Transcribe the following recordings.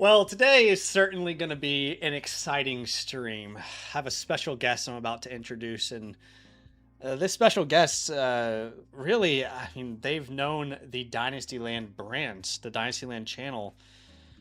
Well, today is certainly going to be an exciting stream. I have a special guest I'm about to introduce, and this special guest, really, I mean, they've known the Dynastyland brand, the Dynastyland channel,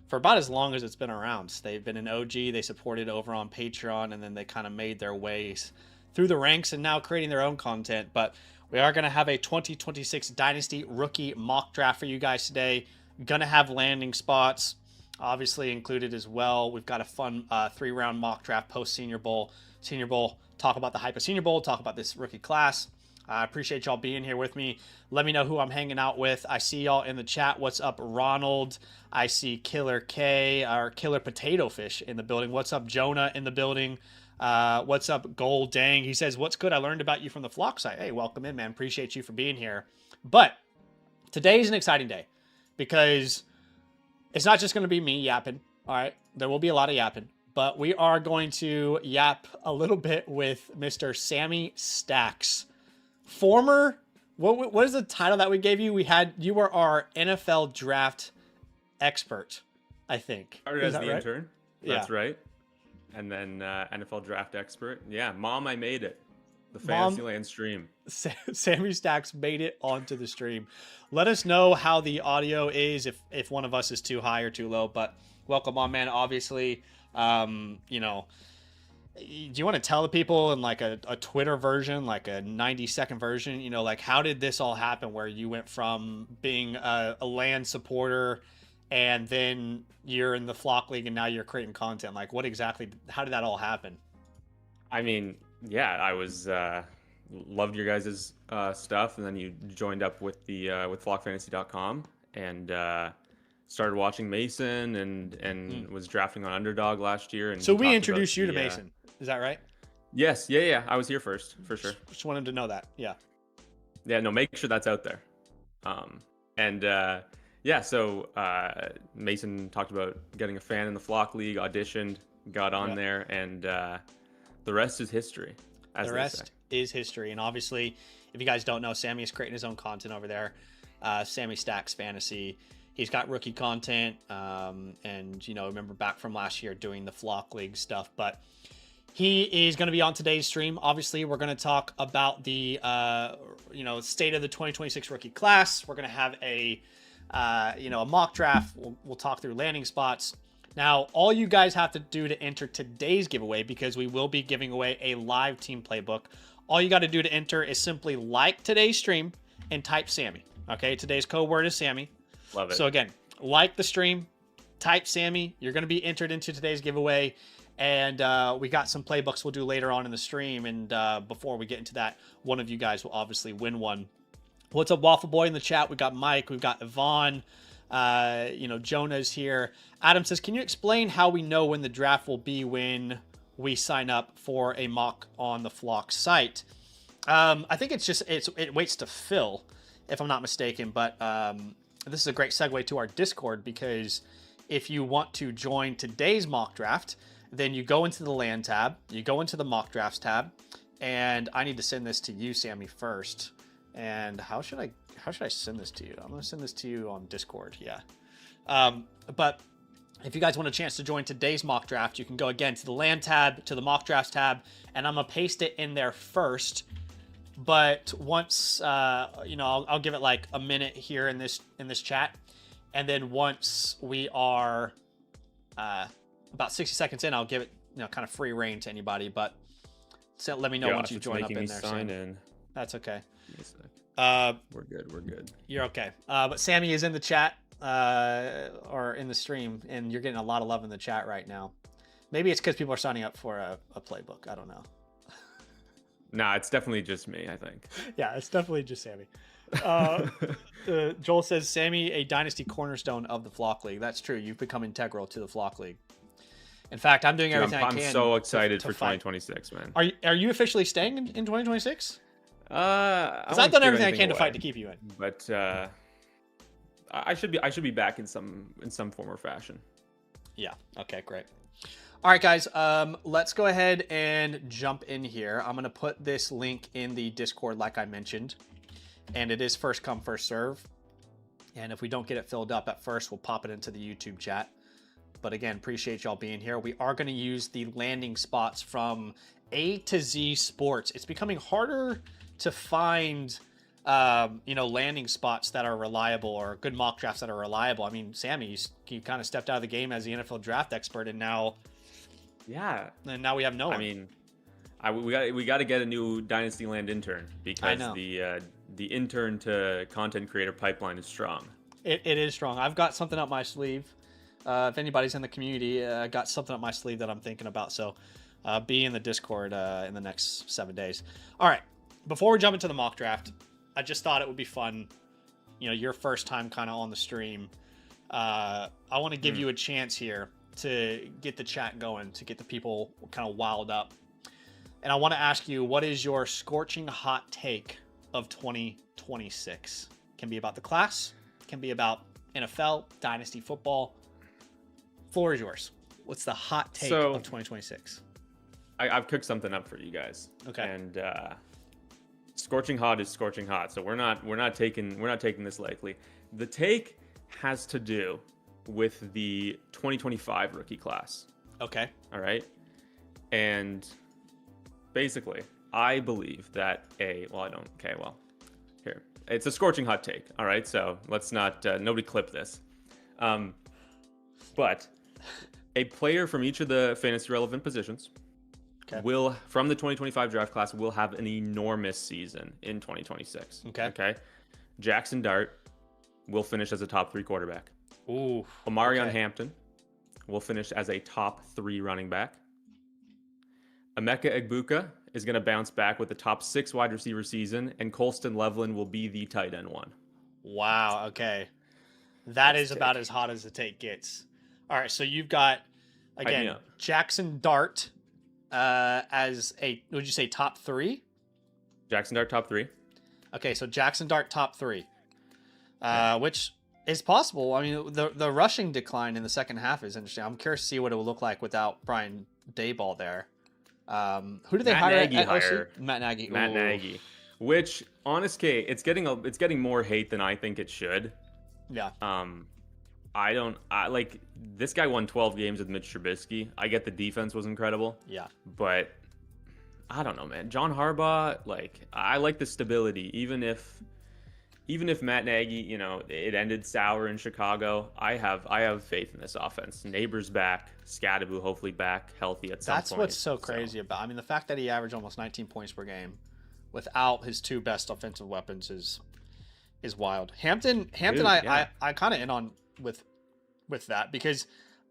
for about as long as it's been around. They've been an OG, they supported over on Patreon, and then they kind of made their ways through the ranks and now creating their own content. But we are going to have a 2026 Dynasty rookie mock draft for you guys today. Gonna have landing spots obviously included as well. We've got a fun 3-round mock draft post Senior Bowl. Senior Bowl, talk about the hype of Senior Bowl, talk about this rookie class. I appreciate y'all being here with me. Let me know who I'm hanging out with. I see y'all in the chat. What's up, Ronald? I see Killer K or Killer Potato Fish in the building. What's up, Jonah in the building? What's up, Gold Dang? He says, what's good? I learned about you from the Flock site. Hey, welcome in, man. Appreciate you for being here. But today's an exciting day because it's not just going to be me yapping. All right. There will be a lot of yapping, but we are going to yap a little bit with Mr. Sammy Stacks. Former, what is the title that we gave you? You were our NFL draft expert, I think. Started as the right? intern. That's right. And then NFL draft expert. Yeah, Mom, I made it. The Fantasyland stream. Sammy Stacks made it onto the stream. Let us know how the audio is, if one of us is too high or too low. But welcome on, man. Obviously, you know, do you want to tell the people in like a Twitter version, like a 90-second version, you know, like how did this all happen where you went from being a land supporter and then you're in the Flock League and now you're creating content? Like what exactly, how did that all happen? I mean, yeah, I was loved your guys' stuff, and then you joined up with the with flockfantasy.com and started watching Mason and was drafting on Underdog last year. And so we introduced you to Mason, is that right? Yes, yeah, I was here first for sure. Just wanted to know that. Yeah, no, make sure that's out there. Yeah, so Mason talked about getting a fan in the Flock League, auditioned, got on there, and the rest is history. The rest is history. And obviously, if you guys don't know, Sammy is creating his own content over there. Sammy Stacks Fantasy. He's got rookie content. And, you know, remember back from last year doing the Flock League stuff. But he is going to be on today's stream. Obviously, we're going to talk about the, you know, state of the 2026 rookie class. We're going to have a, you know, a mock draft. We'll talk through landing spots. Now, all you guys have to do to enter today's giveaway, because we will be giving away a live team playbook, all you got to do to enter is simply like today's stream and type Sammy. Okay, today's code word is Sammy. Love it. So again, like the stream, type Sammy. You're going to be entered into today's giveaway. And we got some playbooks we'll do later on in the stream. And before we get into that, one of you guys will obviously win one. What's up, Waffle Boy in the chat? We got Mike. We've got Yvonne. You know, Jonah's here. Adam says, can you explain how we know when the draft will be when we sign up for a mock on the Flock site? I think it's just, it waits to fill, if I'm not mistaken. But this is a great segue to our Discord, because if you want to join today's mock draft, then you go into the land tab, you go into the mock drafts tab, and I need to send this to you, Sammy, first. And how should I send this to you? I'm going to send this to you on Discord. Yeah. But if you guys want a chance to join today's mock draft, you can go again to the land tab, to the mock drafts tab, and I'm going to paste it in there first. But once, you know, I'll give it like a minute here in this chat. And then once we are about 60 seconds in, I'll give it, you know, kind of free reign to anybody. But so let me know once you join up in there. Sign in. That's okay. We're good. You're okay. But Sammy is in the chat or in the stream, and you're getting a lot of love in the chat right now. Maybe it's because people are signing up for a playbook. I don't know. Nah, it's definitely just me, I think. Yeah, it's definitely just Sammy. Joel says, Sammy, a dynasty cornerstone of the Flock League. That's true. You've become integral to the Flock League. In fact, I'm doing everything I can. I'm so excited for 2026, man. Are you officially staying in 2026? Because I've done everything I can to fight to keep you in. But I should be back in some form or fashion. Yeah. Okay. Great. All right, guys. Let's go ahead and jump in here. I'm gonna put this link in the Discord, like I mentioned, and it is first come, first serve. And if we don't get it filled up at first, we'll pop it into the YouTube chat. but again, appreciate y'all being here. We are going to use the landing spots from A to Z Sports. It's becoming harder to find, landing spots that are reliable or good mock drafts that are reliable. I mean, Sammy, you kind of stepped out of the game as the NFL draft expert, and now we have no one. I mean, we got to get a new Dynasty Land intern because the intern to content creator pipeline is strong. It is strong. I've got something up my sleeve. If anybody's in the community, I got something up my sleeve that I'm thinking about. So be in the Discord in the next 7 days. All right. Before we jump into the mock draft, I just thought it would be fun. Your first time kind of on the stream. I want to give you a chance here to get the chat going, to get the people kind of wild up. And I want to ask you, what is your scorching hot take of 2026? Can be about the class, can be about NFL, Dynasty football. Floor is yours. What's the hot take of 2026? I've cooked something up for you guys. Okay. And scorching hot is scorching hot. So we're not taking this lightly. The take has to do with the 2025 rookie class. Okay. All right. And basically, I believe that here. It's a scorching hot take. All right. So let's not, nobody clip this. But a player from each of the fantasy relevant positions from the 2025 draft class will have an enormous season in 2026. Okay. Jackson Dart will finish as a top 3 quarterback. Ooh. Omarion Hampton will finish as a top 3 running back. Emeka Egbuka is going to bounce back with the top 6 wide receiver season, and Colston Loveland will be the tight end 1. Wow. Okay. That is about as hot as the take gets. All right. So you've got, again, Jackson Dart as would you say top 3? Jackson Dart top 3. Okay. So Jackson Dart top 3, which is possible. I mean, the rushing decline in the second half is interesting. I'm curious to see what it will look like without Brian Daboll there. Who do they hire at OC? Matt Nagy. Which, honest case, it's getting more hate than I think it should. Yeah. This guy won 12 games with Mitch Trubisky. I get the defense was incredible. Yeah. But I don't know, man. John Harbaugh, I like the stability. Even if Matt Nagy, it ended sour in Chicago, I have faith in this offense. Neighbors back, Scadaboo hopefully back healthy at some point. That's what's so crazy about. I mean, the fact that he averaged almost 19 points per game without his 2 best offensive weapons is wild. Hampton, dude, I kind of in on with that because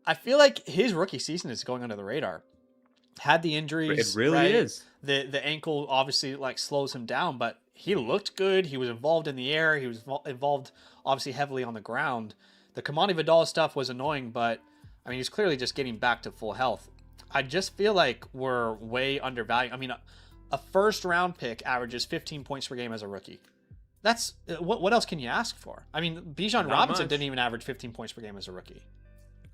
I feel like his rookie season is going under the radar. Had the injuries, it really is. The ankle obviously slows him down, but he looked good. He was involved in the air. He was involved obviously heavily on the ground. The Kamani Vidal stuff was annoying, but I mean, he's clearly just getting back to full health. I just feel like we're way undervalued. I mean, a first round pick averages 15 points per game as a rookie. That's what else can you ask for? I mean, Bijan Robinson didn't even average 15 points per game as a rookie.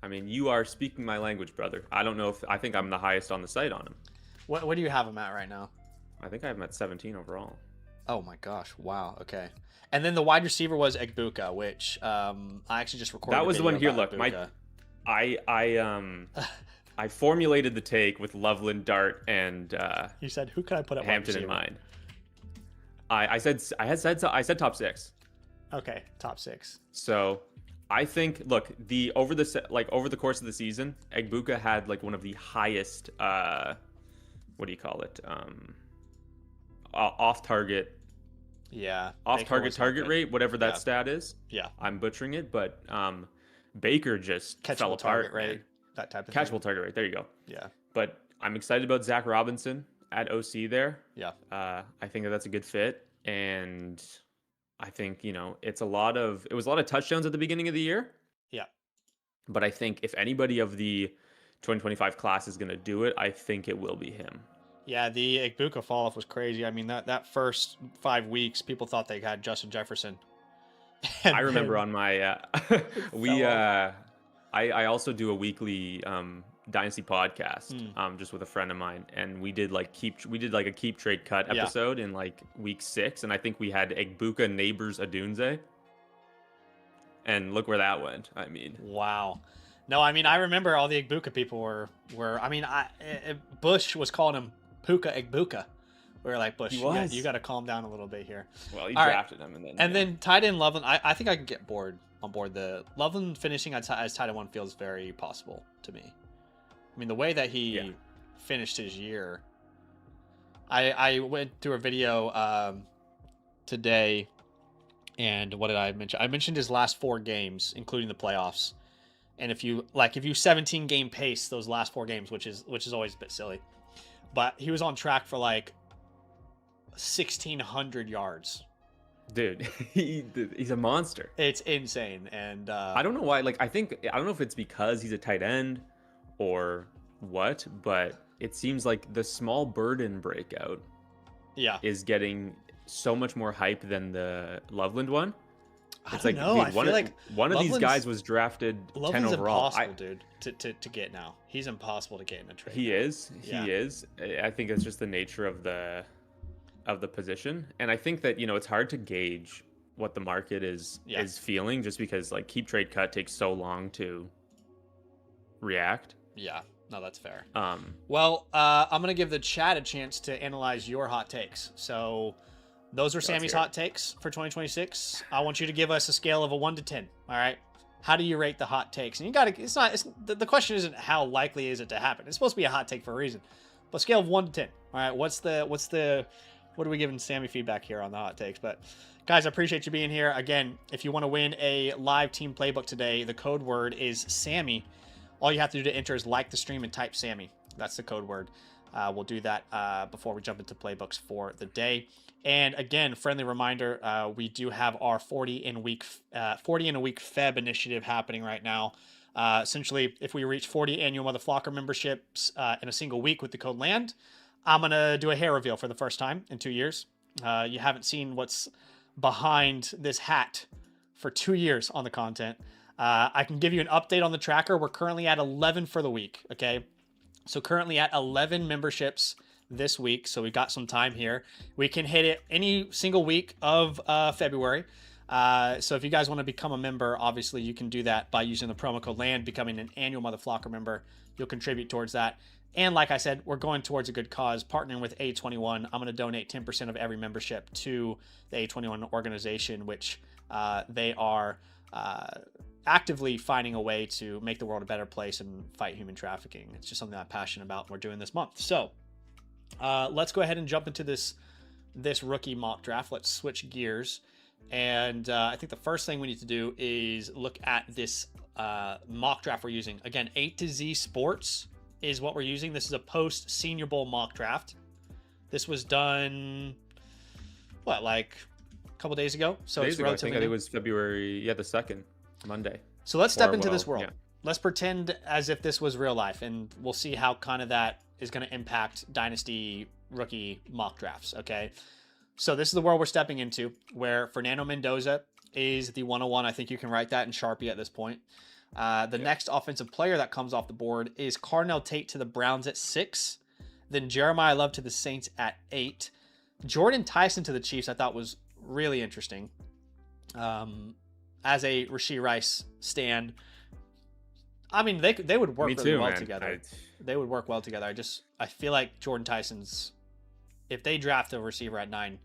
I mean, you are speaking my language, brother. I don't know I think I'm the highest on the site on him. What do you have him at right now? I think I have him at 17 overall. Oh my gosh! Wow. Okay. And then the wide receiver was Egbuka, which I actually just recorded. That was the one here. Look, Egbuka. I formulated the take with Loveland, Dart, and you said who could I put at Hampton in mind. I said top 6. Okay, top 6. So I think over the course of the season, Egbuka had one of the highest what do you call it? Off target target rate, whatever that stat is. Yeah. I'm butchering it, but Baker just fell apart. Target rate, that type of catchable target rate. There you go. Yeah. But I'm excited about Zach Robinson at OC there. Yeah. I think that's a good fit, and I think it was a lot of touchdowns at the beginning of the year. Yeah. But I think if anybody of the 2025 class is going to do it, I think it will be him. Yeah, the Egbuka fall off was crazy. I mean, that first 5 weeks, people thought they had Justin Jefferson. I remember on my I also do a weekly Dynasty podcast just with a friend of mine, and we did a keep trade cut episode in week 6, and I think we had Egbuka Neighbors Adunze, and look where that went. I mean, wow. No, I mean, I remember all the Igbuka people were. I mean, Bush was calling him Puka Igbuka. We were like, Bush, you got to calm down a little bit here. Well, you all drafted him, and then tight end Loveland. I think I can get on board. The Loveland finishing as tight end 1 feels very possible to me. I mean, the way that he finished his year. I went through a video today, and what did I mention? I mentioned his last 4 games, including the playoffs. And if you 17 game pace those last 4 games, which is always a bit silly, but he was on track for like 1,600 yards. Dude, he's a monster. It's insane, and I don't know why. Like, I don't know if it's because he's a tight end or what, but it seems like the small burden breakout, is getting so much more hype than the Loveland one. It's I don't know. Dude, I feel like one of these guys was drafted 10 overall. Impossible, dude, to get now. He's impossible to get in a trade. He is. He is. I think it's just the nature of the position, and I think that it's hard to gauge what the market is feeling, just because like keep trade cut takes so long to react. Yeah. No, that's fair. Well, I'm gonna give the chat a chance to analyze your hot takes. So. Those are Sammy's hot takes for 2026. I want you to give us a scale of a 1 to 10. All right. How do you rate the hot takes? And you got to, the question isn't how likely is it to happen. It's supposed to be a hot take for a reason, but scale of 1 to 10. All right. What are we giving Sammy feedback here on the hot takes? But guys, I appreciate you being here. Again, if you want to win a live team playbook today, the code word is Sammy. All you have to do to enter is like the stream and type Sammy. That's the code word. We'll do that before we jump into playbooks for the day. And again, friendly reminder, we do have our 40 in a week Feb initiative happening right now. Essentially, if we reach 40 annual Mother Flocker memberships in a single week with the code LAND, I'm going to do a hair reveal for the first time in 2 years. You haven't seen what's behind this hat for 2 years on the content. I can give you an update on the tracker. We're currently at 11 for the week, okay? So currently at 11 memberships this week, so we've got some time here. We can hit it any single week of February. So if you guys want to become a member, obviously you can do that by using the promo code LAND, becoming an annual Mother Flocker member. You'll contribute towards that. And like I said, we're going towards a good cause, partnering with A21. I'm going to donate 10% of every membership to the A21 organization, which they are actively finding a way to make the world a better place and fight human trafficking. It's just something I'm passionate about, and we're doing this month. So let's go ahead and jump into this rookie mock draft. Let's switch gears. And I think the first thing we need to do is look at this mock draft we're using. Again, A to Z Sports is what we're using. This is a post Senior Bowl mock draft. This was done, like a couple days ago? So it's relatively I think it was February, the 2nd, Monday. So let's step into this world. Yeah. Let's pretend as if this was real life, and we'll see how kind of that is going to impact Dynasty rookie mock drafts, okay? So this is the world we're stepping into, where Fernando Mendoza is the 101. I think you can write that in Sharpie at this point. The next offensive player that comes off the board is Carnell Tate to the Browns at 6. Then Jeremiah Love to the Saints at 8. Jordan Tyson to the Chiefs I thought was really interesting. As a Rashee Rice stan, I mean, they would work really well together. They would work well together. I feel like Jordan Tyson's, if they draft a receiver at 9,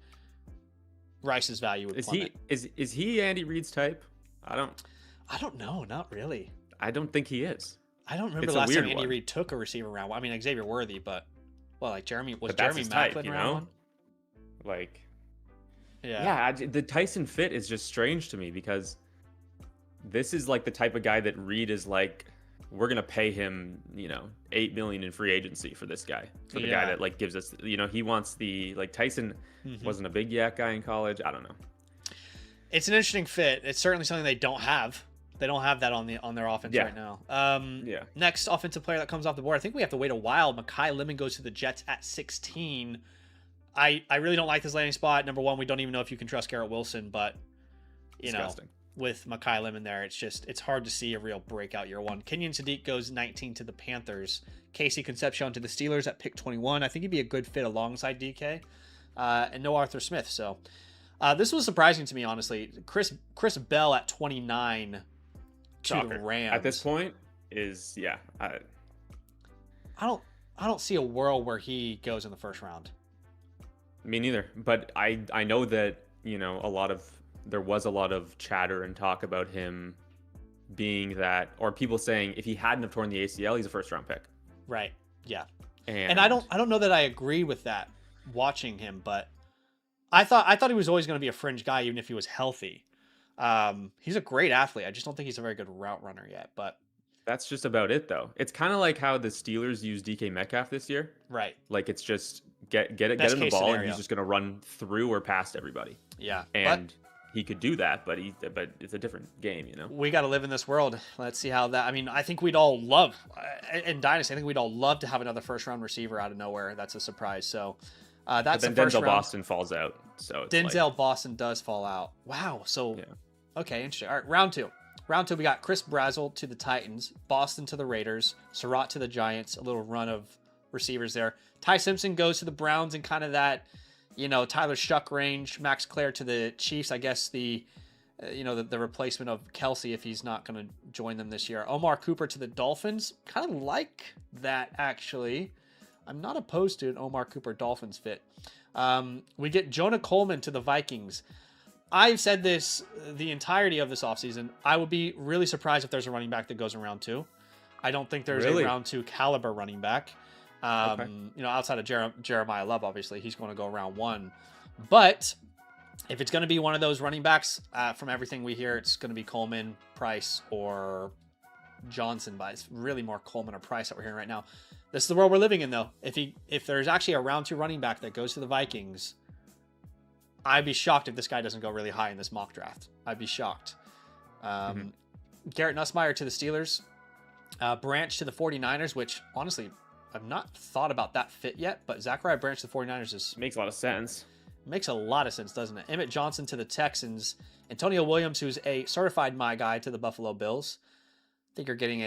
Rice's value would plummet. Is he Andy Reid's type? I don't know. Not really. I don't think he is. I don't remember the last time Andy Reid took a receiver round. I mean, Xavier Worthy, but Jeremy Maclin round one? Like, yeah. The Tyson fit is just strange to me, because this is like the type of guy that Reid is like, we're gonna pay him, $8 million in free agency for this guy, for the guy that like gives us, he wants the Tyson wasn't a big yak guy in college. I don't know. It's an interesting fit. It's certainly something they don't have. They don't have that on their offense right now. Next offensive player that comes off the board, I think we have to wait a while. Mekhi Lemon goes to the Jets at 16. I really don't like this landing spot. Number one, we don't even know if you can trust Garrett Wilson, but Disgusting. With Mekhi Lemon there, it's hard to see a real breakout year one. Kenyon Sadiq goes 19 to the Panthers. Casey Concepcion to the Steelers at pick 21. I think he'd be a good fit alongside DK. And no Arthur Smith. So this was surprising to me, honestly. Chris Bell at 29 to the Rams. At this point, is I don't see a world where he goes in the first round. me neither. But I know that, there was a lot of chatter and talk about him being that, or people saying if he hadn't have torn the ACL, he's a first round pick. Right. Yeah. And I don't know that I agree with that watching him, but I thought he was always going to be a fringe guy even if he was healthy. He's a great athlete. I just don't think he's a very good route runner yet, but that's just about it though. It's kind of like how the Steelers used DK Metcalf this year. right. Like it's just get him the Best ball case and scenario. he's just going to run through or past everybody. Yeah. And he could do that, but it's a different game, We got to live in this world. Let's see how that. I mean, I think we'd all love in Dynasty. I think we'd all love to have another first round receiver out of nowhere. That's a surprise. So that's but then the first Denzel round. Boston falls out. So it's Denzel Boston does fall out. Wow. So okay, interesting. All right, round two. Round two, we got Chris Brazzell to the Titans, Boston to the Raiders, Surratt to the Giants. A little run of receivers there. Ty Simpson goes to the Browns in kind of that, Tyler Shuck range. Max Clare to the Chiefs. I guess the replacement of Kelsey if he's not going to join them this year. Omar Cooper to the Dolphins. Kind of like that, actually. I'm not opposed to an Omar Cooper Dolphins fit. We get Jonah Coleman to the Vikings. I've said this the entirety of this offseason. I would be really surprised if there's a running back that goes in round two. I don't think there's a round two caliber running back. Outside of Jeremiah Love, obviously, he's going to go round one. But if it's going to be one of those running backs, from everything we hear, it's going to be Coleman, Price, or Johnson. But it's really more Coleman or Price that we're hearing right now. This is the world we're living in, though. If there's actually a round two running back that goes to the Vikings, I'd be shocked if this guy doesn't go really high in this mock draft. I'd be shocked. Garrett Nussmeier to the Steelers. Branch to the 49ers, which, honestly, I've not thought about that fit yet, but Zachariah Branch to the 49ers makes a lot of sense. Makes a lot of sense, doesn't it? Emmett Johnson to the Texans. Antonio Williams, who's a certified my guy, to the Buffalo Bills. I think you're getting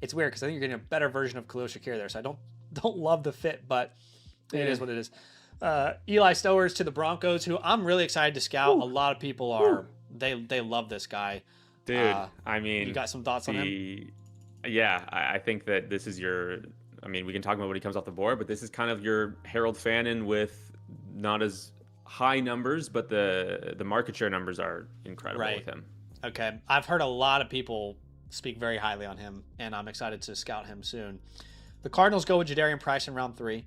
it's weird because I think you're getting a better version of Khalil Shakir there, so I don't love the fit, but it is what it is. Eli Stowers to the Broncos, who I'm really excited to scout. A lot of people are. They love this guy. Dude, I mean, you got some thoughts on him? Yeah, I think that this is we can talk about when he comes off the board, but this is kind of your Harold Fannin with not as high numbers, but the market share numbers are incredible with him. Okay. I've heard a lot of people speak very highly on him, and I'm excited to scout him soon. The Cardinals go with Jadarian Price in round 3.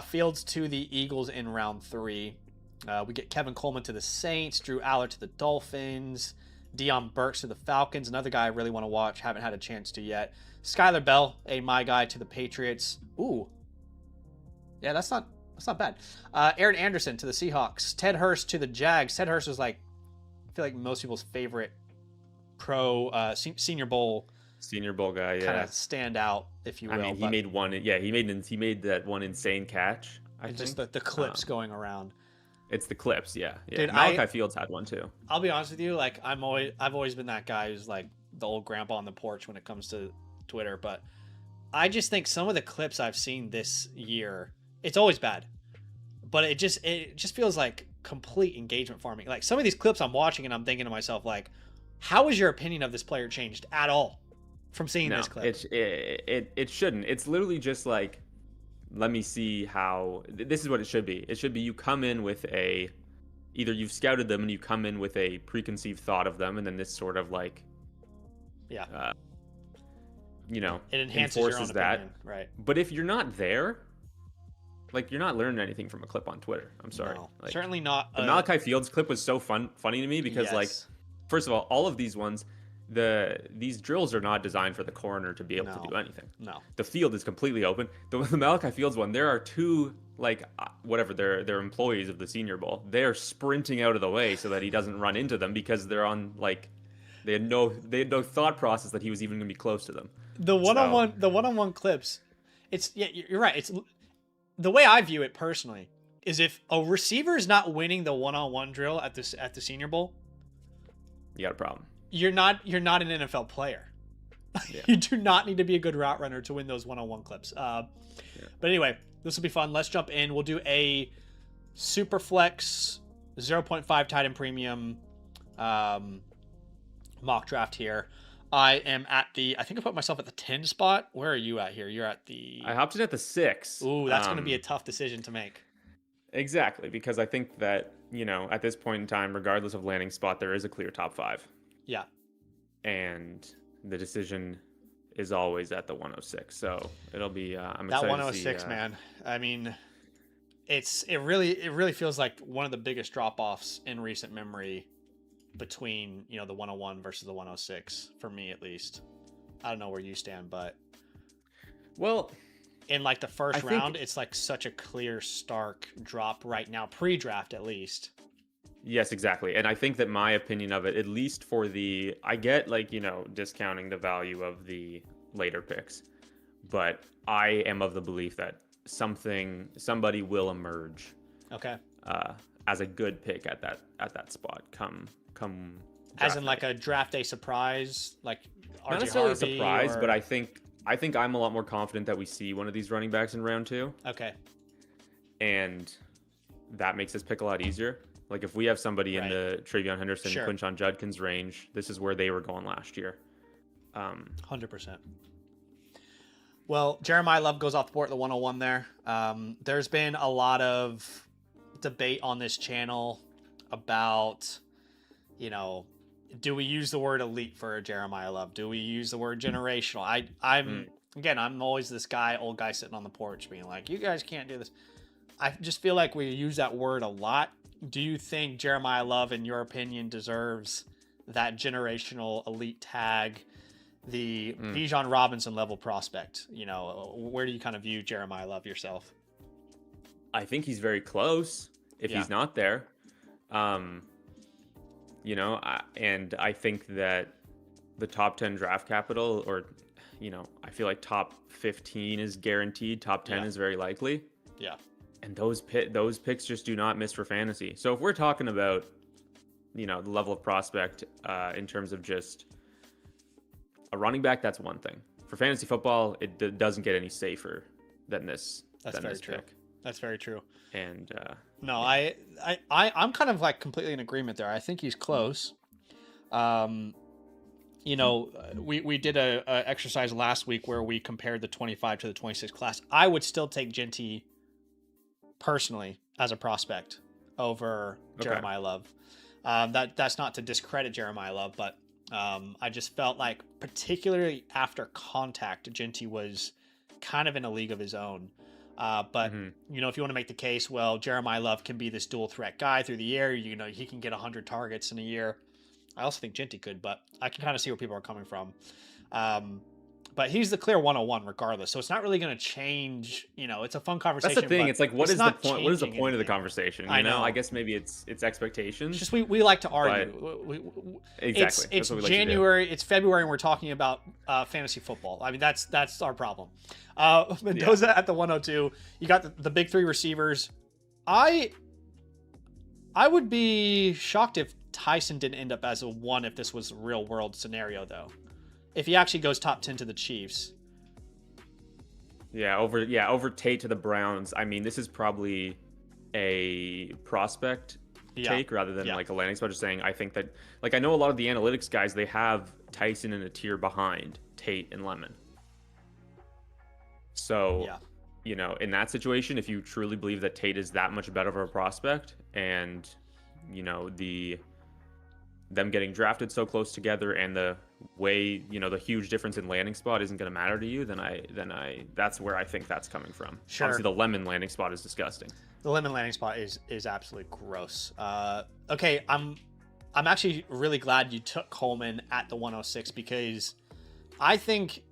Fields to the Eagles in round 3. We get Kevin Coleman to the Saints, Drew Aller to the Dolphins, Deion Burks to the Falcons, another guy I really want to watch, haven't had a chance to yet. Skylar Bell, my guy, to the Patriots. Ooh. Yeah, that's not bad. Aaron Anderson to the Seahawks. Ted Hurst to the Jags. Ted Hurst was I feel like most people's favorite Senior Bowl guy, yeah. Kind of stand out, if you will. I mean, he made one. Yeah, he made that one insane catch. I think just the clips going around. It's the clips, yeah. Dude, Malachi Fields had one too. I'll be honest with you, I've always been that guy who's like the old grandpa on the porch when it comes to Twitter, but I just think some of the clips I've seen this year, it's always bad, but it just feels like complete engagement farming. Like some of these clips I'm watching and I'm thinking to myself, like, how has your opinion of this player changed at all from seeing this clip? It shouldn't. It's literally just like, let me see how. This is what it should be. It should be you come in with either you've scouted them and you come in with a preconceived thought of them, and then this sort of like, it enforces enhances your own that. opinion, right? But if you're not there, like, you're not learning anything from a clip on Twitter. I'm sorry. No, certainly not. The Malachi Fields clip was so funny to me because, like, first of all of these ones, these drills are not designed for the corner to be able to do anything. No. The field is completely open. The Malachi Fields one, there are two, like, they're employees of the Senior Bowl. They're sprinting out of the way so that he doesn't run into them because they're on, like, they had no thought process that he was even going to be close to them. The one-on-one clips, you're right. It's the way I view it personally is if a receiver is not winning the one-on-one drill at the Senior Bowl, you got a problem. You're not an NFL player. Yeah. You do not need to be a good route runner to win those one-on-one clips. But anyway, this will be fun. Let's jump in. We'll do a Superflex 0.5 tight end premium mock draft here. I am at I think I put myself at the 10 spot. Where are you at here? You're at I the, hopped in at the 6. ooh, that's going to be a tough decision to make. Exactly, because I think that, at this point in time, regardless of landing spot, there is a clear top 5. Yeah. And the decision is always at the 106. So it'll be, I'm That excited 106, to see, man. I mean, it really feels like one of the biggest drop-offs in recent memory between, the 101 versus the 106, for me at least. I don't know where you stand, but well, in like the first I round, think, it's like such a clear, stark drop right now, pre-draft at least. yes, exactly. And I think that my opinion of it, at least for I get like, discounting the value of the later picks, but I am of the belief that somebody will emerge Okay. as a good pick at that spot come As in draft like day. a draft day surprise, like Not RJ necessarily a Harvey surprise, or... but I think I'm a lot more confident that we see one of these running backs in round 2, Okay. and that makes this pick a lot easier. Like if we have somebody in Right. the Travion Henderson, Sure. Quinshon Judkins range, this is where they were going last year. 100%. Well, Jeremiah Love goes off the board at the 101 there. There's been a lot of debate on this channel about, do we use the word elite for Jeremiah Love? Do we use the word generational? I'm always this old guy sitting on the porch being like, you guys can't do this. I just feel like we use that word a lot. Do you think Jeremiah Love, in your opinion, deserves that generational elite tag? The Bijan Robinson level prospect, where do you kind of view Jeremiah Love yourself? I think he's very close if he's not there. And I think that the top 10 draft capital, or, I feel like top 15 is guaranteed. Top 10 is very likely. Yeah. And those picks just do not miss for fantasy. So if we're talking about, the level of prospect in terms of just a running back, that's one thing. For fantasy football, it doesn't get any safer than this. That's very true. Pick. That's very true. And no, I'm kind of like completely in agreement there. I think he's close. We did a exercise last week where we compared the 25 to the 26 class. I would still take Genty personally as a prospect over Jeremiah Love. That's not to discredit Jeremiah Love, but I just felt like, particularly after contact, Genty was kind of in a league of his own. But if you want to make the case, well, Jeremiah Love can be this dual threat guy through the air. He can get 100 targets in a year. I also think Genty could, but I can kind of see where people are coming from. But he's the clear 101 regardless. So it's not really going to change. It's a fun conversation. That's the thing. It's like, what is the point? What is the point of the anything. conversation? I know. I guess maybe it's expectations. It's just we like to argue. Exactly. It's January. It's February, and we're talking about fantasy football. I mean, that's our problem. Mendoza at the 102. You got the big 3 receivers. I would be shocked if Tyson didn't end up as a 1 if this was a real world scenario, though. If he actually goes top 10 to the Chiefs. Over Tate to the Browns. I mean, this is probably a prospect take rather than like a landing spot. Just saying, I think that, like, I know a lot of the analytics guys, they have Tyson in a tier behind Tate and Lemon. So, in that situation, if you truly believe that Tate is that much better of a prospect, and them getting drafted so close together, and the way, the huge difference in landing spot isn't going to matter to you, then I that's where I think that's coming from. Sure. Obviously, the Lemon landing spot is disgusting. The Lemon landing spot is absolutely gross. Okay, I'm actually really glad you took Coleman at the 106, because I think,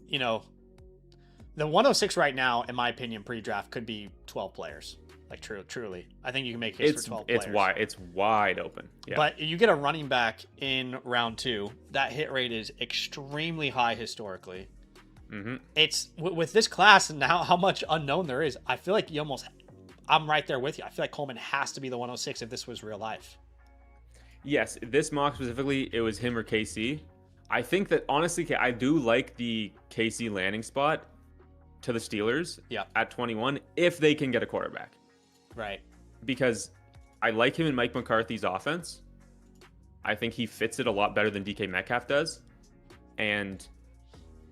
the 106 right now, in my opinion, pre-draft could be 12 players. Like, truly. I think you can make a case for 12 players. It's wide open. Yeah. But you get a running back in round 2. That hit rate is extremely high historically. Mm-hmm. It's with this class and how much unknown there is. I feel like I'm right there with you. I feel like Coleman has to be the 106 if this was real life. Yes, this mock specifically, it was him or KC. I think that, honestly, I do like the KC landing spot to the Steelers at 21 if they can get a quarterback. Right. Because I like him in Mike McCarthy's offense. I think he fits it a lot better than DK Metcalf does.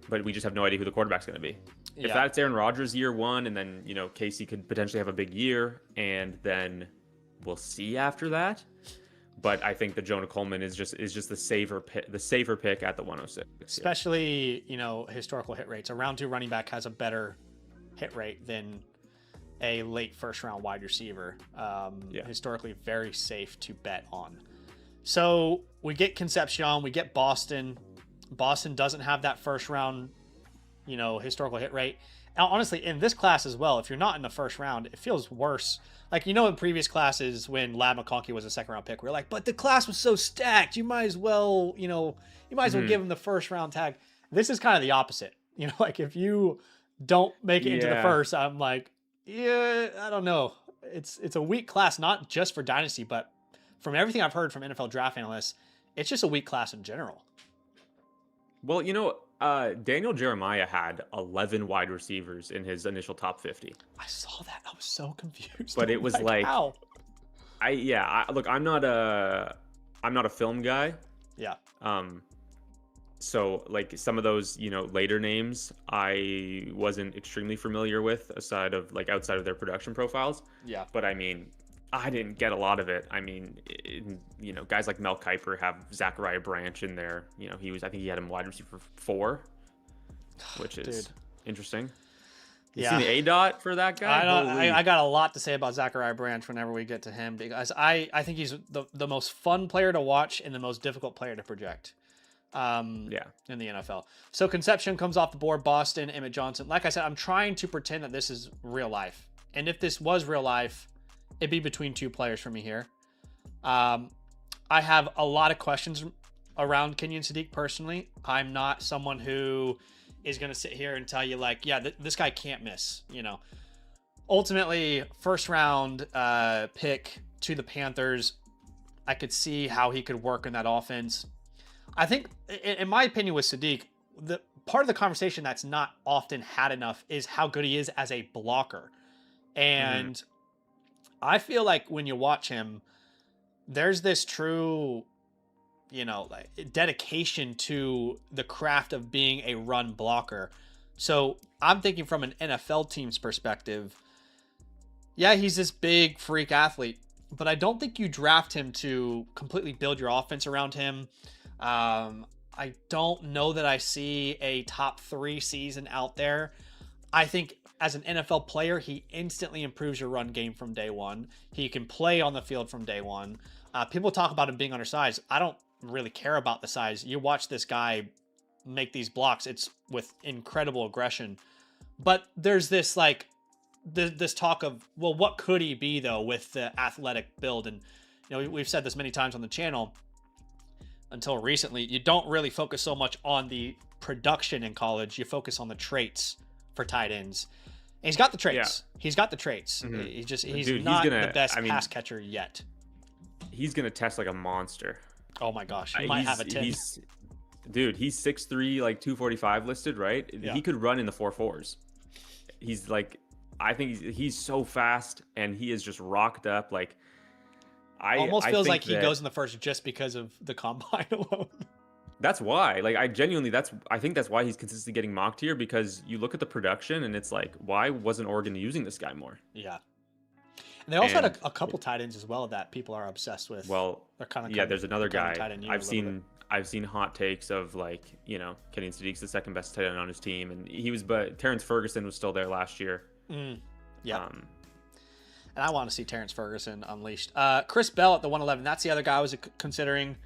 but we just have no idea who the quarterback's going to be. If that's Aaron Rodgers year one, and then, you know, Casey could potentially have a big year, and then we'll see after that. But I think that Jonah Coleman is just the safer pick at the 106. Especially, you know, historical hit rates. A round 2 running back has a better hit rate than a late first round wide receiver. Historically very safe to bet on. So we get Concepcion, we get Boston. Boston doesn't have that first round, you know, historical hit rate. Now, honestly, in this class as well, if you're not in the first round, it feels worse. Like, you know, in previous classes when Lad McConkey was a second round pick, we were like, but the class was so stacked. You might as well, you know, give him the first round tag. This is kind of the opposite. You know, like if you don't make it into the first, I'm like, yeah, I don't know. It's a weak class, not just for Dynasty, but from everything I've heard from NFL draft analysts, it's just a weak class in general. Well, you know, Daniel Jeremiah had 11 wide receivers in his initial top 50. I saw that. I was so confused. But it was like how? Look, I'm not a film guy. Yeah. So like some of those, you know, later names I wasn't extremely familiar with outside of their production profiles. Yeah. But I mean, I didn't get a lot of it. I mean, you know, guys like Mel Kiper have Zachariah Branch in there. You know, I think he had him wide receiver 4, which is interesting. You see the ADOT for that guy? I got a lot to say about Zachariah Branch whenever we get to him, because I think he's the most fun player to watch and the most difficult player to project. In the NFL. So Concepcion comes off the board. Boston, Emmett Johnson. Like I said, I'm trying to pretend that this is real life. And if this was real life, it'd be between 2 players for me here. I have a lot of questions around Kenyon Sadiq personally. I'm not someone who is going to sit here and tell you like, yeah, this guy can't miss. You know, ultimately, first round pick to the Panthers. I could see how he could work in that offense. I think, in my opinion, with Sadiq, the part of the conversation that's not often had enough is how good he is as a blocker. And I feel like when you watch him, there's this true, you know, like dedication to the craft of being a run blocker. So I'm thinking from an NFL team's perspective, yeah, he's this big freak athlete, but I don't think you draft him to completely build your offense around him. I don't know that I see a top 3 season out there. I think as an NFL player, he instantly improves your run game from day one. He can play on the field from day one. People talk about him being undersized. I don't really care about the size. You watch this guy make these blocks. It's with incredible aggression. But there's this like this talk of, well, what could he be though with the athletic build? And you know, we've said this many times on the channel. Until recently, you don't really focus so much on the production in college. You focus on the traits for tight ends. And he's got the traits. Yeah. He's got the traits. Mm-hmm. He's not the best pass catcher yet. He's going to test like a monster. Oh my gosh. He might have a 10. He's 6'3", like 245 listed, right? Yeah. He could run in the 4.4s. He's like, I think he's so fast, and he is just rocked up. Like, almost feels like he goes in the first just because of the combine alone. That's why. Like, I think that's why he's consistently getting mocked here, because you look at the production and it's like, why wasn't Oregon using this guy more? Yeah. And they also had a couple tight ends as well that people are obsessed with. Well, there's another guy. I've seen hot takes of like, you know, Kenyon Sadiq's the second best tight end on his team, and but Terrence Ferguson was still there last year. Yeah. And I want to see Terrence Ferguson unleashed. Chris Bell at the 111. That's the other guy I was considering.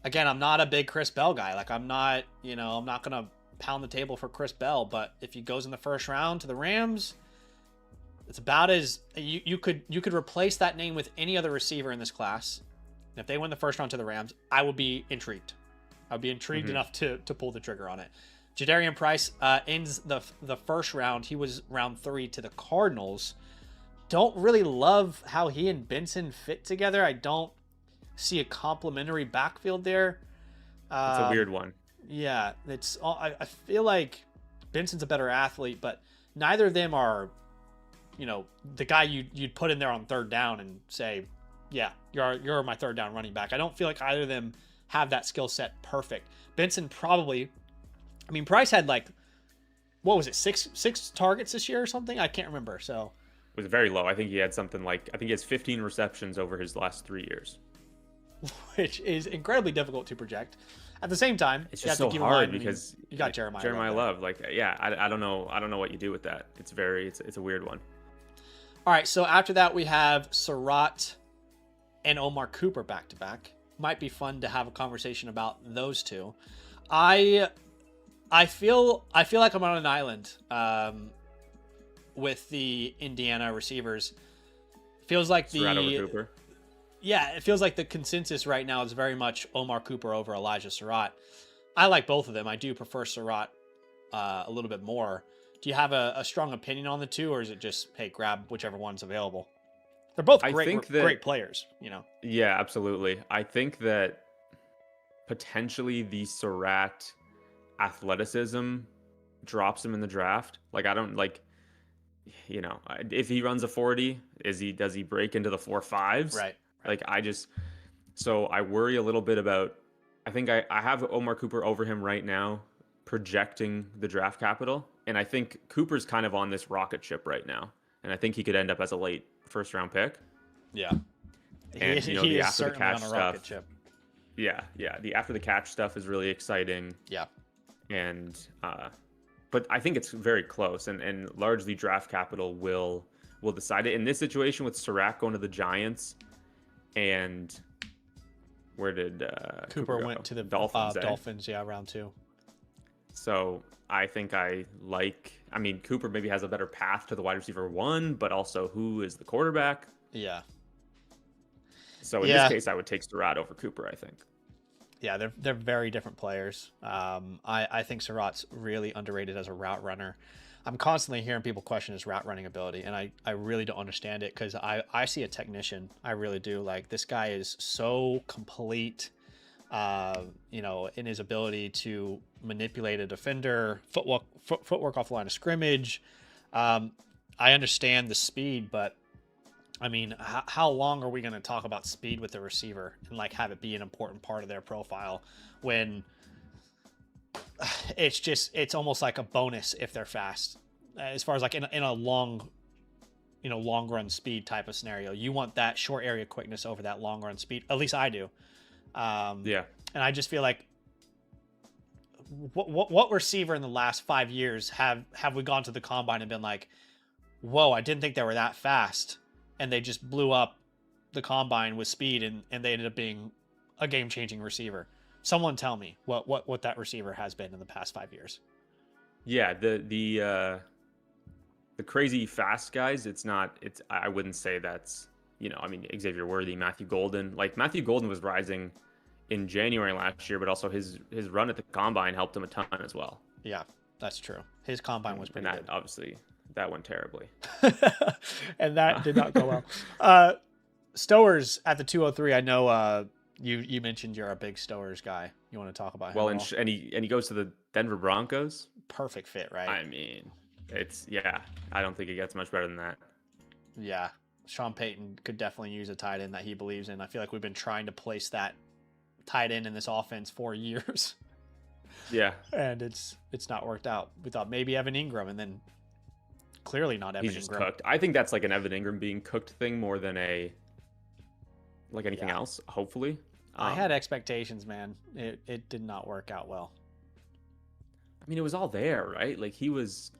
Again, I'm not a big Chris Bell guy. Like, I'm not going to pound the table for Chris Bell. But if he goes in the first round to the Rams, it's about as you could replace that name with any other receiver in this class. And if they win the first round to the Rams, I would be intrigued. I would be intrigued enough to pull the trigger on it. Jadarian Price ends the first round. He was round 3 to the Cardinals. Don't really love how he and Benson fit together. I don't see a complementary backfield there. It's a weird one. Yeah, I feel like Benson's a better athlete, but neither of them are, you know, the guy you'd put in there on third down and say, yeah, you're my third down running back. I don't feel like either of them have that skill set perfect. Benson probably I mean, Price had like, what was it, six targets this year or something? I can't remember. So It was very low. I think he had something like, I think he has 15 receptions over his last 3 years. which is incredibly difficult to project. At the same time, It's you have just to so keep hard in mind, because you got Jeremiah. Jeremiah Love. Like, yeah, I don't know. I don't know what you do with that. It's a weird one. All right, so after that we have Surratt and Omar Cooper back to back. Might be fun to have a conversation about those two. I feel like I'm on an island with the Indiana receivers. Feels like Surratt over Cooper. Yeah, it feels like the consensus right now is very much Omar Cooper over Elijah Surratt. I like both of them. I do prefer Surratt a little bit more. Do you have a strong opinion on the two, or is it just, hey, grab whichever one's available? They're both great players, you know. Yeah, absolutely. I think that potentially the Surratt athleticism drops him in the draft. Like, I don't like, you know, if he runs a 40, does he break into the 4.5s? Right. Like, so I worry a little bit about, I think I have Omar Cooper over him right now, projecting the draft capital. And I think Cooper's kind of on this rocket ship right now. And I think he could end up as a late first round pick. Yeah. And, he the is after the certainly catch on a stuff. rocket ship. Yeah. The after the catch stuff is really exciting. Yeah. And, but I think it's very close, and largely draft capital will decide it. In this situation with Surratt going to the Giants, and where did Cooper go? went to the Dolphins? Dolphins, yeah, round 2. So I think Cooper maybe has a better path to the wide receiver 1, but also who is the quarterback? Yeah. So in this case, I would take Surratt over Cooper, I think. Yeah, they're very different players. I think Surratt's really underrated as a route runner. I'm constantly hearing people question his route running ability, and I really don't understand it, because I see a technician. I really do. Like, this guy is so complete, in his ability to manipulate a defender, footwork off the line of scrimmage. I understand the speed, but I mean, how long are we going to talk about speed with the receiver and like have it be an important part of their profile when it's almost like a bonus if they're fast, as far as like in a long run speed type of scenario? You want that short area quickness over that long run speed. At least I do. Yeah. And I just feel like what receiver in the last 5 years have we gone to the combine and been like, whoa, I didn't think they were that fast, and they just blew up the combine with speed, and they ended up being a game-changing receiver? Someone tell me what that receiver has been in the past 5 years. Yeah, the crazy fast guys, I wouldn't say that's, Xavier Worthy, Matthew Golden. Like, Matthew Golden was rising in January last year, but also his run at the combine helped him a ton as well. Yeah, that's true. His combine was pretty good. Obviously, that went terribly. And that did not go well. Stowers at the 203. I know you mentioned you're a big Stowers guy. You want to talk about him? Well, and he goes to the Denver Broncos. Perfect fit, right? I mean, I don't think it gets much better than that. Yeah. Sean Payton could definitely use a tight end that he believes in. I feel like we've been trying to place that tight end in this offense for years. Yeah. And it's not worked out. We thought maybe Evan Ingram, and then clearly not Evan Ingram. He's just cooked. I think that's like an Evan Ingram being cooked thing more than anything else, hopefully. I had expectations, man. It did not work out well. I mean, it was all there, right? Like, he was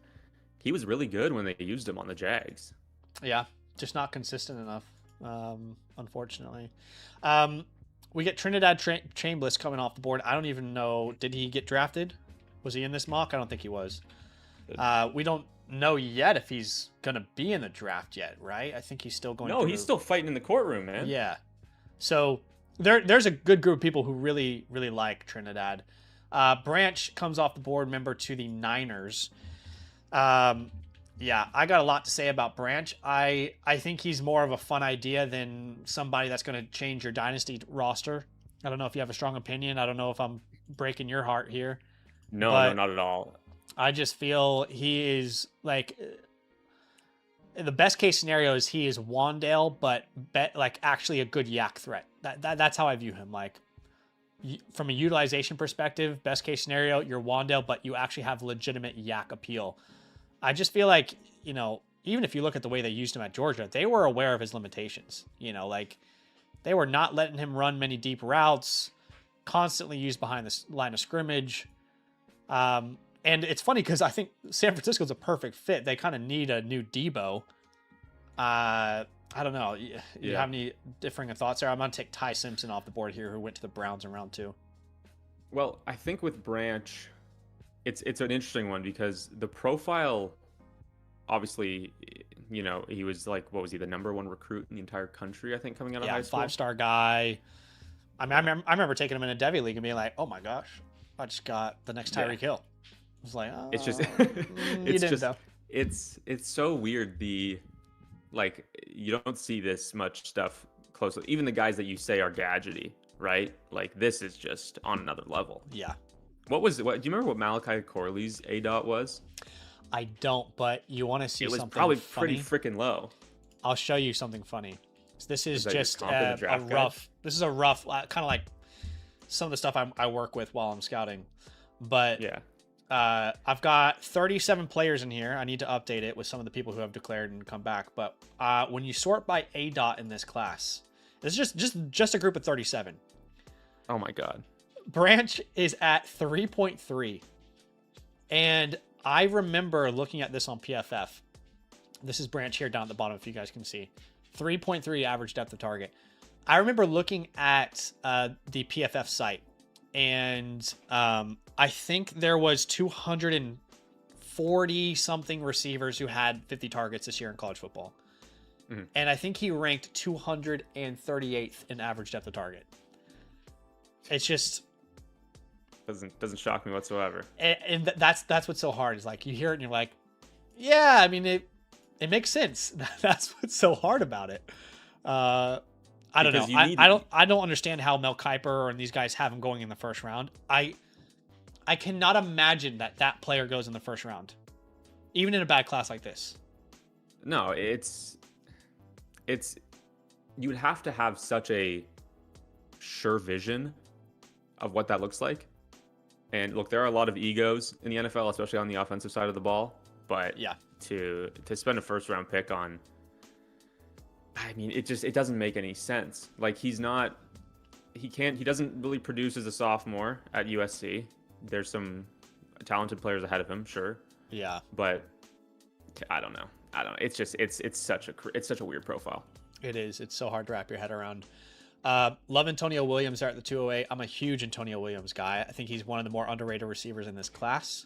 really good when they used him on the Jags. Yeah, just not consistent enough, unfortunately. We get Trinidad Chambliss coming off the board. I don't even know. Did he get drafted? Was he in this mock? I don't think he was. We don't know yet if he's going to be in the draft yet, right? I think he's still going to. No, he's still fighting in the courtroom, man. Yeah. So there's a good group of people who really, really like Trinidad. Branch comes off the board, member to the Niners. Yeah, I got a lot to say about Branch. I think he's more of a fun idea than somebody that's going to change your dynasty roster. I don't know if you have a strong opinion. I don't know if I'm breaking your heart here. No, not at all. I just feel he is like, the best case scenario is he is Wandale, but like actually a good yak threat. That's how I view him. Like from a utilization perspective, best case scenario, you're Wandale, but you actually have legitimate yak appeal. I just feel like, even if you look at the way they used him at Georgia, they were aware of his limitations. Like they were not letting him run many deep routes, constantly used behind the line of scrimmage. And it's funny because I think San Francisco's a perfect fit. They kind of need a new Debo. I don't know. You have any differing thoughts there? I'm going to take Ty Simpson off the board here, who went to the Browns in round 2. Well, I think with Branch, it's an interesting one because the profile, obviously, he was like, what was he, the #1 recruit in the entire country, I think, coming out of high school? 5-star guy. I mean, I remember taking him in a Devy League and being like, oh my gosh, I just got the next Tyreek Hill. I was like, oh, it's just, it's so weird. You don't see this much stuff closely. Even the guys that you say are gadgety, right? Like this is just on another level. Yeah. Do you remember what Malachi Corley's ADOT was? I don't, but you want to see something funny? It was probably pretty freaking low. I'll show you something funny. This is just a rough. This is a rough, kind of like some of the stuff I work with while I'm scouting. But yeah, I've got 37 players in here. I need to update it with some of the people who have declared and come back. But when you sort by ADOT in this class, this is just a group of 37. Oh my God. Branch is at 3.3. And I remember looking at this on PFF. This is Branch here down at the bottom, if you guys can see. 3.3 average depth of target. I remember looking at the PFF site, and I think there was 240 something receivers who had 50 targets this year in college football. Mm-hmm. And I think he ranked 238th in average depth of target. It's just doesn't shock me whatsoever. And that's what's so hard, is like you hear it and you're like, yeah, I mean it makes sense. That's what's so hard about it. I don't know. I don't understand how Mel Kiper and these guys have him going in the first round. I cannot imagine that player goes in the first round, even in a bad class like this. No, it's you would have to have such a sure vision of what that looks like. And look, there are a lot of egos in the NFL, especially on the offensive side of the ball. But yeah, to spend a first round pick on, I mean, it doesn't make any sense. Like he doesn't really produce as a sophomore at USC. There's some talented players ahead of him, sure. Yeah. But I don't know. It's such a weird profile. It is. It's so hard to wrap your head around. Love Antonio Williams there at the 208. I'm a huge Antonio Williams guy. I think he's one of the more underrated receivers in this class.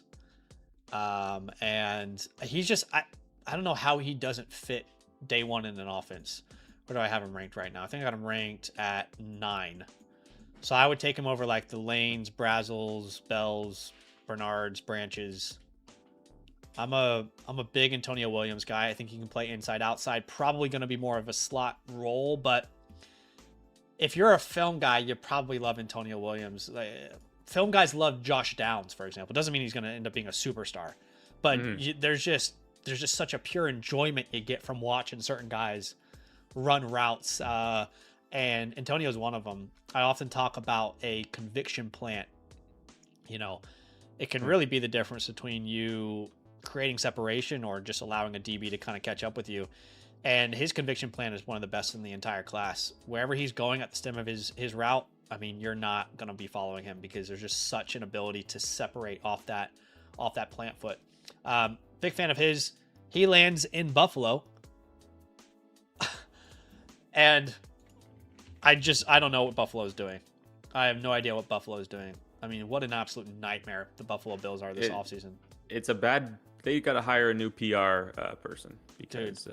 And he's just, I don't know how he doesn't fit day one in an offense. Where do I have him ranked right now? I think I got him ranked at 9. So I would take him over like the Lanes, Brazzles, Bells, Bernards, Branches. I'm a big Antonio Williams guy. I think he can play inside, outside. Probably going to be more of a slot role, but if you're a film guy, you probably love Antonio Williams. Film guys love Josh Downs, for example. Doesn't mean he's going to end up being a superstar, but there's just such a pure enjoyment you get from watching certain guys run routes. And Antonio's one of them. I often talk about a conviction plant. It can really be the difference between you creating separation or just allowing a DB to kind of catch up with you. And his conviction plan is one of the best in the entire class. Wherever he's going at the stem of his route, I mean, you're not going to be following him because there's just such an ability to separate off that plant foot. Big fan of his. He lands in Buffalo. And I don't know what Buffalo's doing. I have no idea what Buffalo's doing. I mean, what an absolute nightmare the Buffalo Bills are this offseason. They got to hire a new PR person because...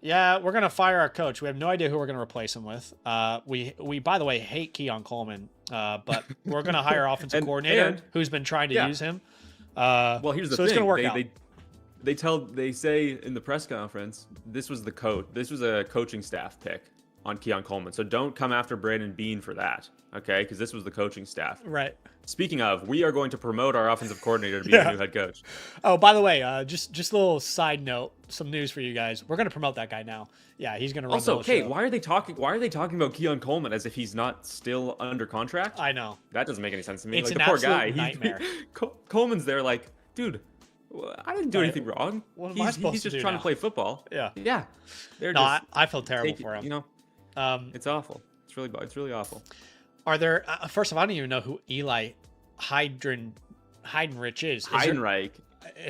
Yeah, we're going to fire our coach. We have no idea who we're going to replace him with. We by the way, hate Keon Coleman, but we're going to hire offensive coordinator who's been trying to use him. Well, here's the thing. It's going to work out. They say in the press conference, this was a coaching staff pick. on Keon Coleman. So don't come after Brandon Bean for that, okay? Because this was the coaching staff. Right. Speaking of, we are going to promote our offensive coordinator to be Yeah. the new head coach. Oh, by the way, just a little side note, some news for you guys. We're gonna promote that guy now. Yeah, he's gonna run Also, the whole okay, show. why are they talking about Keon Coleman as if he's not still under contract? I know. That doesn't make any sense to me. It's like an the poor absolute guy, nightmare. Coleman's there, like, dude, I didn't do Right. anything wrong. What am I supposed he's to just do trying now? to play football. Yeah. Yeah. They're No, just I feel terrible taking- for him. You know, it's awful. It's really awful. Are there? First of all, I don't even know who Eli Heidenreich is. Heidenreich,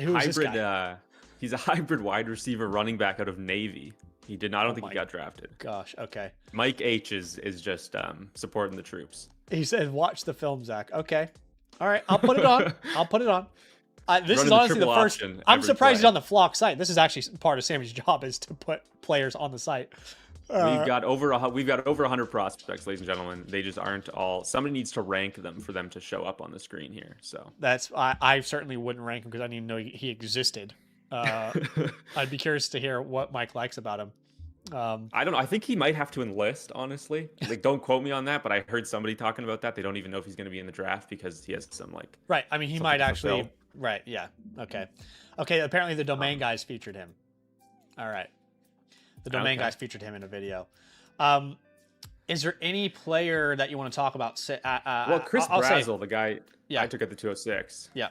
Who's this hybrid. guy? He's a hybrid wide receiver running back out of Navy. He did not. I don't think my he got drafted. Gosh. Okay. Mike H is just supporting the troops. He said, "Watch the film, Zach." Okay. All right. I'll put it on. I'll put it on. This Running is the honestly the triple first. option I'm every surprised he's play. on the flock site. This is actually part of Sammy's job is to put players on the site. We've got over 100 prospects, ladies and gentlemen. They just aren't all. Somebody needs to rank them for them to show up on the screen here. So That's I certainly wouldn't rank him because I didn't even know he existed. I'd be curious to hear what Mike likes about him. I don't know. I think he might have to enlist. Honestly, like don't quote me on that, but I heard somebody talking about that. They don't even know if he's going to be in the draft because he has some like. Right. I mean, he something might to actually. fulfill. Right. Yeah. Okay. Okay. Apparently, the domain guys featured him. All right. The domain guys featured him in a video. Is there any player that you want to talk about? Well, Chris Brazel, the guy Yeah. I took at the 206. Yeah.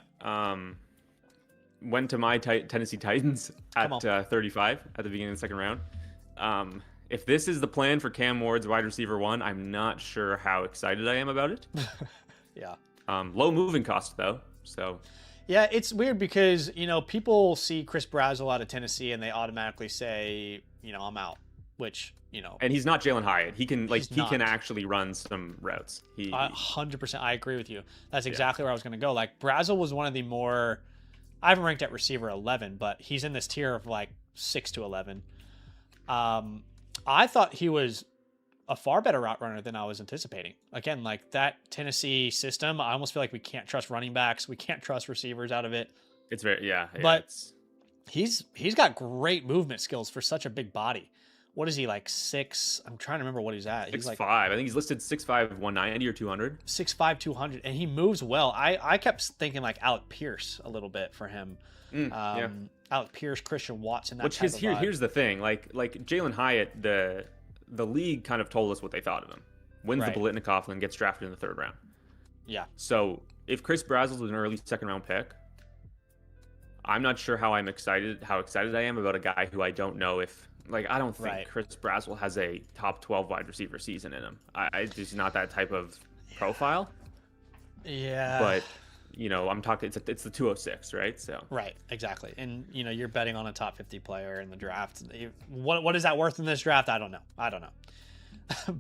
Went to my Tennessee Titans Come at 35 at the beginning of the second round. If this is the plan for Cam Ward's wide receiver 1, I'm not sure how excited I am about it. Yeah. Low moving cost though, so Yeah, it's weird because, people see Chris Brazel out of Tennessee and they automatically say, I'm out, which, and he's not Jalen Hyatt. He can He's he can not. actually run some routes. 100%. I agree with you. That's exactly where I was going to go. Like, Brazel was one of the more, I haven't ranked at receiver 11, but he's in this tier of like 6 to 11. I thought he was a far better route runner than I was anticipating. Again, like that Tennessee system, I almost feel like we can't trust running backs. We can't trust receivers out of it. It's very But it's, he's got great movement skills for such a big body. What is he, like 6? I'm trying to remember what he's at. He's 6'5". like I think he's listed 6'5", 190 or 200. 6'5", 200, and he moves well. I kept thinking like Alec Pierce a little bit for him. Yeah. Alec Pierce, Christian Watson. That Which type is of vibe. here's the thing, like Jalen Hyatt, the league kind of told us what they thought of him. Wins Right. the Biletnikoff and gets drafted in the 3rd round. Yeah. So if Chris Brazel's an early 2nd round pick, I'm not sure how excited I am about a guy who I don't know if I don't think Right. Chris Brazel has a top 12 wide receiver season in him. I just not that type of profile. Yeah. But I'm talking. It's the 206, right? So Right, exactly. And you're betting on a top 50 player in the draft. What is that worth in this draft? I don't know.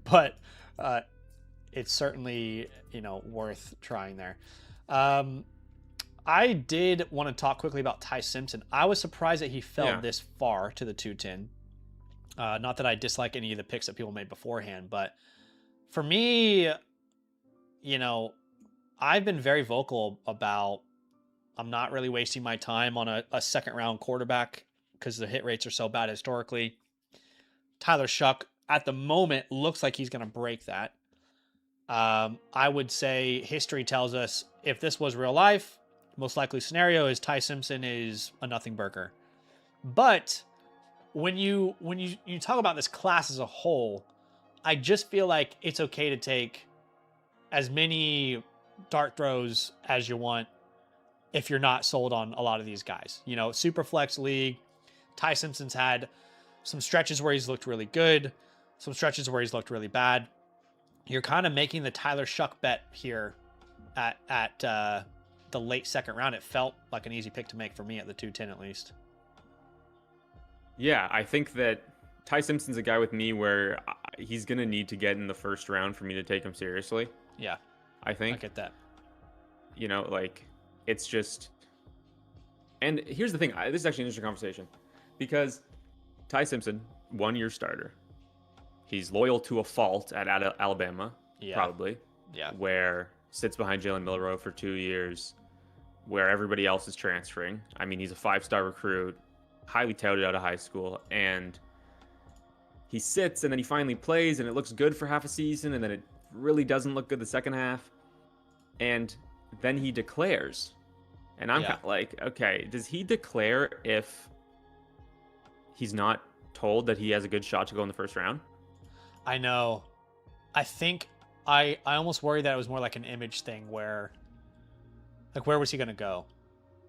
But it's certainly, worth trying there. I did want to talk quickly about Ty Simpson. I was surprised that he fell this far to the 210. Not that I dislike any of the picks that people made beforehand, but for me, I've been very vocal about I'm not really wasting my time on a 2nd round quarterback because the hit rates are so bad historically. Tyler Shuck at the moment looks like he's going to break that. I would say history tells us if this was real life, most likely scenario is Ty Simpson is a nothing burger. But when you talk about this class as a whole, I just feel like it's okay to take as many dart throws as you want if you're not sold on a lot of these guys. Super flex league, Ty Simpson's had some stretches where he's looked really good, some stretches where he's looked really bad. You're kind of making the Tyler Shuck bet here at the late 2nd round. It felt like an easy pick to make for me at the 210 at least. yeah, I think that Ty Simpson's a guy with me where he's gonna need to get in the 1st round for me to take him seriously. Yeah, I think. I get that. It's just. And here's the thing. This is actually an interesting conversation because Ty Simpson, 1-year starter. He's loyal to a fault at Alabama, probably. Yeah. Where sits behind Jalen Milroe for 2 years, where everybody else is transferring. I mean, he's a 5-star recruit, highly touted out of high school, and he sits and then he finally plays and it looks good for half a season and then it really doesn't look good the second half. And then he declares. And I'm kind of like, okay, does he declare if he's not told that he has a good shot to go in the first round? I know. I think I almost worry that it was more like an image thing where, like, where was he going to go?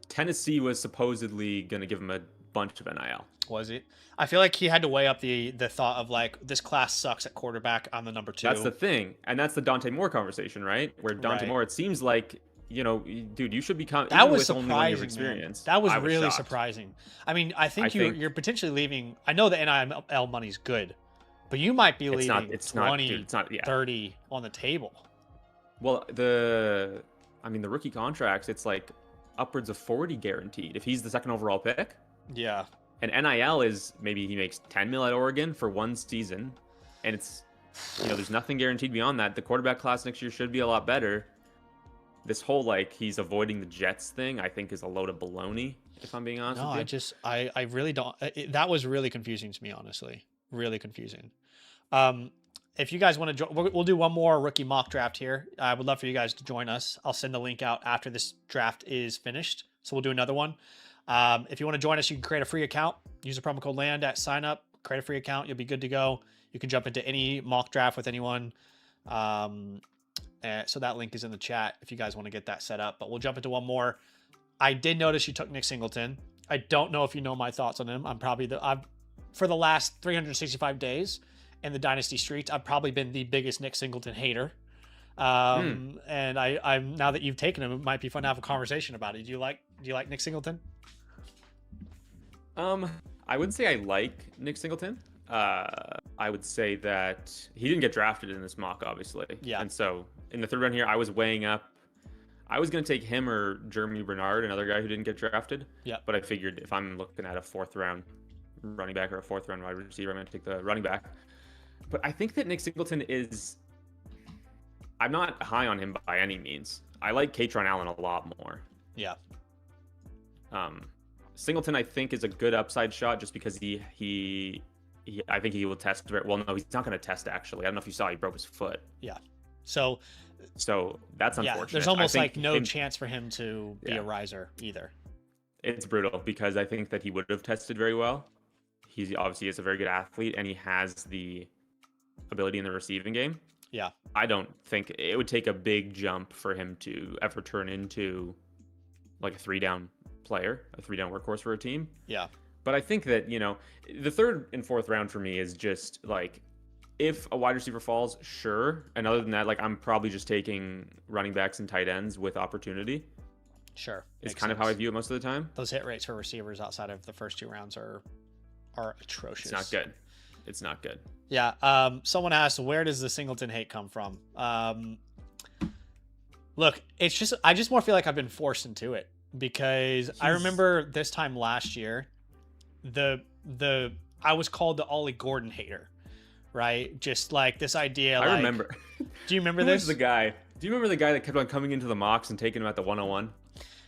Tennessee was supposedly going to give him a bunch of NIL. Was it? I feel like he had to weigh up the thought of like, this class sucks at quarterback. I'm the number 2. That's the thing. And that's the Dante Moore conversation, right? Where Dante Moore, it seems like, you know, dude, you should become, that was with surprising, only 1 year of experience. Man. That was really shocked. Surprising. I mean, I think you're potentially leaving. I know the NIL money's good, but you might be leaving 20, 30 on the table. Well, the rookie contracts, it's like upwards of 40 guaranteed if he's the second overall pick. Yeah. And NIL is maybe he makes 10 mil at Oregon for 1 season. And it's, you know, there's nothing guaranteed beyond that. The quarterback class next year should be a lot better. This whole, like, he's avoiding the Jets thing, I think is a load of baloney, if I'm being honest with you. I really don't. That was really confusing to me, honestly. Really confusing. If you guys want to join, we'll do one more rookie mock draft here. I would love for you guys to join us. I'll send the link out after this draft is finished. So we'll do another one. If you want to join us, you can create a free account. Use the promo code LAND at sign up. Create a free account. You'll be good to go. You can jump into any mock draft with anyone. So that link is in the chat if you guys want to get that set up. But we'll jump into one more. I did notice you took Nick Singleton. I don't know if you know my thoughts on him. For the last 365 days in the Dynasty streets, I've probably been the biggest Nick Singleton hater. And I'm now that you've taken him, it might be fun to have a conversation about it. Do you like Nick Singleton? I wouldn't say I like Nick Singleton. I would say that he didn't get drafted in this mock, obviously. Yeah. And so in the third round here, I was weighing up. I was going to take him or Jeremy Bernard, another guy who didn't get drafted. Yeah. But I figured if I'm looking at a 4th round running back or a 4th round wide receiver, I'm going to take the running back. But I think that Nick Singleton I'm not high on him by any means. I like Katron Allen a lot more. Yeah. Singleton, I think, is a good upside shot just because he I think he will test. Well, no, he's not going to test, actually. I don't know if you saw, he broke his foot. Yeah. So that's unfortunate. Yeah, there's almost like no chance for him to be a riser either. It's brutal because I think that he would have tested very well. He obviously is a very good athlete and he has the ability in the receiving game. Yeah. I don't think it would take a big jump for him to ever turn into like a 3-down player, a 3-down workhorse for a team. Yeah. But I think that, you know, the 3rd and 4th round for me is just like, if a wide receiver falls, sure. And other than that, like, I'm probably just taking running backs and tight ends with opportunity. Sure. It's kind of how I view it most of the time. Those hit rates for receivers outside of the first 2 rounds are atrocious. It's not good. It's not good. Yeah. Someone asked, where does the Singleton hate come from? Look, it's just, I just more feel like I've been forced into it because I remember this time last year, I was called the Ollie Gordon hater, right? Just like this idea. I remember. Do you remember Who this? was the guy? Do you remember the guy that kept on coming into the mocks and taking him at the 101?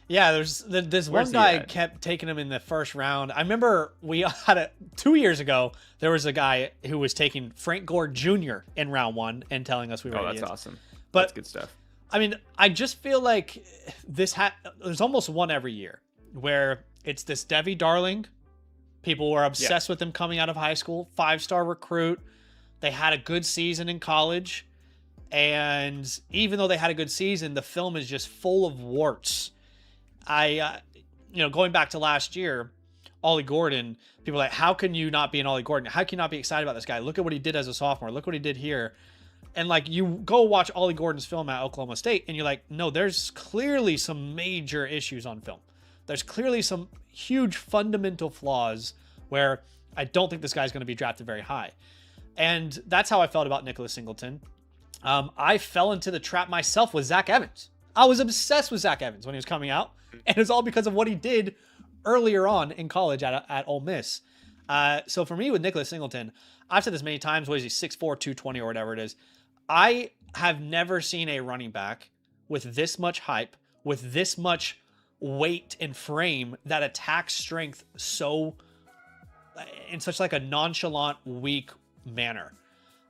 Yeah, there's this one guy kept taking him in the first round. I remember we had 2 years ago, there was a guy who was taking Frank Gore Jr. in round 1 and telling us we were idiots. That's awesome. But, that's good stuff. I mean, I just feel like there's almost one every year where it's this Devi Darling. People were obsessed with him coming out of high school, 5-star recruit. They had a good season in college. And even though they had a good season, the film is just full of warts. Going back to last year, Ollie Gordon, people are like, how can you not be an Ollie Gordon? How can you not be excited about this guy? Look at what he did as a sophomore. Look what he did here. And like, you go watch Ollie Gordon's film at Oklahoma State and you're like, no, there's clearly some major issues on film. There's clearly some huge fundamental flaws where I don't think this guy's going to be drafted very high. And that's how I felt about Nicholas Singleton. I fell into the trap myself with Zach Evans. I was obsessed with Zach Evans when he was coming out. And it's all because of what he did earlier on in college at Ole Miss. So for me with Nicholas Singleton, I've said this many times, what is he, 6'4", 220 or whatever it is. I have never seen a running back with this much hype, with this much weight and frame that attacks strength so in such like a nonchalant, weak manner.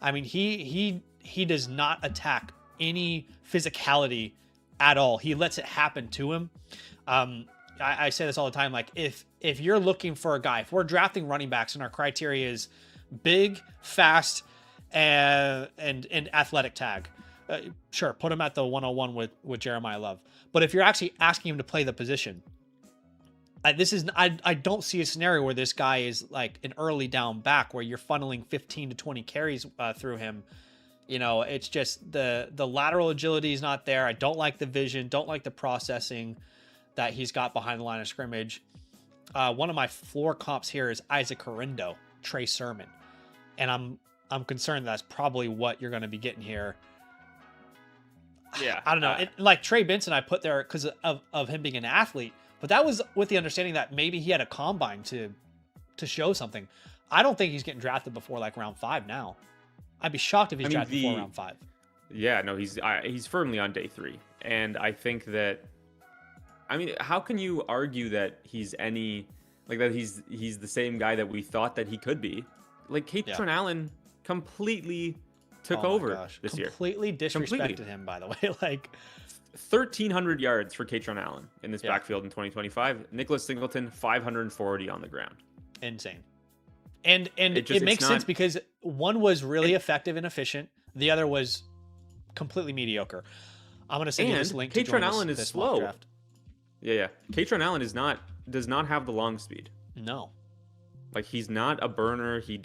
I mean, he does not attack any physicality at all. He lets it happen to him. I say this all the time. Like if you're looking for a guy, if we're drafting running backs and our criteria is big, fast, and athletic tag, sure, put him at the 101 with Jeremiah Love. But if you're actually asking him to play the position, I don't see a scenario where this guy is like an early down back where you're funneling 15 to 20 carries through him. You know, it's just the lateral agility is not there. I don't like the vision, don't like the processing that he's got behind the line of scrimmage. One of my floor comps here is Isaac Corindo, Trey Sermon. And I'm concerned that's probably what you're going to be getting here. Yeah. I don't know. Like Trey Benson, I put there because of him being an athlete, but that was with the understanding that maybe he had a combine to show something. I don't think he's getting drafted before like round 5 now. I'd be shocked if he's drafted before round 5. Yeah, no, he's firmly on day 3. And I think that, I mean, how can you argue that he's he's the same guy that we thought that he could be? Like Katron Allen completely took over this year. Completely disrespected him, by the way. Like 1,300 yards for Katron Allen in this backfield in 2025. Nicholas Singleton, 540 on the ground. Insane. And it makes sense because one was really effective and efficient. The other was completely mediocre. I'm going to send you this link. Katron Allen is slow. Yeah. Katron Allen does not have the long speed. No. Like he's not a burner. He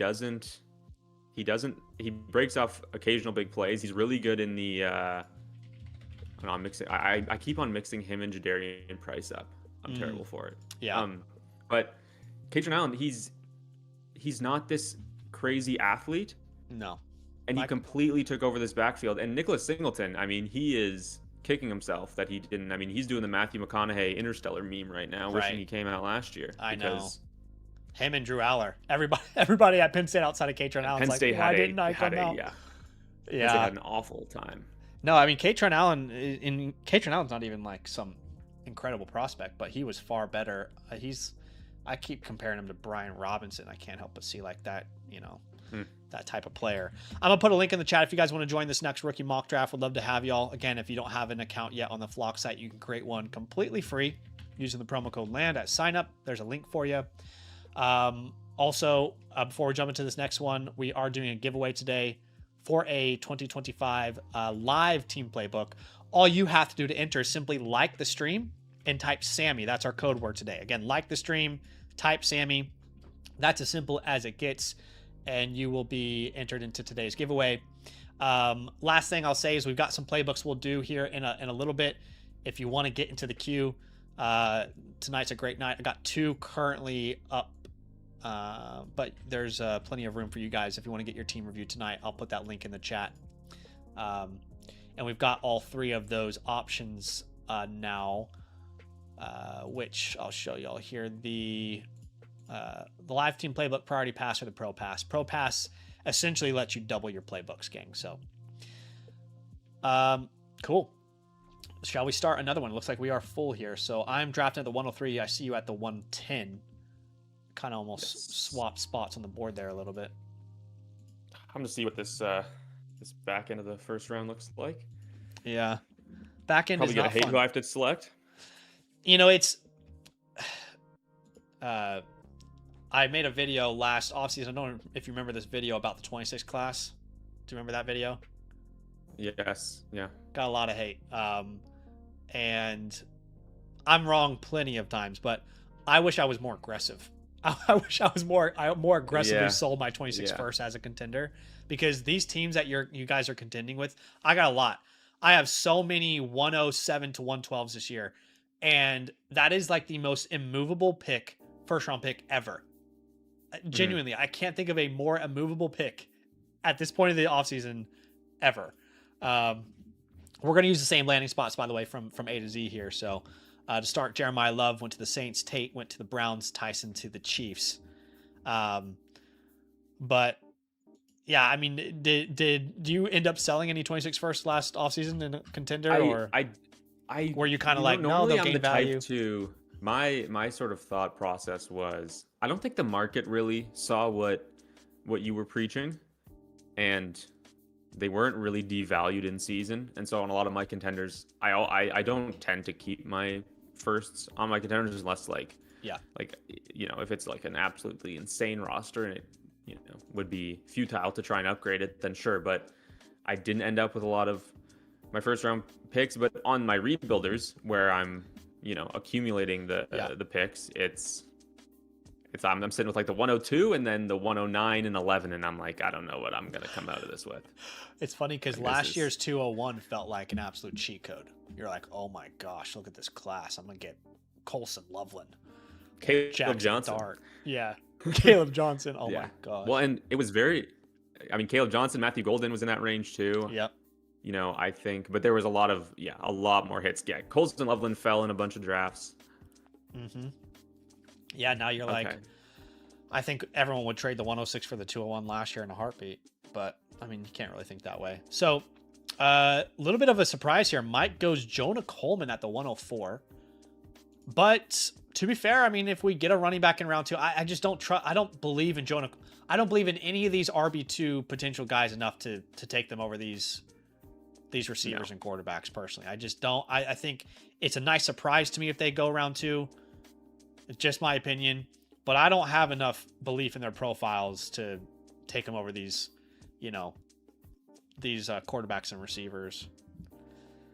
breaks off occasional big plays. He's really good in the I'm mixing. I keep on mixing him and Jadarian Price up. I'm terrible for it. Yeah. But Katron Allen, he's not this crazy athlete. No. And he completely took over this backfield. And Nicholas Singleton, I mean, he is kicking himself that he didn't. I mean, he's doing the Matthew McConaughey Interstellar meme right now, wishing he came out last year. I know. Him and Drew Aller. Everybody at Penn State outside of Katron Allen's Penn State why didn't I come out? Yeah. Penn State had an awful time. No, I mean, Katron Allen's not even like some incredible prospect, but he was far better. I keep comparing him to Brian Robinson. I can't help but see like that, that type of player. I'm going to put a link in the chat if you guys want to join this next rookie mock draft. Would love to have y'all. Again, if you don't have an account yet on the Flock site, you can create one completely free using the promo code LAND at sign up. There's a link for you. Also, before we jump into this next one, we are doing a giveaway today for a 2025 live team playbook. All you have to do to enter is simply like the stream and type Sammy. That's our code word today. Again, like the stream, type Sammy. That's as simple as it gets, and you will be entered into today's giveaway. Last thing I'll say is we've got some playbooks we'll do here in a little bit. If you want to get into the queue, tonight's a great night. I got 2 currently up, but there's plenty of room for you guys if you want to get your team review tonight. I'll put that link in the chat. And we've got all 3 of those options now, which I'll show y'all here. The live team playbook, priority pass, or the pro pass. Pro pass essentially lets you double your playbooks, gang. So cool. Shall we start another one? Looks like we are full here. So I'm drafting at the 103. I see you at the 110. Kind of almost swapped spots on the board there a little bit. I'm gonna see what this back end of the first round looks like. Yeah, back end probably is not gonna hate fun. who I have to select. It's I made a video last offseason. I don't know if you remember this video about the 26 class. Do you remember that video? Yes. Yeah. Got a lot of hate. And I'm wrong plenty of times, but I wish I was more aggressive. I wish I was more aggressively sold my 26 first as a contender, because these teams that you guys are contending with, I got a lot. I have so many 107 to 112s this year, and that is like the most immovable first round pick ever. Genuinely, I can't think of a more immovable pick at this point of the offseason ever. We're going to use the same landing spots, by the way, from A to Z here. So to start, Jeremiah Love went to the Saints. Tate went to the Browns. Tyson to the Chiefs. But yeah, I mean, did you end up selling any 26 first last offseason in a contender, or were you kind of like, no, they'll gain value? My sort of thought process was, I don't think the market really saw what you were preaching. and they weren't really devalued in season. And so on a lot of my contenders, I don't tend to keep my firsts on my contenders unless like if it's like an absolutely insane roster and it would be futile to try and upgrade it, then sure. But I didn't end up with a lot of my first round picks. But on my rebuilders where I'm accumulating the picks, I'm sitting with like the 102 and then the 109 and 11, and I'm like, I don't know what I'm gonna come out of this with. It's funny because last year's 201 felt like an absolute cheat code. You're like, oh my gosh, look at this class. I'm gonna get Colson Loveland, Caleb Johnson. Dart. Yeah, Caleb Johnson. Oh my gosh. Well, and it was Caleb Johnson, Matthew Golden was in that range too. Yep. I think, but there was a lot more hits. Yeah, Colson Loveland fell in a bunch of drafts. Mm-hmm. Yeah, now you're like, I think everyone would trade the 106 for the 201 last year in a heartbeat, but I mean, you can't really think that way. So, a little bit of a surprise here. Mike goes Jonah Coleman at the 104. But to be fair, I mean, if we get a running back in round 2, I just don't trust. I don't believe in Jonah. I don't believe in any of these RB2 potential guys enough to take them over these receivers and quarterbacks. Personally, I just don't. I think it's a nice surprise to me if they go round 2. It's just my opinion, but I don't have enough belief in their profiles to take them over these quarterbacks and receivers.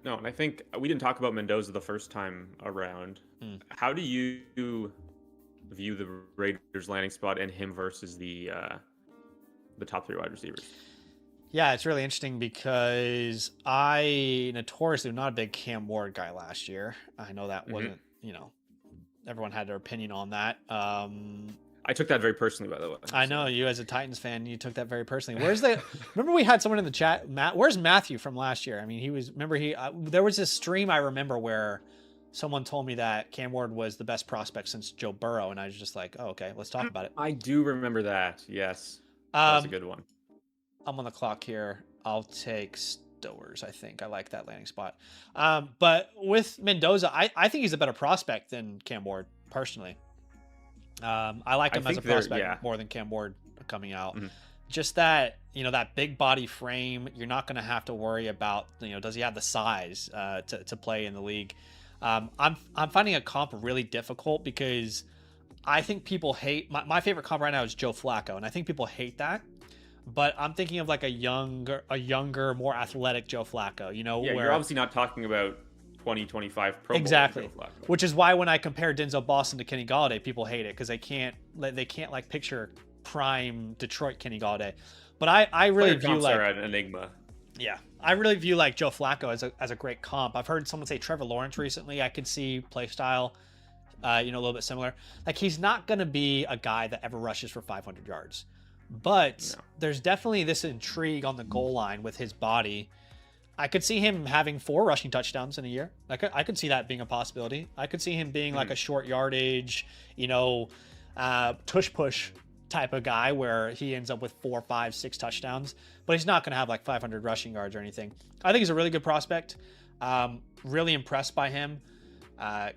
No, and I think we didn't talk about Mendoza the first time around. How do you view the Raiders landing spot and him versus the top 3 wide receivers? Yeah, it's really interesting because I notoriously was not a big Cam Ward guy last year. I know that wasn't, everyone had their opinion on that. I took that very personally, by the way. I know you as a Titans fan, you took that very personally. Remember we had someone in the chat, where's Matthew from last year? I mean, there was this stream I remember where someone told me that Cam Ward was the best prospect since Joe Burrow. And I was just like, oh, okay, let's talk about it. I do remember that. Yes. That was a good one. I'm on the clock here. I'll take Stowers. I think I like that landing spot. But with Mendoza, I think he's a better prospect than Cam Ward personally. I like him as a prospect more than Cam Ward coming out. Mm-hmm. Just that, that big body frame, you're not going to have to worry about, does he have the size to play in the league? I'm finding a comp really difficult because I think people hate my favorite comp right now is Joe Flacco, and I think people hate that. But I'm thinking of like a younger, more athletic Joe Flacco. You're obviously not talking about 2025 Pro Bowl exactly, Joe Flacco. Which is why when I compare Denzel Boston to Kenny Galladay, people hate it because they can't like picture prime Detroit Kenny Galladay. But I really view like an enigma. Yeah, I really view like Joe Flacco as a great comp. I've heard someone say Trevor Lawrence recently. I could see play style, a little bit similar. Like he's not going to be a guy that ever rushes for 500 yards. But there's definitely this intrigue on the goal line with his body. I could see him having 4 rushing touchdowns in a year. I could see that being a possibility. I could see him being like a short yardage, tush push type of guy where he ends up with 4, 5, 6 touchdowns. But he's not going to have like 500 rushing yards or anything. I think he's a really good prospect. Really impressed by him.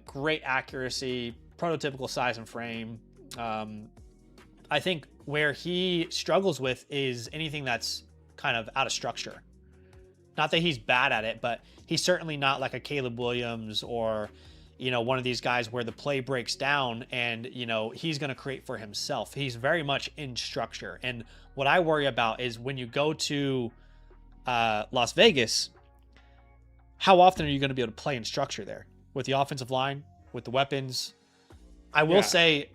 Great accuracy, prototypical size and frame. I think where he struggles with is anything that's kind of out of structure. Not that he's bad at it, but he's certainly not like a Caleb Williams or, one of these guys where the play breaks down and, he's going to create for himself. He's very much in structure. And what I worry about is when you go to Las Vegas, how often are you going to be able to play in structure there with the offensive line, with the weapons? I will say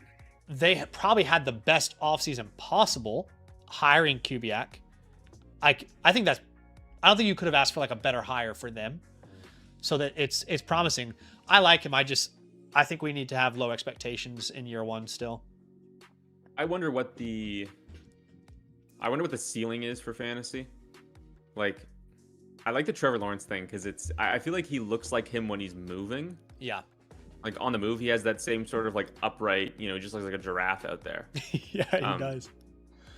they probably had the best offseason possible hiring Kubiak. I don't think you could have asked for like a better hire for them, so that it's promising. I like him. I think we need to have low expectations in year 1 still. I wonder what the ceiling is for fantasy. Like, I like the Trevor Lawrence thing because I feel like he looks like him when he's moving. Yeah. Like on the move, he has that same sort of like upright, just looks like a giraffe out there. Yeah, he does.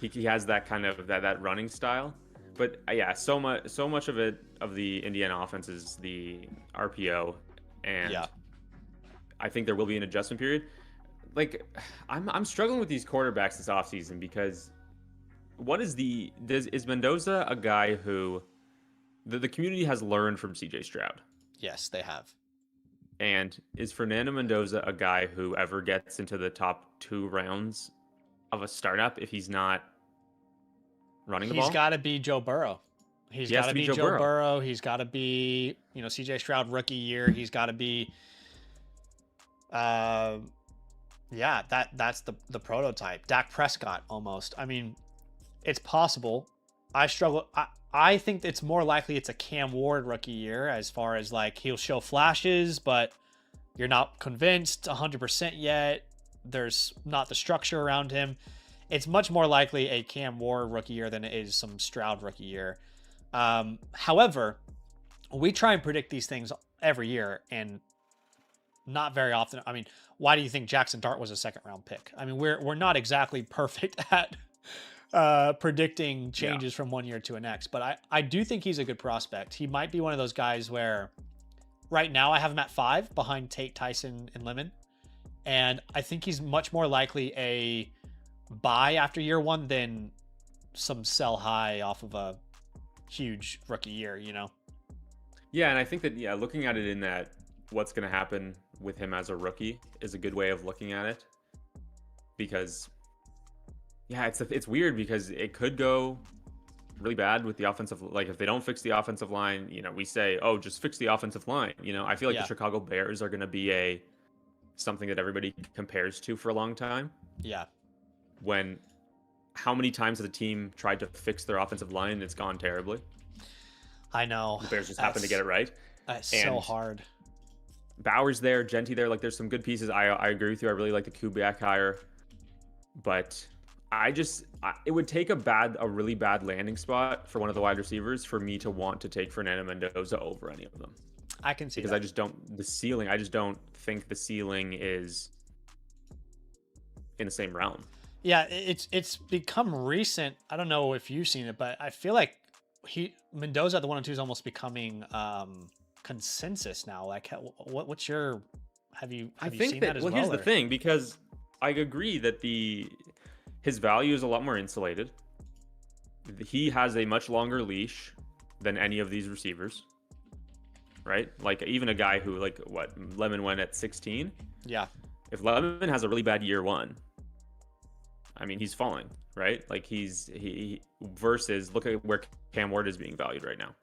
He has that kind of that running style. But so much of the Indiana offense is the RPO, and I think there will be an adjustment period. Like I'm struggling with these quarterbacks this offseason because what is is Mendoza a guy who the community has learned from CJ Stroud? Yes, they have. And is Fernando Mendoza a guy who ever gets into the top 2 rounds of a startup if he's not running the He's ball? got to be Joe Burrow. He's He got has to to be be Joe Joe Burrow. Burrow. He's got to be, CJ Stroud rookie year. He's got to be, uh, yeah, that's the prototype. Dak Prescott almost. I mean, it's possible. I struggle. I think it's more likely it's a Cam Ward rookie year as far as like he'll show flashes, but you're not convinced 100% yet. There's not the structure around him. It's much more likely a Cam Ward rookie year than it is some Stroud rookie year. However, we try and predict these things every year, and not very often. I mean, why do you think Jackson Dart was a second round pick? I mean, we're not exactly perfect at predicting changes from one year to the next, but I do think he's a good prospect. He might be one of those guys where right now I have him at 5 behind Tate, Tyson, and Lemon. And I think he's much more likely a buy after year 1 than some sell high off of a huge rookie year, Yeah, and I think that looking at it in that what's going to happen with him as a rookie is a good way of looking at it, because it's weird because it could go really bad with the offensive, like if they don't fix the offensive line, we say, oh, just fix the offensive line. I feel like the Chicago Bears are going to be something that everybody compares to for a long time. Yeah. When how many times has a team tried to fix their offensive line and it's gone terribly? I know. The Bears just happen to get it right. That's so hard. Bauer's there, Genty there. Like, there's some good pieces. I agree with you. I really like the Kubiak hire, but it would take a really bad landing spot for one of the wide receivers for me to want to take Fernando Mendoza over any of them. I can see because that. I just don't think the ceiling is in the same realm. Yeah, it's become recent. I don't know if you've seen it, but I feel like Mendoza at the 1 and 2 is almost becoming consensus now. Like, what's your have you seen that as well? Well, here's the thing, because I agree that his value is a lot more insulated. He has a much longer leash than any of these receivers, right? Like, even a guy who, like, Lemon went at 16. Yeah. If Lemon has a really bad year 1, I mean, he's falling, right? Like, he versus look at where Cam Ward is being valued right now.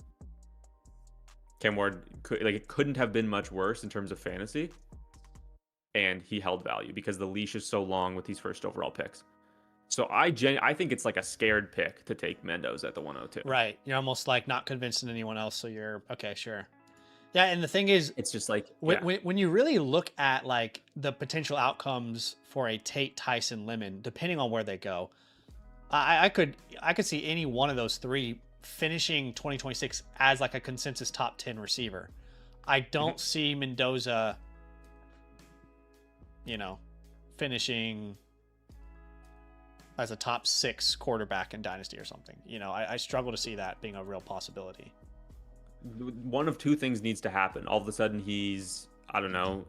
Cam Ward it couldn't have been much worse in terms of fantasy, and he held value because the leash is so long with these first overall picks. So I think it's like a scared pick to take Mendoza at the 102. Right. You're almost like not convincing anyone else, so you're okay, sure. Yeah, and the thing is, it's just like when you really look at like the potential outcomes for a Tate, Tyson, Lemon, depending on where they go, I could see any one of those 3 finishing 2026 as like a consensus top 10 receiver. I don't see Mendoza, finishing as a top 6 quarterback in Dynasty or something. I struggle to see that being a real possibility. One of 2 things needs to happen. All of a sudden he's, I don't know,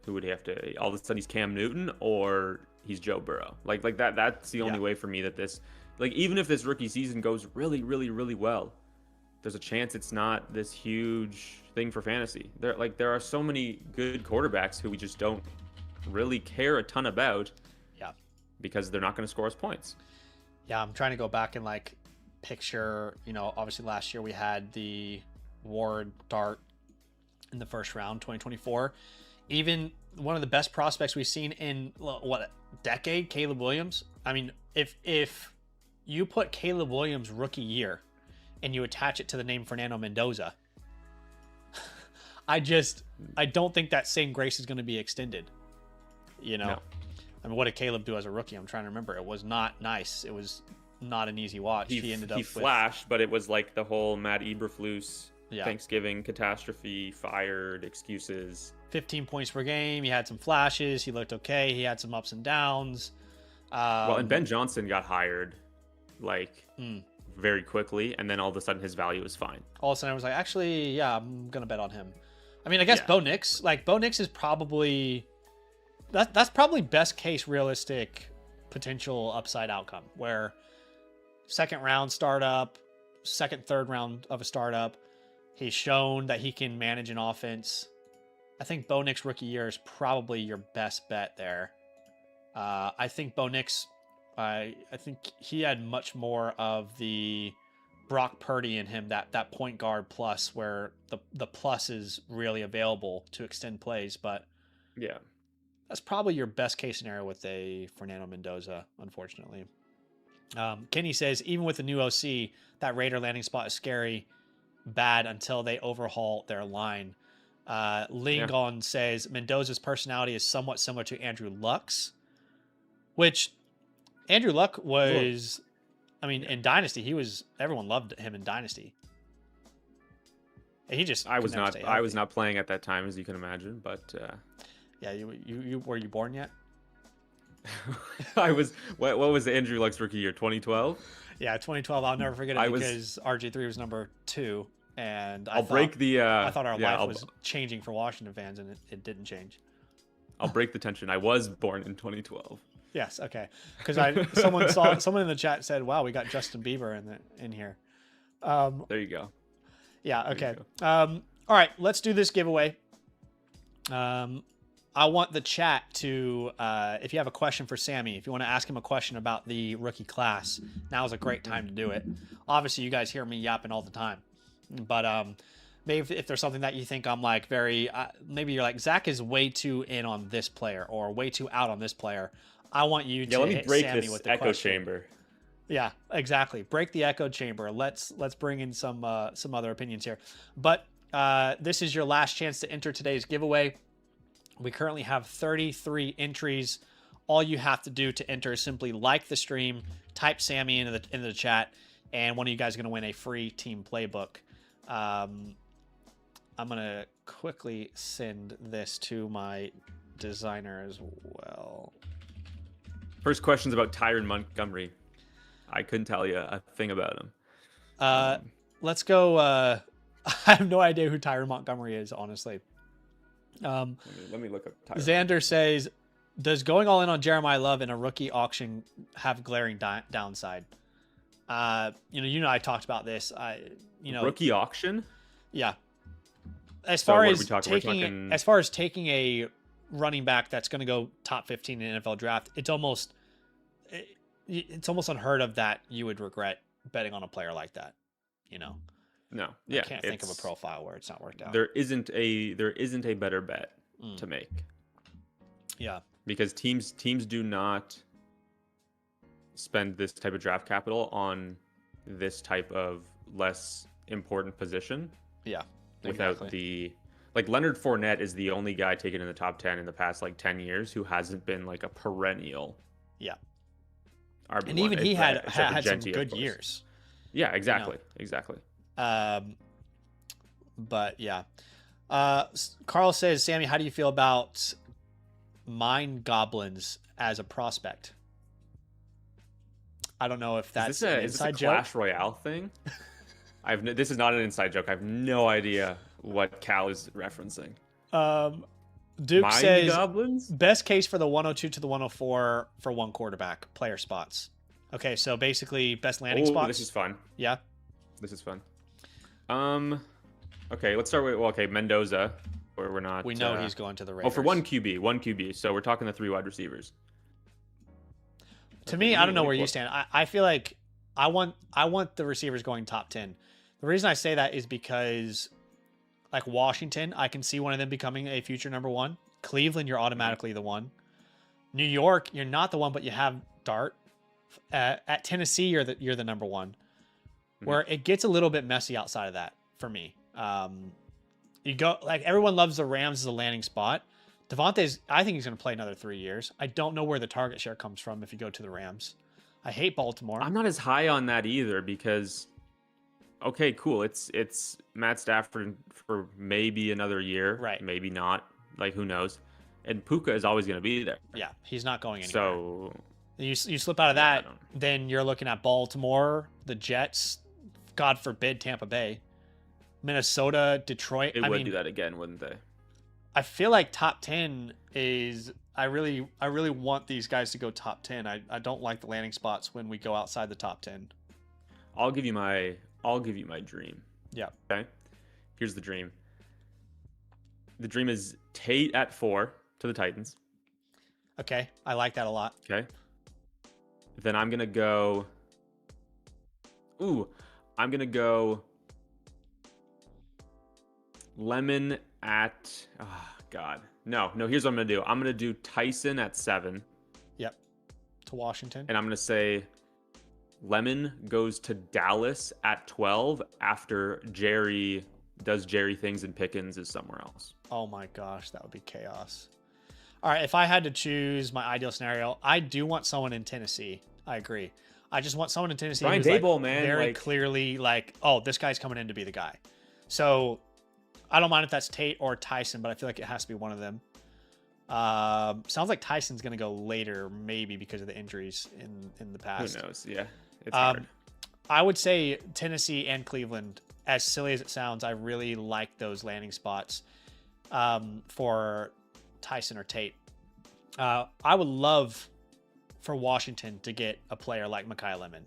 who would he have to, all of a sudden he's Cam Newton or he's Joe Burrow. Like that's the only way for me that this, like, even if this rookie season goes really, really, really well, there's a chance it's not this huge thing for fantasy. There are so many good quarterbacks who we just don't really care a ton about. Yeah. Because they're not going to score us points. Yeah, I'm trying to go back and like picture, obviously last year we had the Ward Dart in the first round, 2024. Even one of the best prospects we've seen in what, decade, Caleb Williams. I mean, if you put Caleb Williams rookie year and you attach it to the name Fernando Mendoza, I don't think that same grace is going to be extended. No. I mean, what did Caleb do as a rookie? I'm trying to remember. It was not nice. It was not an easy watch. He flashed, but it was like the whole Matt Eberflus Thanksgiving catastrophe, fired, excuses. 15 points per game. He had some flashes. He looked okay. He had some ups and downs. And Ben Johnson got hired very quickly, and then all of a sudden his value was fine. All of a sudden I was like, actually, yeah, I'm going to bet on him. I mean, I guess Bo Nix. Like, Bo Nix is probably... That's probably best case realistic potential upside outcome, where second round startup, second, third round of a startup. He's shown that he can manage an offense. I think Bo Nix rookie year is probably your best bet there. I think Bo Nix, I think he had much more of the Brock Purdy in him, that point guard plus, where the plus is really available to extend plays. But yeah, that's probably your best case scenario with a Fernando Mendoza, unfortunately. Kenny says, even with the new OC, that Raider landing spot is scary bad until they overhaul their line. Lingon says Mendoza's personality is somewhat similar to Andrew Luck's, which Andrew Luck was, I mean, in Dynasty, everyone loved him in Dynasty. And he just, I was not playing at that time, as you can imagine, but yeah, you were you born yet? I was. What was Andrew Luck's rookie year? 2012. Yeah, 2012. I'll never forget it because RG3 was number 2, and I thought our life was changing for Washington fans, and it didn't change. I'll break the tension. I was born in 2012. Yes, okay. Because someone in the chat said, "Wow, we got Justin Bieber in here." There you go. Yeah. Okay. All right. Let's do this giveaway. I want the chat to, if you have a question for Sammy, if you want to ask him a question about the rookie class, now is a great time to do it. Obviously, you guys hear me yapping all the time, but maybe if there's something that you think I'm like maybe you're like, Zach is way too in on this player or way too out on this player. I want you to hit Sammy with the echo question. chamber. Yeah, exactly. Break the echo chamber. Let's bring in some other opinions here. But this is your last chance to enter today's giveaway. We currently have 33 entries. All you have to do to enter is simply like the stream, type Sammy into the chat, and one of you guys is going to win a free team playbook. I'm going to quickly send this to my designer as well. First question's about Tyron Montgomery. I couldn't tell you a thing about him. Let's go. I have no idea who Tyron Montgomery is, honestly. Let me look up Tyron. Xander says, does going all in on Jeremiah Love in a rookie auction have glaring downside? I talked about this. Rookie auction? Yeah. As far as taking a running back that's going to go top 15 in NFL draft, it's almost unheard of that you would regret betting on a player like that. No, yeah, I can't think of a profile where it's not worked out. There isn't a better bet to make. Yeah, because teams do not spend this type of draft capital on this type of less important position. Yeah, without Leonard Fournette is the only guy taken in the top 10 in the past 10 years who hasn't been a perennial. Yeah, RB1, and even he had some good years. Yeah, exactly. But yeah, Carl says, Sammy, how do you feel about Mind Goblins as a prospect? I don't know if that's an inside joke. Clash Royale thing. This is not an inside joke. I have no idea what Cal is referencing. Duke Mind says Goblins? Best case for the 102 to the 104 for one quarterback player spots. Okay, so basically best landing spots. This is fun. Yeah, this is fun. Okay, let's start with Mendoza. Where we're not. We know he's going to the Raiders. For one QB. So we're talking the 3 wide receivers. To me, I don't know where you stand. I feel like I want the receivers going top 10. The reason I say that is because, Washington, I can see one of them becoming a future number 1. Cleveland, you're automatically the 1. New York, you're not the 1, but you have Dart. At Tennessee, you're the number 1. Where it gets a little bit messy outside of that for me. You go everyone loves the Rams as a landing spot. Devontae's, I think he's going to play another 3 years. I don't know where the target share comes from if you go to the Rams. I hate Baltimore. I'm not as high on that either because, okay, cool. It's Matt Stafford for maybe another year. Right. Maybe not. Who knows? And Puka is always going to be there. Yeah, he's not going anywhere. So you slip out of that, then you're looking at Baltimore, the Jets, God forbid Tampa Bay, Minnesota, Detroit. They would do that again, wouldn't they? I feel like top 10 is I really want these guys to go top 10. I don't like the landing spots when we go outside the top 10. I'll give you my dream. Yeah. Okay. Here's the dream. The dream is Tate at 4 to the Titans. Okay. I like that a lot. Okay. Then I'm gonna go. I'm gonna go. Lemon at. Oh God. No. Here's what I'm gonna do. I'm gonna do Tyson at 7. Yep. To Washington. And I'm gonna say Lemon goes to Dallas at 12 after Jerry does Jerry things and Pickens is somewhere else. Oh my gosh, that would be chaos. All right, if I had to choose my ideal scenario, I do want someone in Tennessee. I agree. I just want someone in Tennessee Brian who's Daboll, like man, very like... clearly like, oh, this guy's coming in to be the guy. So I don't mind if that's Tate or Tyson, but I feel like it has to be one of them. Sounds like Tyson's going to go later, maybe because of the injuries in the past. Who knows? Yeah, it's hard. I would say Tennessee and Cleveland. As silly as it sounds, I really like those landing spots for Tyson or Tate. I would love for Washington to get a player like Mekhi Lemon.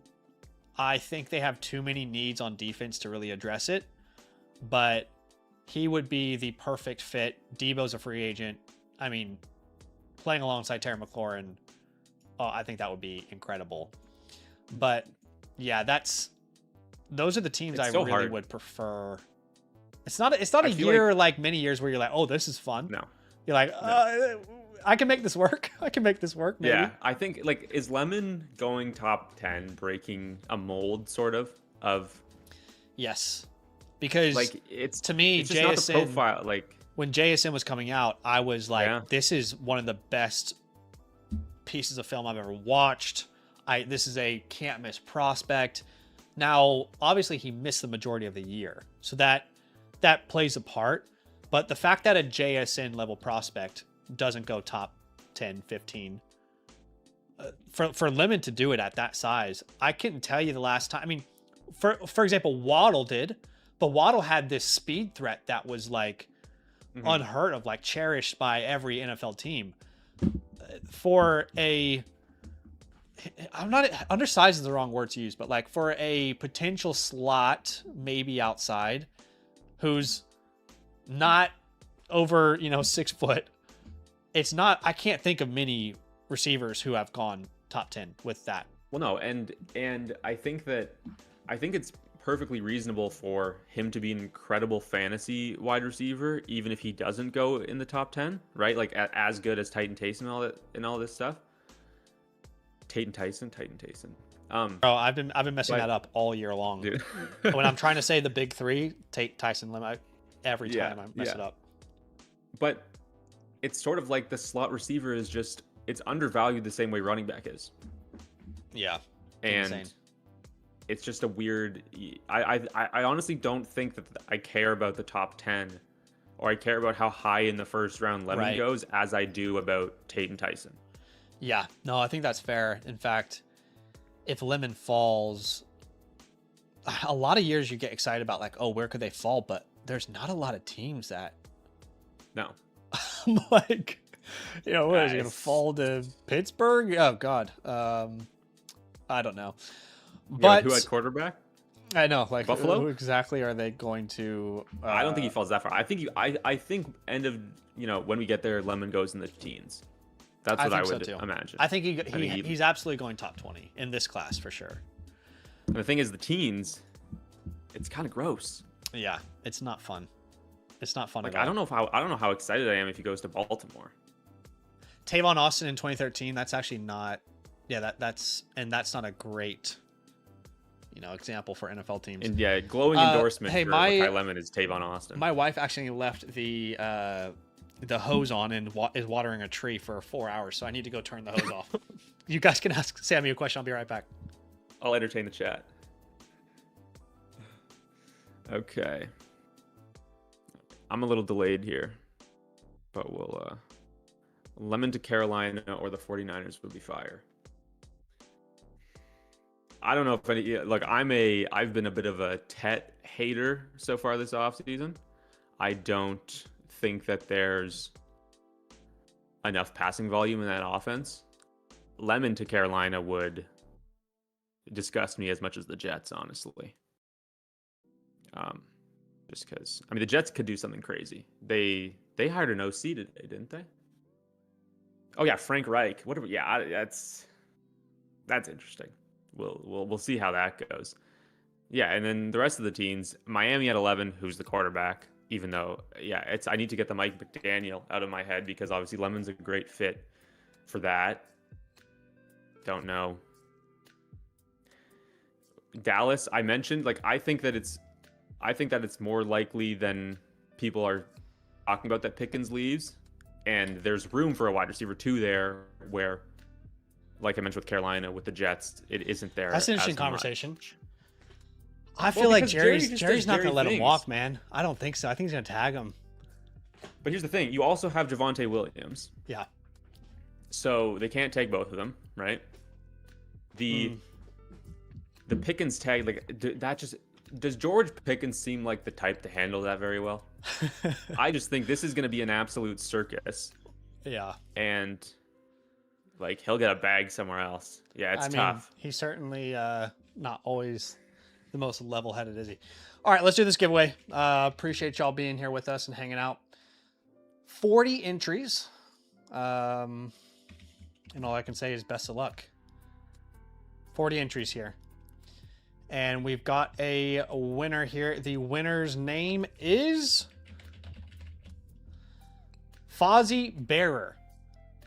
I think they have too many needs on defense to really address it, but he would be the perfect fit. Debo's a free agent. I mean, playing alongside Terry McLaurin, I think that would be incredible. But yeah, those are the teams I really would prefer. It's not a year like many years where you're like, oh, this is fun. No. You're like, I can make this work. I can make this work. Maybe. Yeah, I think like is Lemon going top 10, breaking a mold sort of? Yes, because like it's to me, it's just not the profile. Like when JSN was coming out, I was like, this is one of the best pieces of film I've ever watched. This is a can't miss prospect. Now, obviously, he missed the majority of the year, so that plays a part. But the fact that a JSN level prospect doesn't go top 10, 15, for Lemon to do it at that size, I couldn't tell you the last time. I mean, for example, Waddle did, but Waddle had this speed threat that was like unheard of, like cherished by every NFL team. For a I'm not undersized is the wrong word to use, but like for a potential slot, maybe outside, who's not over, 6 foot. It's not, I can't think of many receivers who have gone top 10 with that. Well, no. And I think it's perfectly reasonable for him to be an incredible fantasy wide receiver, even if he doesn't go in the top 10, right? Like as good as Titan Taysom and all this stuff. Titan Tyson. Bro, I've been messing that up all year long. Dude. When I'm trying to say the big three, Tate, Tyson, Lemon, every time I mess it up. But it's sort of like the slot receiver is just, it's undervalued the same way running back is. Yeah. And insane. It's just a weird, I honestly don't think that I care about the top 10 or I care about how high in the first round Lemon goes as I do about Tate and Tyson. Yeah, no, I think that's fair. In fact, if Lemon falls, a lot of years you get excited about like, oh, where could they fall? But there's not a lot of teams that. No. I'm like, what is he gonna fall to Pittsburgh? Oh God, I don't know. But who had quarterback? I know, like Buffalo. Who exactly are they going to? I don't think he falls that far. I think I think end of when we get there, Lemon goes in the teens. That's what I would imagine. I think he's absolutely going top 20 in this class for sure. And the thing is, the teens, it's kind of gross. Yeah, it's not fun. It's not fun. Like I don't know how excited I am if he goes to Baltimore. Tavon Austin in 2013. That's actually not. Yeah, that's not a great, example for NFL teams. And yeah, glowing endorsement for Mekhi Lemon is Tavon Austin. My wife actually left the hose on and is watering a tree for 4 hours, so I need to go turn the hose off. You guys can ask Sammy a question. I'll be right back. I'll entertain the chat. Okay. I'm a little delayed here, but we'll Lemon to Carolina or the 49ers would be fire. I don't know if I've been a bit of a Tet hater so far this offseason. I don't think that there's enough passing volume in that offense. Lemon to Carolina would disgust me as much as the Jets, honestly. Just because, I mean, the Jets could do something crazy. They hired an OC today, didn't they? Oh yeah, Frank Reich. Whatever. Yeah, that's interesting. We'll see how that goes. Yeah, and then the rest of the teams, Miami at 11, who's the quarterback. Even though, yeah, I need to get the Mike McDaniel out of my head because obviously Lemon's a great fit for that. Don't know. Dallas, I mentioned, like, I think that it's more likely than people are talking about that Pickens leaves, and there's room for a wide receiver 2 there where, like I mentioned with Carolina, with the Jets, it isn't there. That's an interesting as conversation. much. I feel like because Jerry Jerry's not going to let him things. walk, man. I don't think so. I think he's going to tag him. But here's the thing. You also have Javonte Williams. Yeah. So they can't tag both of them, right? The Pickens tag, like, that just... Does George Pickens seem like the type to handle that very well? I just think this is going to be an absolute circus. Yeah. And, like, he'll get a bag somewhere else. Yeah, it's tough. He's certainly not always the most level-headed, is he? All right, let's do this giveaway. Appreciate y'all being here with us and hanging out. 40 entries. And all I can say is best of luck. 40 entries here. And we've got a winner here. The winner's name is Fozzie Bearer.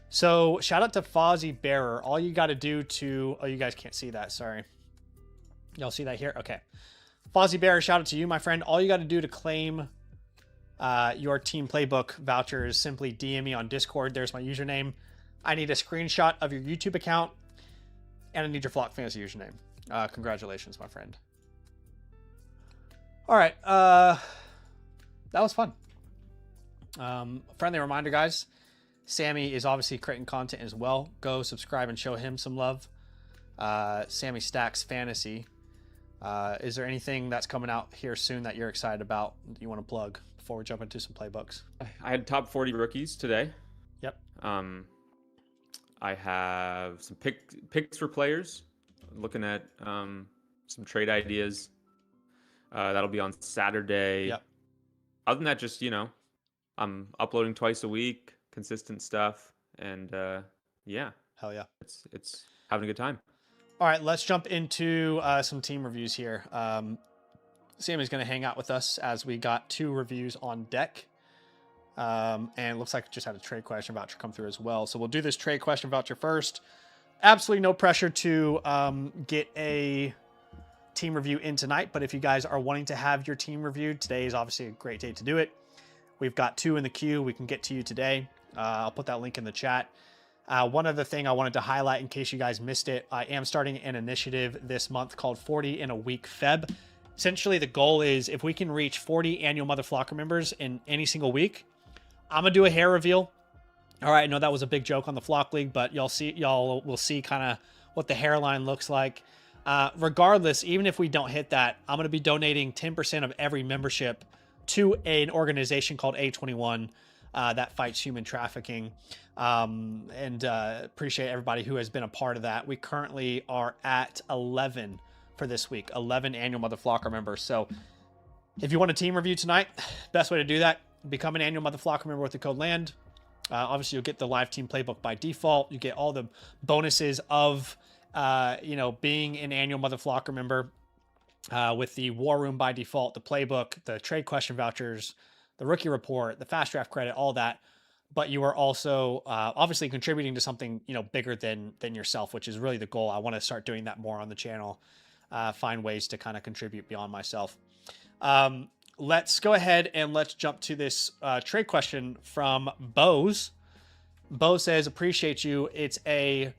So shout out to Fozzie Bearer. All you got to do to... Oh, you guys can't see that. Sorry. Y'all see that here? Okay. Fozzie Bearer, shout out to you, my friend. All you got to do to claim your team playbook voucher is simply DM me on Discord. There's my username. I need a screenshot of your YouTube account. And I need your Flock Fantasy username. Congratulations, my friend. All right. That was fun. Friendly reminder, guys. Sammy is obviously creating content as well. Go subscribe and show him some love. Sammy Stacks Fantasy. Is there anything that's coming out here soon that you're excited about that you want to plug before we jump into some playbooks? I had top 40 rookies today. Yep. I have some picks for players. Looking at some trade ideas. That'll be on Saturday. Yep. Other than that, just, I'm uploading twice a week, consistent stuff, and yeah. Hell yeah. It's having a good time. All right, let's jump into some team reviews here. Sammy's going to hang out with us as we got 2 reviews on deck. And it looks like just had a trade question voucher come through as well. So we'll do this trade question voucher first. Absolutely no pressure to get a team review in tonight, but if you guys are wanting to have your team reviewed, today is obviously a great day to do it. We've got 2 in the queue. We can get to you today. I'll put that link in the chat. One other thing I wanted to highlight in case you guys missed it, I am starting an initiative this month called 40 in a Week Feb. Essentially, the goal is if we can reach 40 annual Mother Flocker members in any single week, I'm going to do a hair reveal. All right, I know that was a big joke on the Flock League, but y'all will see kind of what the hairline looks like. Regardless, even if we don't hit that, I'm going to be donating 10% of every membership to an organization called A21 that fights human trafficking. And appreciate everybody who has been a part of that. We currently are at 11 for this week, 11 annual Mother Flocker members. So if you want a team review tonight, best way to do that, become an annual Mother Flocker member with the code LAND. Obviously, you'll get the live team playbook by default. You get all the bonuses of, being an annual Mother Flocker member with the war room by default, the playbook, the trade question vouchers, the rookie report, the fast draft credit, all that. But you are also obviously contributing to something, bigger than yourself, which is really the goal. I want to start doing that more on the channel, find ways to kind of contribute beyond myself. Let's go ahead and let's jump to this trade question from Bose. Bo says, appreciate you. It's a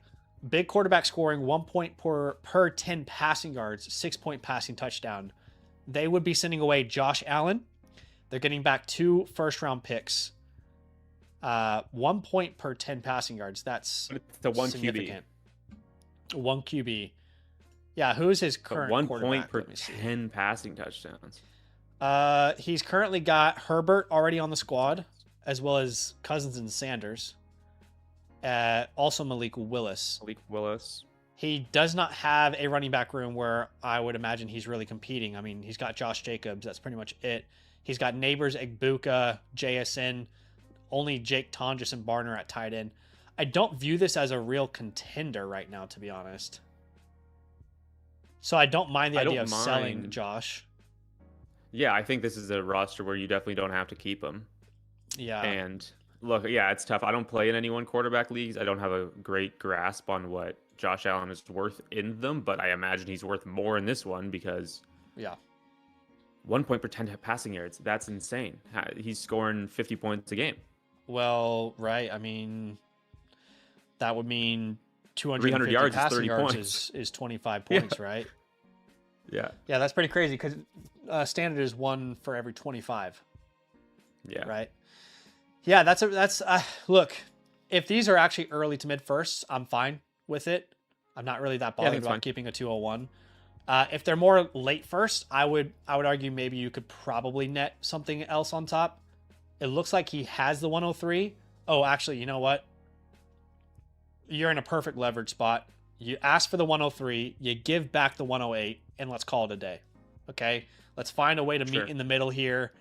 big quarterback scoring 1 point per 10 passing yards, 6-point passing touchdown. They would be sending away Josh Allen. They're getting back 2 first-round picks. 1 point per 10 passing yards. That's the 1 significant. 1 QB. Yeah, who is his current 1 quarterback? point per 10 passing touchdowns. He's currently got Herbert already on the squad, as well as Cousins and Sanders. Also Malik Willis. He does not have a running back room where I would imagine he's really competing. I mean, he's got Josh Jacobs. That's pretty much it. He's got Neighbors, Egbuka, JSN, only Jake Tonjes and Barner at tight end. I don't view this as a real contender right now, to be honest. So I don't mind the idea of selling Josh. Yeah, I think this is a roster where you definitely don't have to keep him. Yeah. And look, yeah, it's tough. I don't play in any one quarterback leagues. I don't have a great grasp on what Josh Allen is worth in them, but I imagine he's worth more in this one because 1 point per 10 passing yards. That's insane. He's scoring 50 points a game. Well, right. I mean, that would mean 300 yards is 30 points. Is 25 points, right? Yeah. Yeah, that's pretty crazy because standard is 1 for every 25. Yeah. Right. Yeah, that's look, if these are actually early to mid firsts, I'm fine with it. I'm not really that bothered about keeping a 201. If they're more late first, I would argue maybe you could probably net something else on top. It looks like he has the 103. Oh, actually, you know what? You're in a perfect leverage spot. You ask for the 103, you give back the 108, and let's call it a day. Okay? Let's find a way to meet in the middle here.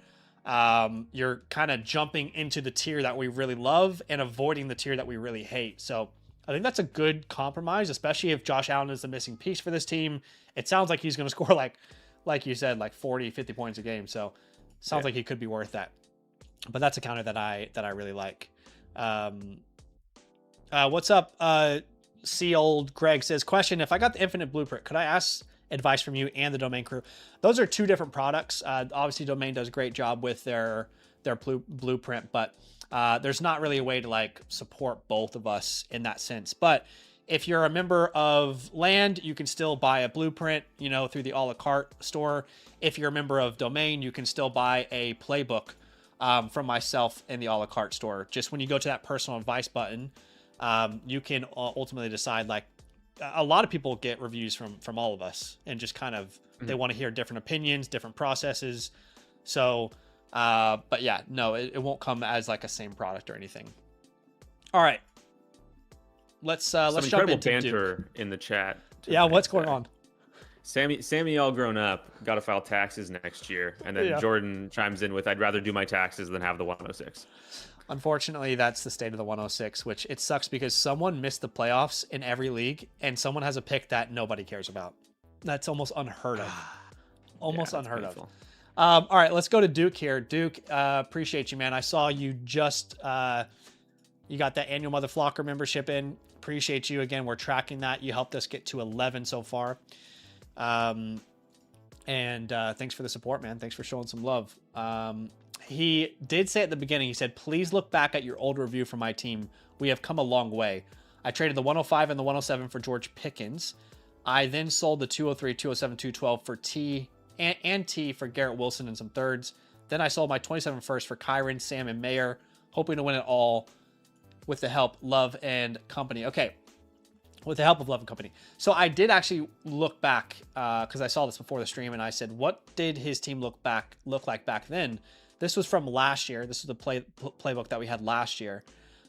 You're kind of jumping into the tier that we really love and avoiding the tier that we really hate. So I think that's a good compromise, especially if Josh Allen is the missing piece for this team. It sounds like he's going to score like you said, like 40, 50 points a game. So sounds like he could be worth that. But that's a counter that I really like. What's up? Old Greg says, question, if I got the Infinite Blueprint, could I ask advice from you and the Domain crew? Those are two different products. Obviously Domain does a great job with their blueprint, but there's not really a way to like support both of us in that sense. But if you're a member of Land, you can still buy a blueprint, through the a la carte store. If you're a member of Domain, you can still buy a playbook from myself in the a la carte store. Just when you go to that personal advice button, you can ultimately decide, like, a lot of people get reviews from all of us and just kind of, they want to hear different opinions, different processes. So, but yeah, no, it won't come as like a same product or anything. All right. Let's jump into banter Duke. In the chat. Yeah. What's going on? Sammy all grown up, got to file taxes next year. And then Jordan chimes in with, I'd rather do my taxes than have the 106. Unfortunately, that's the state of the 106, which it sucks because someone missed the playoffs in every league and someone has a pick that nobody cares about. That's almost unheard of. Unheard of. All right, let's go to Duke here. Duke, appreciate you, man. I saw you just, you got that annual Mother Flocker membership in. Appreciate you. Again, we're tracking that. You helped us get to 11 so far. And thanks for the support, man. Thanks for showing some love. He did say at the beginning, he said, please look back at your old review for my team. We have come a long way. I traded the 105 and the 107 for George Pickens. I then sold the 203, 207, 212 for T and T for Garrett Wilson and some thirds. Then I sold my 27 first for Kyron, Sam, and Mayer, hoping to win it all with the help, love, and company. Okay. With the help of Love and Company. So I did actually look back because I saw this before the stream and I said, what did his team look like back then? This was from last year. This was the playbook that we had last year.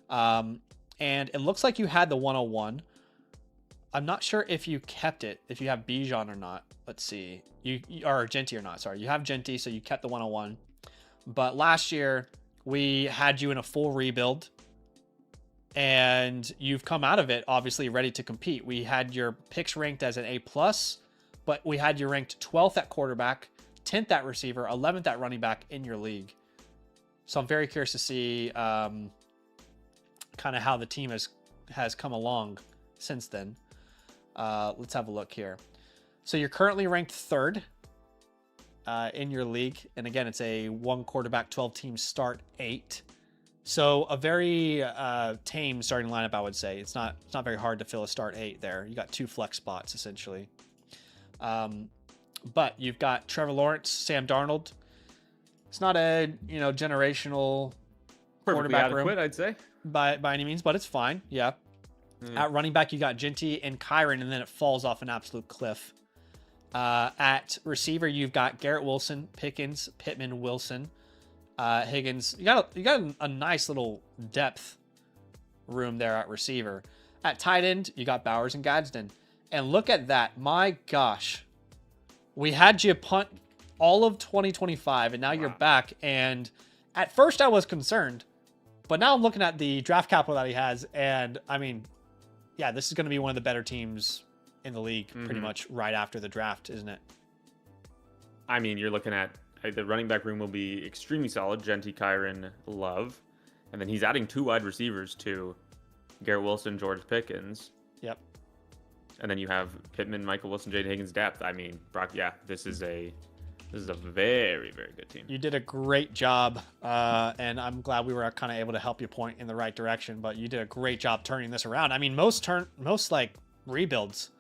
And it looks like you had the 101. I'm not sure if you kept it, if you have Bijan or not. Let's see. You or Genty or not. Sorry. You have Genty, so you kept the 101. But last year, we had you in a full rebuild. And you've come out of it, obviously, ready to compete. We had your picks ranked as an A+, but we had you ranked 12th at quarterback, 10th at receiver, 11th at running back in your league. So I'm very curious to see kind of how the team has come along since then. Let's have a look here. So you're currently ranked 3rd in your league. And again, it's a 1 quarterback, 12 team start 8. So a very tame starting lineup, I would say. It's not very hard to fill a start 8 there. You got 2 flex spots, essentially. But you've got Trevor Lawrence, Sam Darnold. It's not a generational quarterback room, I'd say, by any means, but it's fine. Yeah. At running back, you got Genty and Kyron, and then it falls off an absolute cliff. At receiver, you've got Garrett Wilson, Pickens, Pittman, Wilson, Higgins. You got a nice little depth room there at receiver. At tight end, you got Bowers and Gadsden. And look at that. My gosh. We had you punt all of 2025, and now you're back. And at first I was concerned, but now I'm looking at the draft capital that he has. And I mean, yeah, this is going to be one of the better teams in the league pretty much right after the draft, isn't it? I mean, you're looking at the running back room will be extremely solid. Genty, Kyron, Love. And then he's adding 2 wide receivers to Garrett Wilson, George Pickens. Yep. And then you have Pittman, Michael Wilson, Jaden Higgins depth. I mean, Brock, yeah, this is a very, very good team. You did a great job, and I'm glad we were kind of able to help you point in the right direction. But you did a great job turning this around. I mean, most like rebuilds,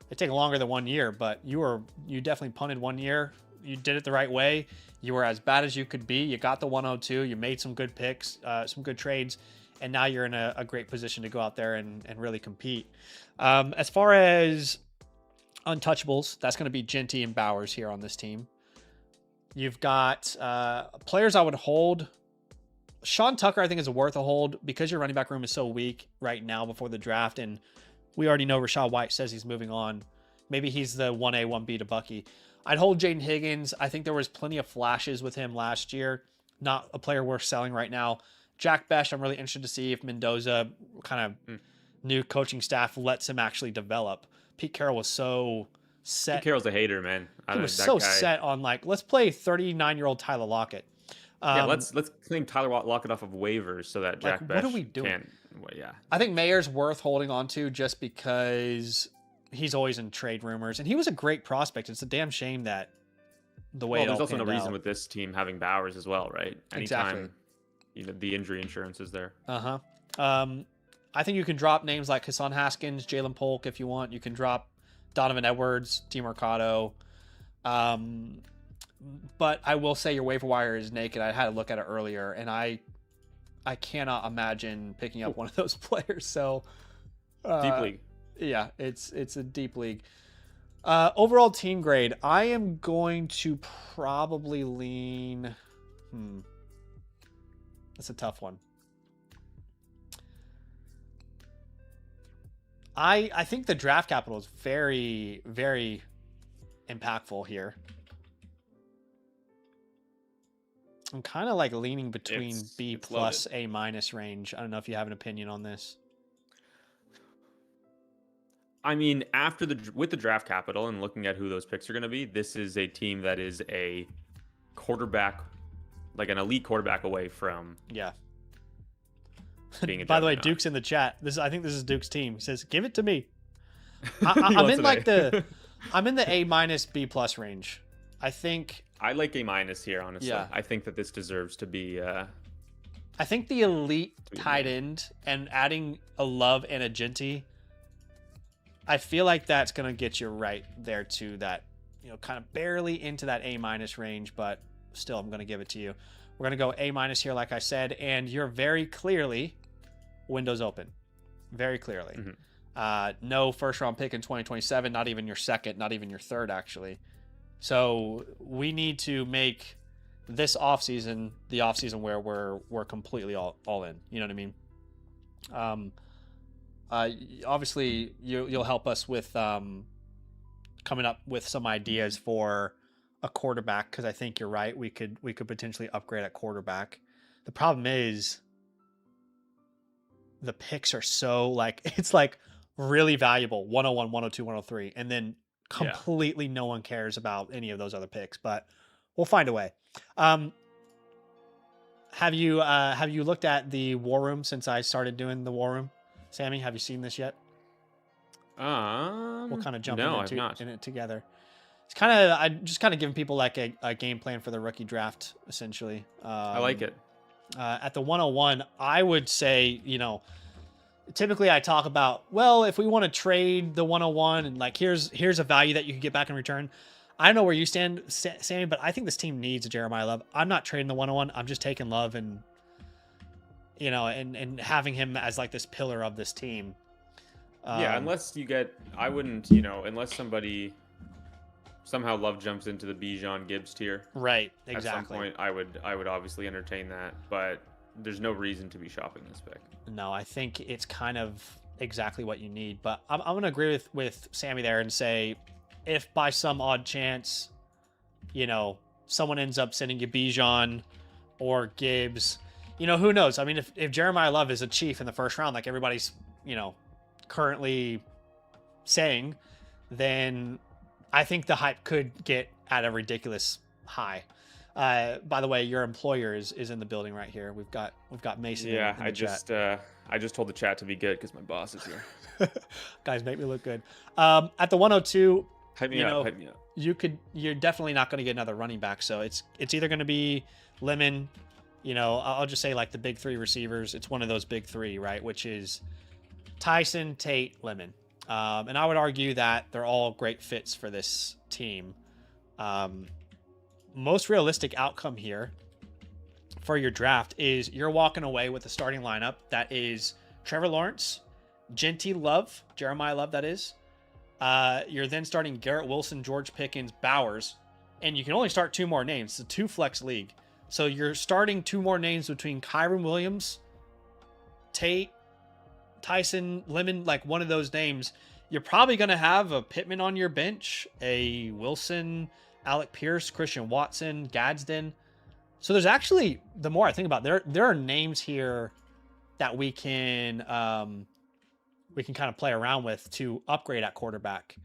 they take longer than 1 year, but you definitely punted 1 year. You did it the right way. You were as bad as you could be. You got the 102. You made some good picks, some good trades, and now you're in a great position to go out there and really compete. As far as untouchables, that's going to be Genty and Bowers here on this team. You've got players I would hold. Sean Tucker, I think, is worth a hold because your running back room is so weak right now before the draft, and we already know Rachaad White says he's moving on. Maybe he's the 1A, 1B to Bucky. I'd hold Jaden Higgins. I think there was plenty of flashes with him last year. Not a player worth selling right now. Jack Besh, I'm really interested to see if Mendoza, kind of new coaching staff, lets him actually develop. Pete Carroll was so set. Pete Carroll's a hater, man. He was so set on, like, let's play 39-year-old Tyler Lockett. Yeah, let's claim Tyler Lockett off of waivers so that Jack Besh what are we doing? can. Well, yeah, I think Mayer's worth holding on to just because he's always in trade rumors, and he was a great prospect. It's a damn shame that the way there's also no panned reason out. with this team having Bowers as well, right? Anytime, Exactly. the injury insurance is there. I think you can drop names like Hassan Haskins, Jalen Polk if you want. You can drop Donovan Edwards, T. Mercado. But I will say your waiver wire is naked. I had to look at it earlier, and I cannot imagine picking up one of those players. So Deep league. Yeah, it's a deep league. Overall team grade, I am going to probably lean. That's a tough one. I think the draft capital is very, very impactful here. I'm kind of like leaning between B plus A minus range. I don't know if you have an opinion on this. I mean, with the draft capital and looking at who those picks are going to be, this is a team that is a quarterback, like an elite quarterback away from being a By the way, juggernaut. Duke's in the chat. I think this is Duke's team. He says, "Give it to me." I'm in like I'm in the A minus B plus range. I think I like A minus here, honestly. Yeah. I think that this deserves to be. I think the elite tight end and adding a Love and a Genty, I feel like that's going to get you right there to that, kind of barely into that A minus range, but still I'm going to give it to you. We're going to go A minus here, like I said, and you're very clearly windows open. Very clearly. No first round pick in 2027, not even your second, not even your third, actually. So we need to make this offseason the offseason where we're completely all in. You know what I mean? Obviously, you'll help us with coming up with some ideas for a quarterback, because I think you're right. We could potentially upgrade at quarterback. The problem is the picks are so it's really valuable 101, 102, 103, and then completely no one cares about any of those other picks, but we'll find a way. Have you looked at the War Room since I started doing the War Room? Sammy, have you seen this yet? We'll kind of jump in it together. It's I'm just kind of giving people like a game plan for the rookie draft, essentially. I like it. At the 101, I would say, typically I talk about, well, if we want to trade the 101 and here's a value that you can get back in return. I don't know where you stand, Sammy, but I think this team needs a Jeremiah Love. I'm not trading the 101. I'm just taking Love and having him as like this pillar of this team. Unless unless somebody somehow Love jumps into the Bijan Gibbs tier. Right, exactly. At some point, I would obviously entertain that, but there's no reason to be shopping this pick. No, I think it's kind of exactly what you need. But I'm going to agree with Sammy there and say, if by some odd chance, someone ends up sending you Bijan or Gibbs, who knows? I mean, if Jeremiah Love is a chief in the first round, like everybody's, currently saying, then I think the hype could get at a ridiculous high. By the way, your employer is in the building right here. We've got Mason. Yeah, in the chat. I just told the chat to be good because my boss is here. Guys, make me look good. At the 102, Hype me up. you're definitely not going to get another running back. So it's either going to be Lemon, I'll just say like the big three receivers. It's one of those big three, right? Which is Tyson, Tate, Lemon. And I would argue that they're all great fits for this team. Most realistic outcome here for your draft is you're walking away with a starting lineup that is Trevor Lawrence, Genty Love, Jeremiah Love, that is. You're then starting Garrett Wilson, George Pickens, Bowers, and you can only start two more names. It's a 2-flex league. So you're starting two more names between Kyron Williams, Tate, Tyson, Lemon, like one of those names. You're probably going to have a Pittman on your bench, a Wilson, Alec Pierce, Christian Watson, Gadsden. So there's actually, the more I think about it, there are names here that we can kind of play around with to upgrade at quarterback.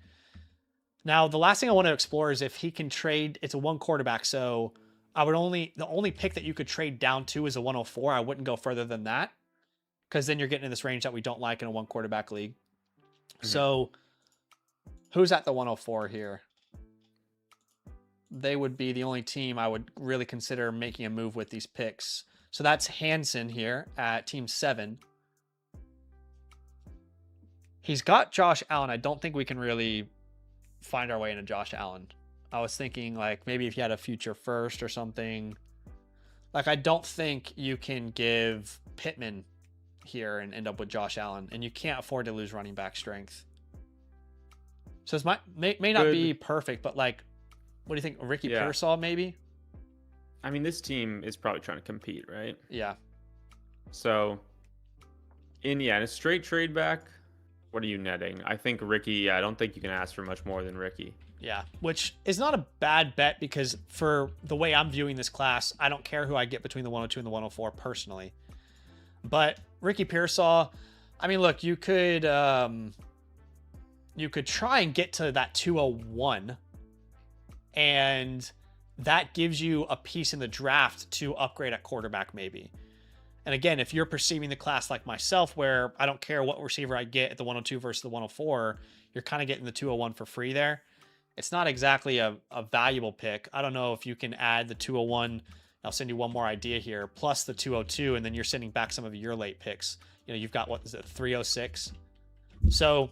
Now, the last thing I want to explore is if he can trade. It's a one quarterback, so the only pick that you could trade down to is a 104. I wouldn't go further than that, because then you're getting in this range that we don't like in a one quarterback league. Mm-hmm. So who's at the 104 here? They would be the only team I would really consider making a move with these picks. So that's Hansen here at team 7. He's got Josh Allen. I don't think we can really find our way into Josh Allen. I was thinking like maybe if you had a future first or something. Like I don't think you can give Pittman here and end up with Josh Allen, and you can't afford to lose running back strength. So this may not be perfect, but like, what do you think? Ricky Pearsall, maybe? I mean, this team is probably trying to compete, right? Yeah. So, in a straight trade back, what are you netting? I think Ricky, I don't think you can ask for much more than Ricky. Yeah, which is not a bad bet, because for the way I'm viewing this class, I don't care who I get between the 102 and the 104 personally. But Ricky Pearsall, I mean, look, you could try and get to that 201, and that gives you a piece in the draft to upgrade at quarterback maybe. And again, if you're perceiving the class like myself, where I don't care what receiver I get at the 102 versus the 104, you're kind of getting the 201 for free there. It's not exactly a valuable pick. I don't know if you can add the 201. I'll send you one more idea here, plus the 202, and then you're sending back some of your late picks. You've got, 306? So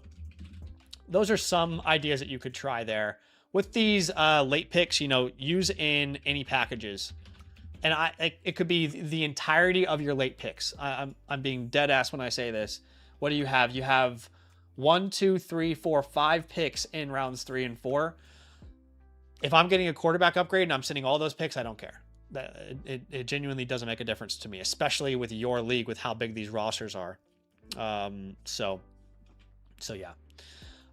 those are some ideas that you could try there. With these late picks, use in any packages. And it could be the entirety of your late picks. I'm being dead ass when I say this. What do you have? You have 1, 2, 3, 4, 5 picks in rounds 3 and 4. If I'm getting a quarterback upgrade and I'm sending all those picks, I don't care. It genuinely doesn't make a difference to me, especially with your league, with how big these rosters are. So yeah.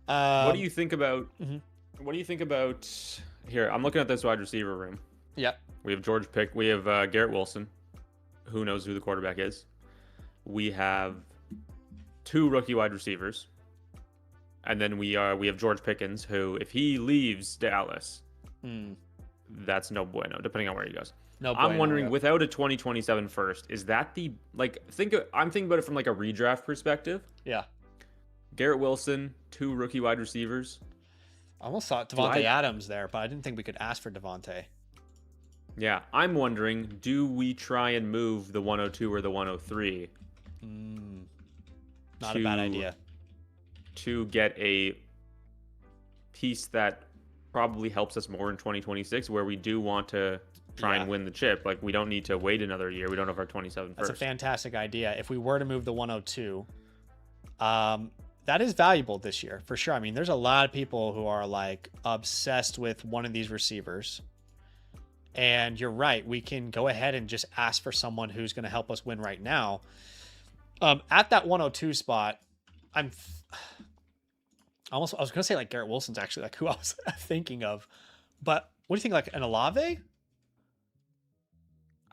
What do you think about? Mm-hmm. What do you think about here? I'm looking at this wide receiver room. Yep. We have We have Garrett Wilson. Who knows who the quarterback is? We have 2 rookie wide receivers, and then we have George Pickens, who, if he leaves Dallas, that's no bueno, depending on where he goes. No bueno, I'm wondering, without a 2027 first, is that I'm thinking about it from like a redraft perspective. Yeah. Garrett Wilson, 2 rookie wide receivers. I almost thought Devontae Adams there, but I didn't think we could ask for Devontae. Yeah, I'm wondering, do we try and move the 102 or the 103? Not a bad idea. To get a piece that probably helps us more in 2026, where we do want to try and win the chip. Like, we don't need to wait another year. We don't have our 27 That's first. A fantastic idea. If we were to move the 102, that is valuable this year for sure. I mean, there's a lot of people who are like obsessed with one of these receivers. And you're right. We can go ahead and just ask for someone who's going to help us win right now. At that 102 spot, I'm almost, I was going to say like Garrett Wilson's actually like who I was thinking of, but what do you think? Like an Olave?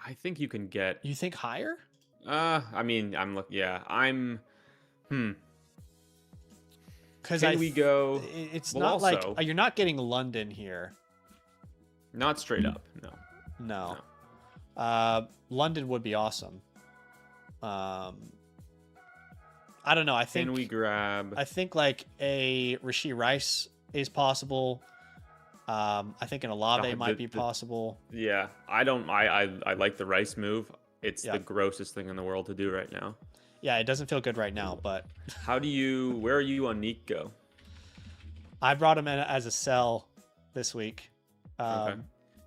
I think you can get. You think higher? I mean, yeah, I'm. Because Can we go? It's Well, not also, like you're not getting London here. not straight up. No. No. London would be awesome. I don't know. I think Can we grab? I think like a Rashee Rice is possible. I think an Olave might be possible. Yeah, I don't. I like the Rice move. It's Yeah. the grossest thing in the world to do right now. Yeah, it doesn't feel good right now, but How do you? Where are you on Nico? I brought him in as a sell this week, Okay.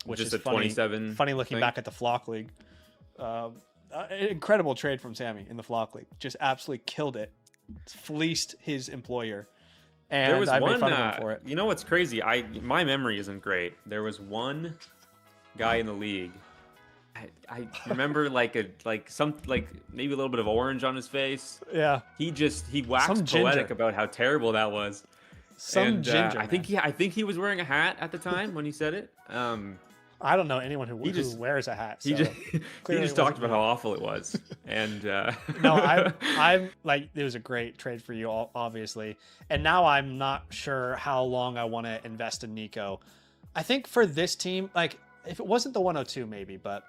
which Just is a funny. 27 Funny looking thing? back at the Flock League. Incredible trade from Sammy in the Flock League. Just absolutely killed it. Fleeced his employer. And There was I one. made fun of him for it. You know what's crazy? My memory isn't great. There was one guy in the league. I remember like maybe a little bit of orange on his face. Yeah. He waxed Some poetic ginger. about how terrible that was. Some ginger. I think he was wearing a hat at the time when he said it. I don't know anyone who just- wears a hat. He so just clearly it talked wasn't about me. how awful it was, and No, I'm like, it was a great trade for you, obviously. And now I'm not sure how long I want to invest in Nico. I think for this team, like if it wasn't the 102, maybe, but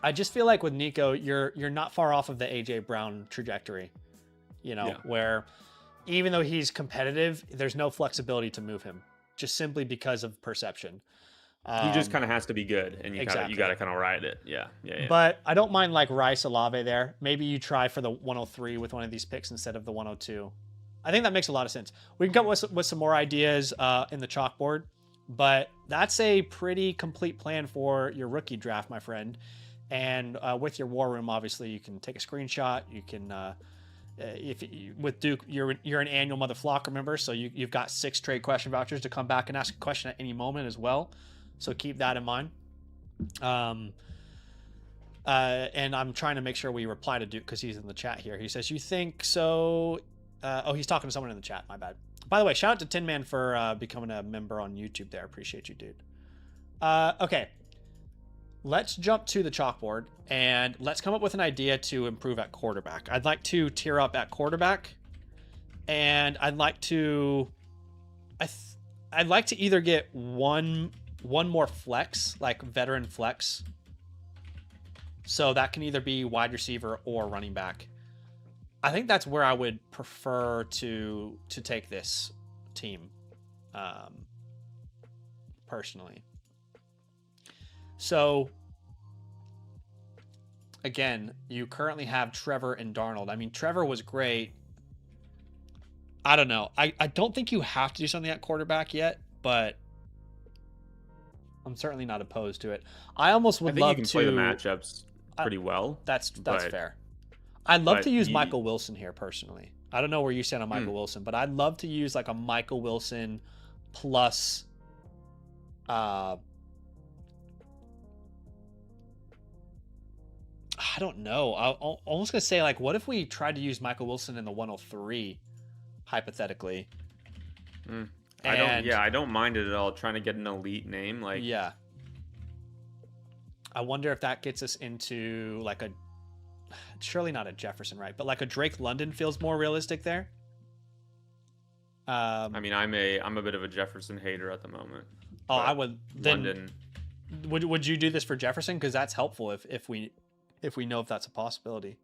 I just feel like with Nico, you're not far off of the AJ Brown trajectory, Yeah. where even though he's competitive, there's no flexibility to move him just simply because of perception. he just kind of has to be good, and you Exactly. got to kind of ride it. Yeah. But I don't mind like Rice Olave there. Maybe you try for the 103 with one of these picks instead of the 102. I think that makes a lot of sense. We can come with some more ideas in the chalkboard, but that's a pretty complete plan for your rookie draft, my friend. And with your war room, obviously, you can take a screenshot. You can, with Duke, you're an annual Mother Flocker member, so you've got 6 trade question vouchers to come back and ask a question at any moment as well. So keep that in mind. And I'm trying to make sure we reply to Duke because he's in the chat here. He says, "You think so?" He's talking to someone in the chat. My bad. By the way, shout out to Tin Man for becoming a member on YouTube there. Appreciate you, dude. Okay. Let's jump to the chalkboard and let's come up with an idea to improve at quarterback. I'd like to tier up at quarterback, and I'd like to either get one more flex, like veteran flex. So that can either be wide receiver or running back. I think that's where I would prefer to take this team, personally. So, again, you currently have Trevor and Darnold. I mean, Trevor was great. I don't know. I don't think you have to do something at quarterback yet, but I'm certainly not opposed to it. I almost would love to. I think you can play the matchups pretty well. That's fair. I'd love to use Michael Wilson here personally. I don't know where you stand on Michael Wilson, but I'd love to use like a Michael Wilson plus I don't know. I'm almost going to say, like, what if we tried to use Michael Wilson in the 103, hypothetically? I don't mind it at all. Trying to get an elite name, like yeah. I wonder if that gets us into like a, surely not a Jefferson, right? But like a Drake London feels more realistic there. I mean, I'm a bit of a Jefferson hater at the moment. Oh, I would. Then London. Would you do this for Jefferson? Because that's helpful if we know if that's a possibility.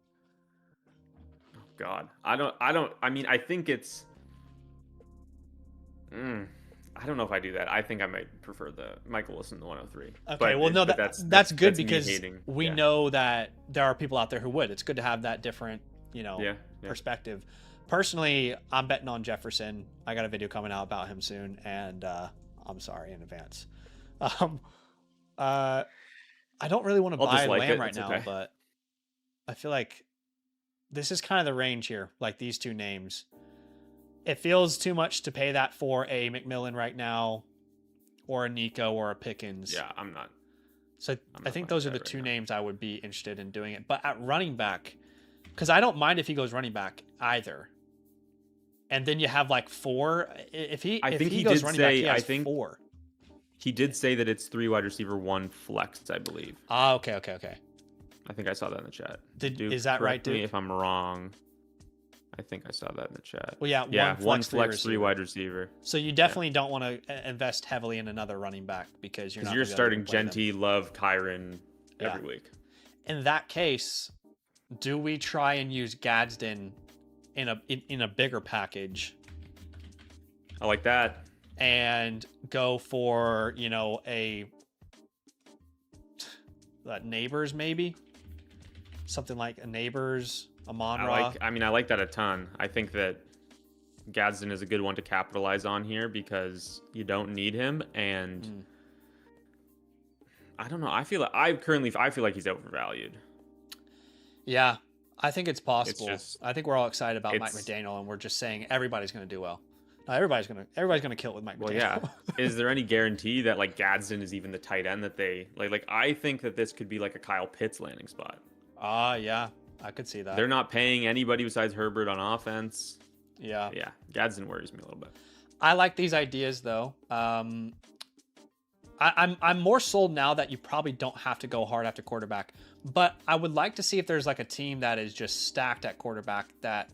Oh God, I mean, I think it's. I don't know if I do that. I think I might prefer the Michael Wilson, the 103. Okay, well, no, that's good because we know that there are people out there who would. It's good to have that different, perspective. Personally, I'm betting on Jefferson. I got a video coming out about him soon, and I'm sorry in advance. I don't really want to buy Lamb right now, but I feel like this is kind of the range here, like these two names. It feels too much to pay that for a McMillan right now, or a Nico, or a Pickens. Yeah, I'm not. So I think those are the two names I would be interested in doing it. But at running back, because I don't mind if he goes running back either. and then you have like 4. If he goes did running say, back, he has 4. He did say that it's 3 wide receiver, 1 flex, I believe. Ah, okay. I think I saw that in the chat. Is that right, Correct me Duke? if I'm wrong. I think I saw that in the chat. Well, yeah, one flex, 3 wide receiver. So you definitely don't want to invest heavily in another running back because you're starting Genty, Love, Kyron every week. In that case, do we try and use Gadsden in a bigger package? I like that. And go for, Neighbors, maybe something like a Neighbors, a Monra. I like that a ton. I think that Gadsden is a good one to capitalize on here because you don't need him, and I don't know. I feel like he's overvalued. Yeah, I think it's possible. I think we're all excited about Mike McDaniel, and we're just saying everybody's going to do well. No, everybody's gonna kill it with Mike McDaniel. Well, yeah. Is there any guarantee that like Gadsden is even the tight end that they like? I think that this could be like a Kyle Pitts landing spot. Yeah, I could see that. They're not paying anybody besides Herbert on offense. Yeah. Gadsden worries me a little bit. I like these ideas though. I'm more sold now that you probably don't have to go hard after quarterback, but I would like to see if there's like a team that is just stacked at quarterback that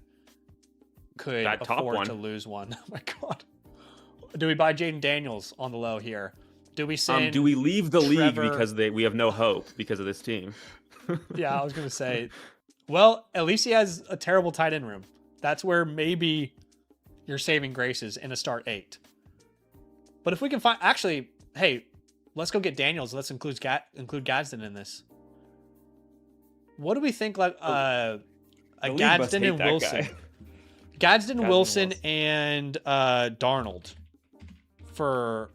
could afford to lose one. Oh my god. Do we buy Jaden Daniels on the low here? Do we send do we leave the league because we have no hope because of this team? Yeah, I was gonna say. Well, at least he has a terrible tight end room. That's where maybe you're saving graces in a start 8. But if we can find hey, let's go get Daniels. Let's include Gadsden in this. What do we think like a Gadsden and Wilson? Gadsden, Wilson, and Darnold.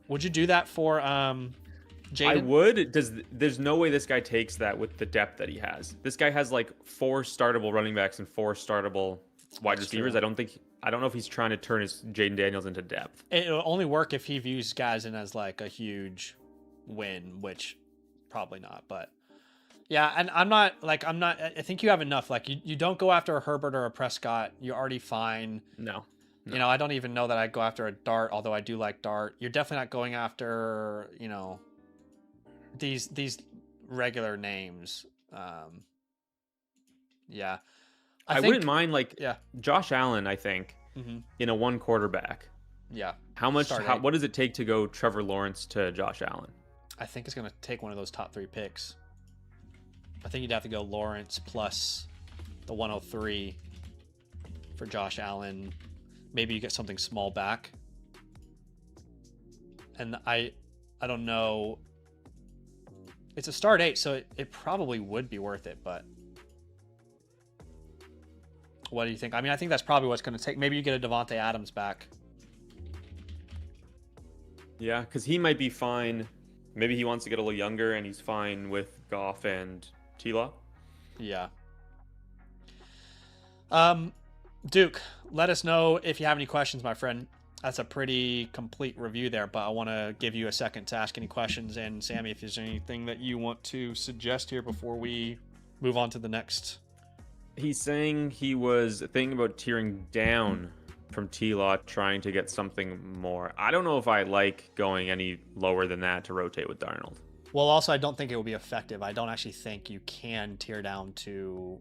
Would you do that for Jaden? I would. There's no way this guy takes that with the depth that he has. This guy has like 4 startable running backs and 4 startable wide receivers. True. I don't know if he's trying to turn his Jaden Daniels into depth. It'll only work if he views Gadsden as like a huge win, which probably not, but yeah, and I think you have enough. Like you don't go after a Herbert or a Prescott. You're already fine. No. I don't even know that I'd go after a Dart, although I do like Dart. You're definitely not going after, these regular names. Yeah. I wouldn't mind Josh Allen, I think, in a 1 quarterback. Yeah. What does it take to go Trevor Lawrence to Josh Allen? I think it's going to take one of those top 3 picks. I think you'd have to go Lawrence plus the 103 for Josh Allen. Maybe you get something small back. And I don't know. It's a start 8, so it probably would be worth it, but what do you think? I think that's probably what's going to take. Maybe you get a Devontae Adams back. Yeah, because he might be fine. Maybe he wants to get a little younger, and he's fine with Goff and T-Law. Yeah. Duke, let us know if you have any questions, my friend. That's a pretty complete review there, but I want to give you a second to ask any questions. And Sammy, if there's anything that you want to suggest here before we move on to the next. He's saying he was thinking about tearing down from T-Law, trying to get something more. I don't know if I like going any lower than that to rotate with Darnold. Well, also, I don't think it will be effective. I don't actually think you can tear down to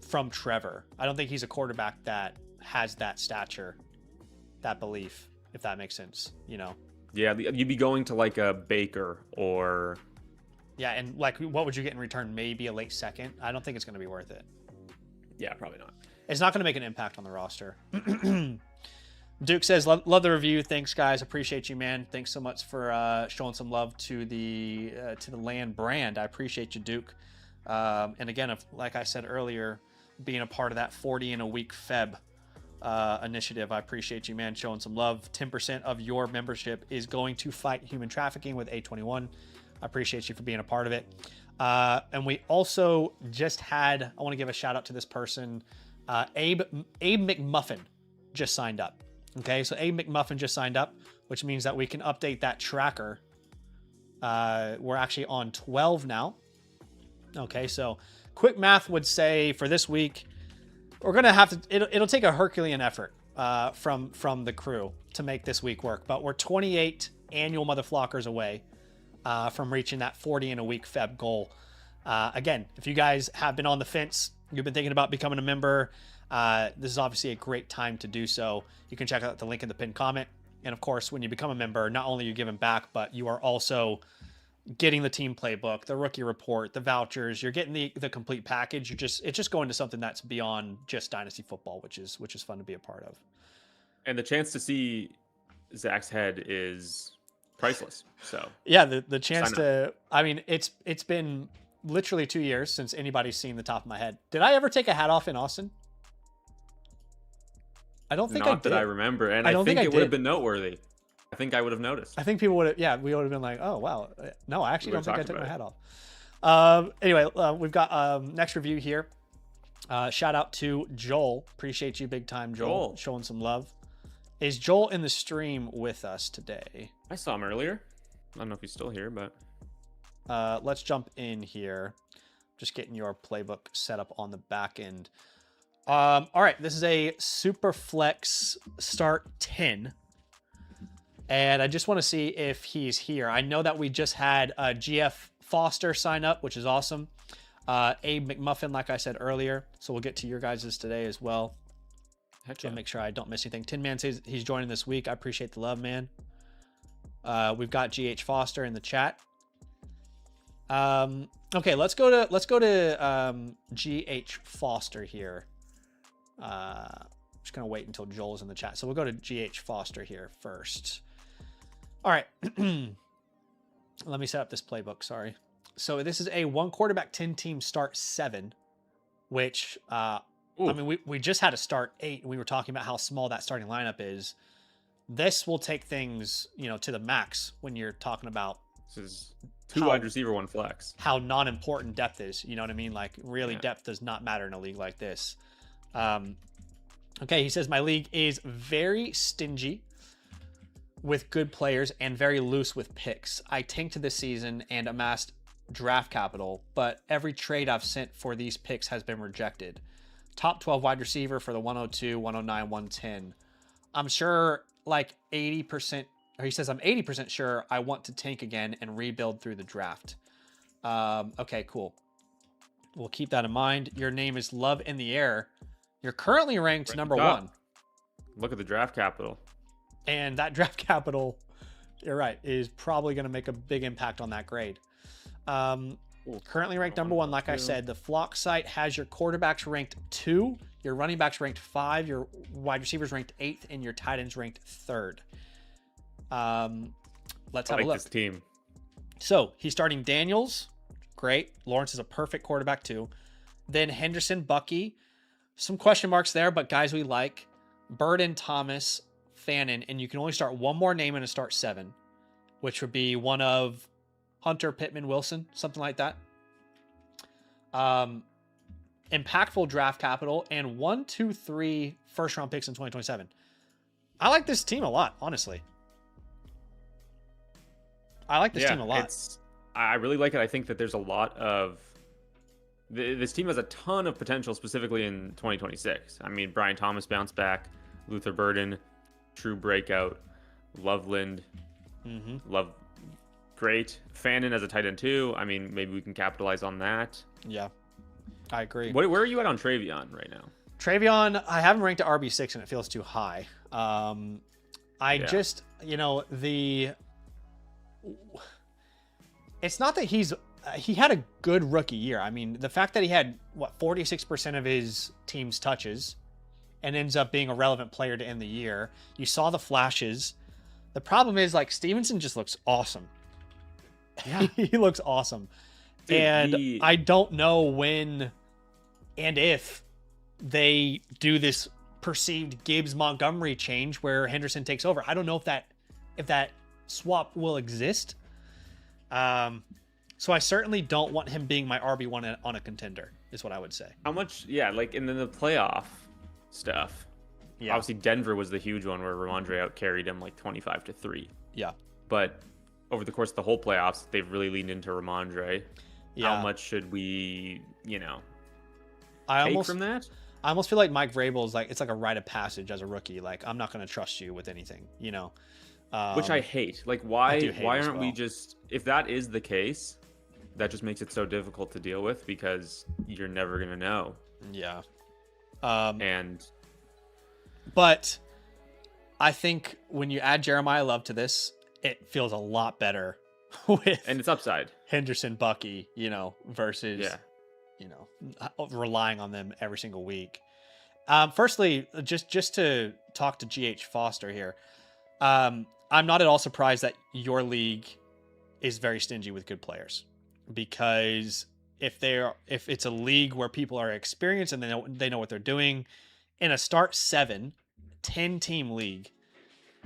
from Trevor. I don't think he's a quarterback that has that stature, that belief, if that makes sense, Yeah, you'd be going to like a Baker or... Yeah, and like, what would you get in return? Maybe a late second? I don't think it's going to be worth it. Yeah, probably not. It's not going to make an impact on the roster. Duke says, love the review. Thanks, guys. Appreciate you, man. Thanks so much for showing some love to the Land brand. I appreciate you, Duke. And again, like I said earlier, being a part of that 40 in a week Feb initiative, I appreciate you, man, showing some love. 10% of your membership is going to fight human trafficking with A21. I appreciate you for being a part of it. And we also just had, I want to give a shout out to this person. Abe McMuffin just signed up. Okay, so Abe McMuffin just signed up, which means that we can update that tracker. We're actually on 12 now. Okay, so quick math would say for this week, we're gonna have to. It'll take a Herculean effort from the crew to make this week work. But we're 28 annual Mother Flockers away from reaching that 40 in a week Feb goal. Again, if you guys have been on the fence, you've been thinking about becoming a member, this is obviously a great time to do so. You can check out the link in the pinned comment. And of course, when you become a member, not only are you giving back, but you are also getting the team playbook, the rookie report, the vouchers. You're getting the complete package. It's just going to something that's beyond just Dynasty football, which is fun to be a part of. And the chance to see Zach's head is priceless. So yeah, the chance to, I mean, it's been literally 2 years since anybody's seen the top of my head. Did I ever take a hat off in Austin? I don't think I did. Not that I remember, and I think it would have been noteworthy. I think I would have noticed. I think people would have, yeah, we would have been like, oh, wow. No, I actually don't think I took my hat off. Anyway, we've got next review here. Shout out to Joel. Appreciate you big time, Joel. Showing some love. Is Joel in the stream with us today? I saw him earlier. I don't know if he's still here, but... let's jump in here. Just getting your playbook set up on the back end. All right, this is a super flex start 10. And I just want to see if he's here. I know that we just had GF Foster sign up, which is awesome. Abe McMuffin, like I said earlier. So we'll get to your guys' today as well. Heck yeah. Make sure I don't miss anything. Tin Man says he's joining this week. I appreciate the love, man. We've got GH Foster in the chat. Okay, let's go to GH Foster here. Just gonna wait until Joel's in the chat. So we'll go to GH Foster here first. All right. Let me set up this playbook. Sorry. So this is a 1 quarterback 10 team start 7, which I mean we just had a start 8 and we were talking about how small that starting lineup is. This will take things, to the max when you're talking about this is 2 wide receiver, 1 flex. How non-important depth is, you know what I mean? Like really depth does not matter in a league like this. Okay, he says my league is very stingy with good players and very loose with picks. I tanked this season and amassed draft capital, but every trade I've sent for these picks has been rejected. Top 12 wide receiver for the 102, 109, 110. I'm sure like 80%, or he says I'm 80% sure I want to tank again and rebuild through the draft. Okay, cool. We'll keep that in mind. Your name is Love in the Air. You're currently ranked number 1. Look at the draft capital. And that draft capital, you're right, is probably going to make a big impact on that grade. Currently ranked number 1, like I said. The Flock site has your quarterbacks ranked 2, your running backs ranked 5, your wide receivers ranked 8th, and your tight ends ranked 3rd. Let's have a look. This team. So he's starting Daniels. Great. Lawrence is a perfect quarterback too. Then Henderson, Bucky. Some question marks there, but guys we like. Burden, Thomas, Fannin, and you can only start one more name in a start 7, which would be one of Hunter, Pittman, Wilson, something like that. Impactful draft capital and 1, 2, 3 first round picks in 2027. I like this team a lot, honestly. I like this team a lot. I really like it. I think that there's a lot of this team has a ton of potential, specifically in 2026. I mean, Brian Thomas bounced back, Luther Burden, true breakout, Loveland, Love, great. Fannin as a tight end too. I mean, maybe we can capitalize on that. Yeah, I agree. Where are you at on Travion right now? Travion, I haven't ranked to RB6 and it feels too high. Just, it's not that he had a good rookie year. I mean, the fact that he had 46% of his team's touches and ends up being a relevant player to end the year. You saw the flashes. The problem is like Stevenson just looks awesome. Yeah, he looks awesome. Dude, and I don't know when and if they do this perceived Gibbs Montgomery change where Henderson takes over. I don't know if that swap will exist. So I certainly don't want him being my RB1 on a contender, is what I would say. How much? Yeah, like in the playoff stuff. Yeah. Obviously, Denver was the huge one where Ramondre outcarried him like 25-3. Yeah. But over the course of the whole playoffs, they've really leaned into Ramondre. Yeah. How much should we, take from that? I almost feel like Mike Vrabel is like, it's like a rite of passage as a rookie. Like, I'm not going to trust you with anything, you know? Which I hate. Like, I do why hate as aren't we well. just, if that is the case, that just makes it so difficult to deal with because you're never gonna know. Yeah. And But I think when you add Jeremiah Love to this, it feels a lot better with it's upside. Henderson, Bucky, you know, versus, Yeah. you know, relying on them every single week. Firstly, just to talk to GH Foster here, I'm not at all surprised that your league is very stingy with good players, because if it's a league where people are experienced and they know what they're doing, in a start 10 team league,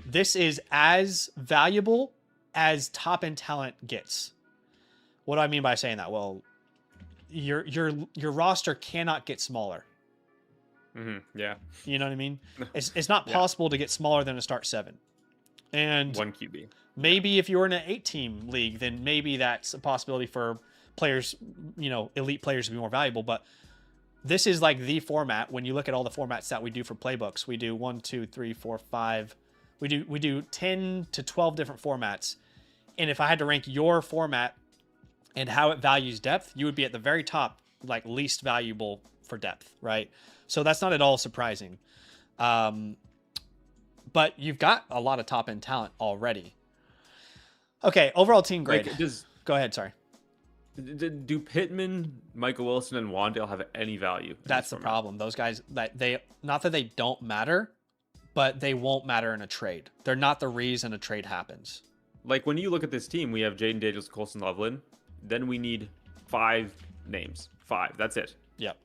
this is as valuable as top end talent gets. What do I mean by saying that? Well, your roster cannot get smaller. Yeah. You know what I mean? It's not possible to get smaller than a start 7. And 1 QB. Maybe if you're in an 8-team league, then maybe that's a possibility for players, you know, elite players to be more valuable. But this is like the format. When you look at all the formats that we do for playbooks, we do 1, 2, 3, 4, 5. We do 10 to 12 different formats. And if I had to rank your format and how it values depth, you would be at the very top, like least valuable for depth, right? So that's not at all surprising. But you've got a lot of top end talent already. Okay, overall team grade. Like, Go ahead, sorry. Do Pittman, Michael Wilson, and Wandale have any value? That's the problem. Those guys, not that they don't matter, but they won't matter in a trade. They're not the reason a trade happens. Like, when you look at this team, we have Jaden Daniels, Colson Loveland. Then we need 5 names. 5. That's it. Yep.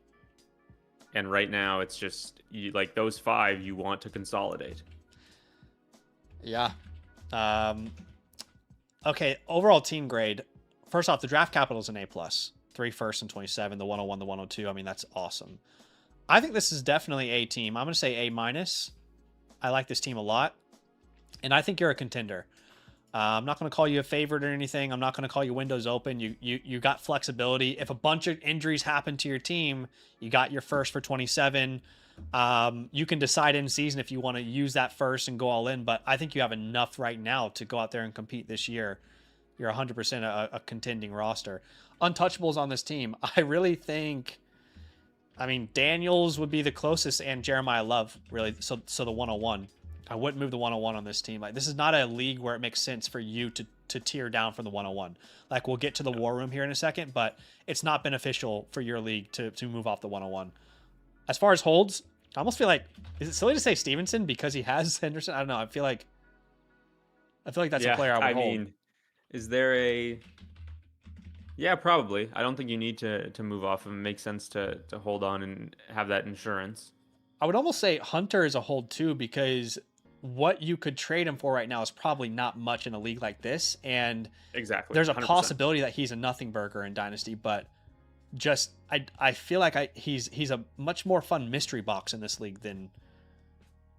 And right now, it's just like those 5 you want to consolidate. Yeah. Okay, overall team grade. First off, the draft capital is an A+. 3 firsts and 27, the 101, the 102. I mean, that's awesome. I think this is definitely a team. I'm going to say A-. I like this team a lot. And I think you're a contender. I'm not going to call you a favorite or anything. I'm not going to call you windows open. You got flexibility. If a bunch of injuries happen to your team, you got your first for 27. You can decide in season if you want to use that first and go all in, but I think you have enough right now to go out there and compete this year. You're 100% a contending roster. Untouchables on this team, I really think, I mean, Daniels would be the closest, and Jeremiah Love, really. So the 101. I wouldn't move the 101 on this team. Like, this is not a league where it makes sense for you to tier down from the 101. Like, we'll get to the war room here in a second, but it's not beneficial for your league to move off the 101. As far as holds, I almost feel like, is it silly to say Stevenson because he has Henderson? I don't know. I feel like that's a player I would hold. Mean, is there a... Yeah, probably. I don't think you need to move off him. It makes sense to hold on and have that insurance. I would almost say Hunter is a hold too, because what you could trade him for right now is probably not much in a league like this. And exactly, there's a 100%. possibility that he's a nothing burger in Dynasty, but just I feel like he's a much more fun mystery box in this league than,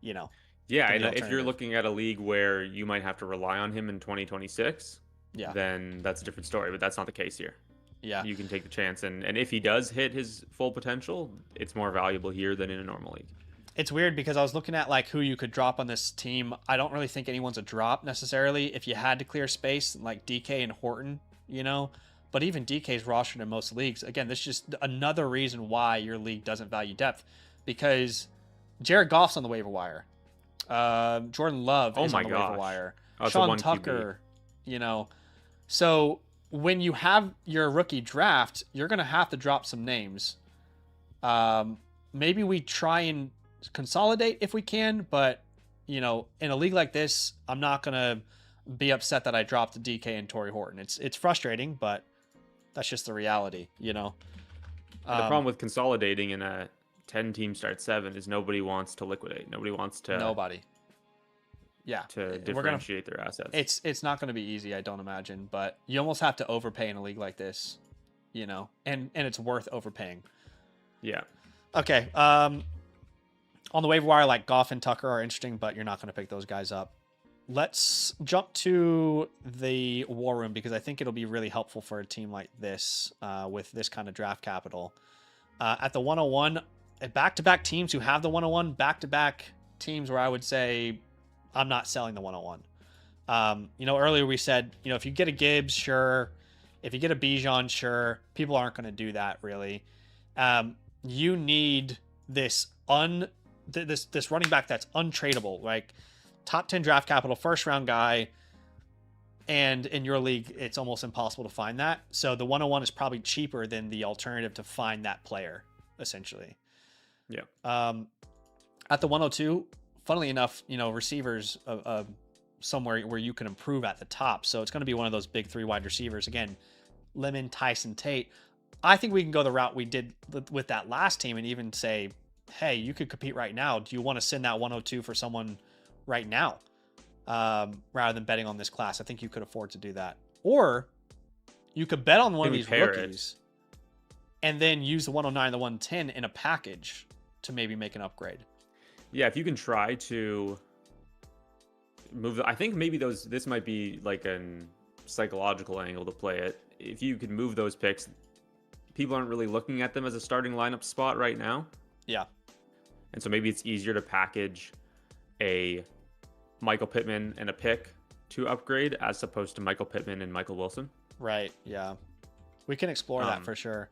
you know. Yeah, and if you're looking at a league where you might have to rely on him in 2026, then that's a different story. But that's not the case here. Yeah, you can take the chance, and if he does hit his full potential, it's more valuable here than in a normal league. It's weird because I was looking at like who you could drop on this team. I don't really think anyone's a drop necessarily. If you had to clear space, like DK and Horton, you know. But even DK's rostered in most leagues. Again, this is just another reason why your league doesn't value depth, because Jared Goff's on the waiver wire. Jordan Love is on the waiver wire. Sean Tucker, you know. So when you have your rookie draft, you're going to have to drop some names. Maybe we try and consolidate if we can, but, you know, in a league like this, I'm not going to be upset that I dropped DK and Torrey Horton. It's frustrating, but that's just the reality, you know. The problem with consolidating in a 10-team start 7 is nobody wants to liquidate. Nobody wants to. Nobody. Yeah. To differentiate their assets. It's not going to be easy, I don't imagine, but you almost have to overpay in a league like this, you know, and it's worth overpaying. Yeah. Okay. On the waiver wire, like Goff and Tucker are interesting, but you're not going to pick those guys up. Let's jump to the war room, because I think it'll be really helpful for a team like this with this kind of draft capital. At the 101, back-to-back teams who have the 101, back-to-back teams where I would say I'm not selling the 101. Earlier we said, if you get a Gibbs, sure. If you get a Bijan, sure. People aren't going to do that, really. You need this running back that's untradeable, like top 10 draft capital, first round guy. And in your league, it's almost impossible to find that. So the 101 is probably cheaper than the alternative to find that player, essentially. Yeah. At the 102, funnily enough, receivers somewhere where you can improve at the top. So it's going to be one of those big 3 wide receivers. Again, Lemon, Tyson, Tate. I think we can go the route we did with that last team and even say, hey, you could compete right now. Do you want to send that 102 for someone right now? Rather than betting on this class. I think you could afford to do that. Or you could bet on one of these rookies and then use the 109, the 110 in a package to maybe make an upgrade. Yeah, if you can try to move, I think maybe this might be like a psychological angle to play it. If you could move those picks, people aren't really looking at them as a starting lineup spot right now. Yeah. And so maybe it's easier to package a Michael Pittman and a pick to upgrade as opposed to Michael Pittman and Michael Wilson. Right. Yeah. We can explore that for sure.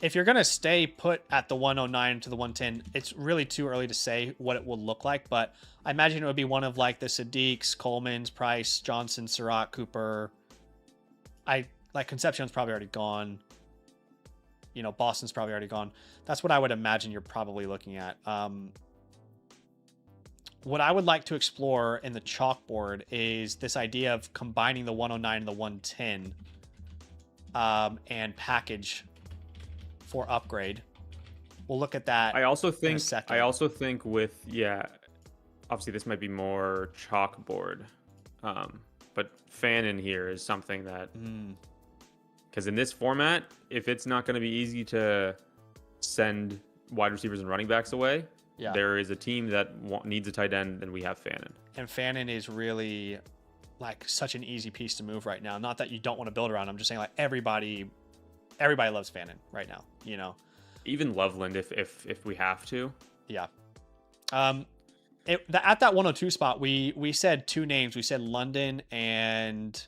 If you're going to stay put at the 109 to the 110, it's really too early to say what it will look like, but I imagine it would be one of like the Sadiqs, Coleman's, Price, Johnson, Surratt, Cooper. Concepcion's probably already gone. Boston's probably already gone. That's what I would imagine you're probably looking at. What I would like to explore in the chalkboard is this idea of combining the 109 and the 110 and package for upgrade. We'll look at that. I also think in a second. obviously this might be more chalkboard, but fan in here is something that because in this format, if it's not going to be easy to send wide receivers and running backs away, there is a team that needs a tight end, and we have Fannin. And Fannin is really like such an easy piece to move right now. Not that you don't want to build around. I'm just saying like everybody loves Fannin right now. Even Loveland if we have to. Yeah. At that 102 spot, we said 2 names. We said London and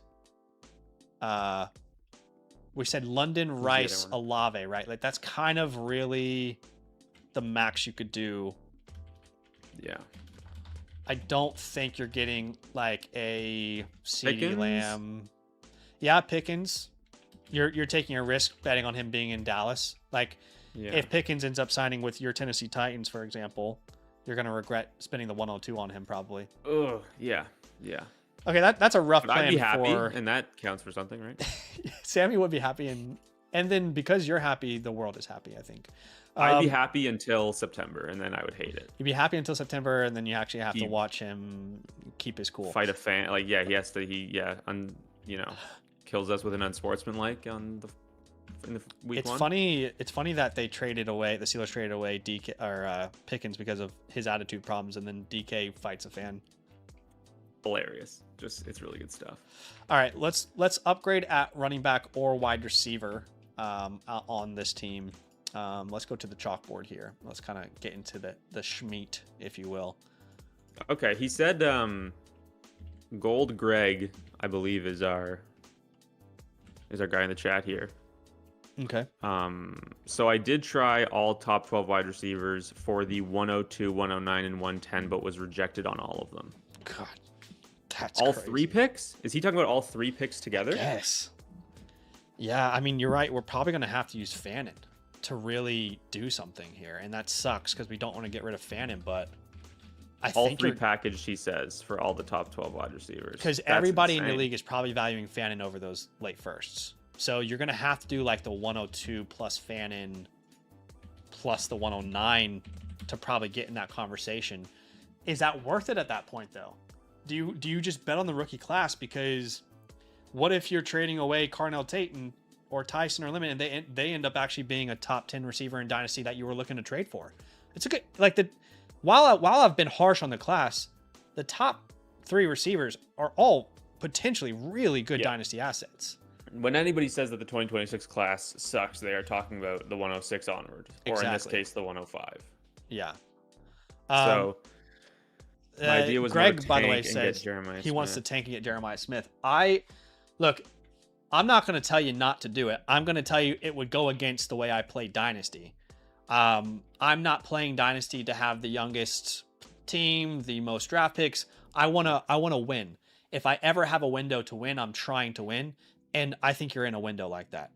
Rice, Olave, right? Like that's kind of really the max you could do. Yeah. I don't think you're getting like a CeeDee Lamb. Yeah, Pickens. You're taking a risk betting on him being in Dallas. Like if Pickens ends up signing with your Tennessee Titans, for example, you're going to regret spending the 102 on him probably. Oh, yeah. Yeah. Okay, that's a rough plan. I'd be happy, and that counts for something, right? Sammy would be happy, and then because you're happy, the world is happy, I think. I'd be happy until September, and then I would hate it. You'd be happy until September, and then you actually have to watch him keep his cool. Fight a fan. Like, yeah, he has to, kills us with an unsportsmanlike in the week it's one. It's funny that the Steelers traded away Pickens because of his attitude problems, and then DK fights a fan. Hilarious. It's really good stuff. All right, let's upgrade at running back or wide receiver on this team. Let's go to the chalkboard here. Let's kind of get into the schmeat, if you will. Okay, he said Gold Greg, I believe, is our guy in the chat here. Okay. So I did try all top 12 wide receivers for the 102, 109, and 110, but was rejected on all of them. God, that's all crazy. 3 picks? Is he talking about all 3 picks together? Yes. Yeah, I mean, you're right. We're probably going to have to use Fannin to really do something here, and that sucks because we don't want to get rid of Fannin, but I think all 3 packaged, he says, for all the top 12 wide receivers. Because everybody in the league is probably valuing Fannin over those late firsts. So you're going to have to do like the 102 plus Fannin plus the 109 to probably get in that conversation. Is that worth it at that point, though? Do you just bet on the rookie class? Because what if you're trading away Carnell Tate or Tyson or Lemon, and they end up actually being a top 10 receiver in Dynasty that you were looking to trade for? It's a good, while I've been harsh on the class, the top 3 receivers are all potentially really good Dynasty assets. When anybody says that the 2026 class sucks, they are talking about the 106 onward, or in this case, the 105. Yeah. So my idea was more to Greg, by the way, tank and get says Jeremiah he wants to Smith. tank and get Jeremiah Smith. Look, I'm not going to tell you not to do it. I'm going to tell you it would go against the way I play Dynasty. I'm not playing Dynasty to have the youngest team, the most draft picks. I want to win. If I ever have a window to win, I'm trying to win. And I think you're in a window like that.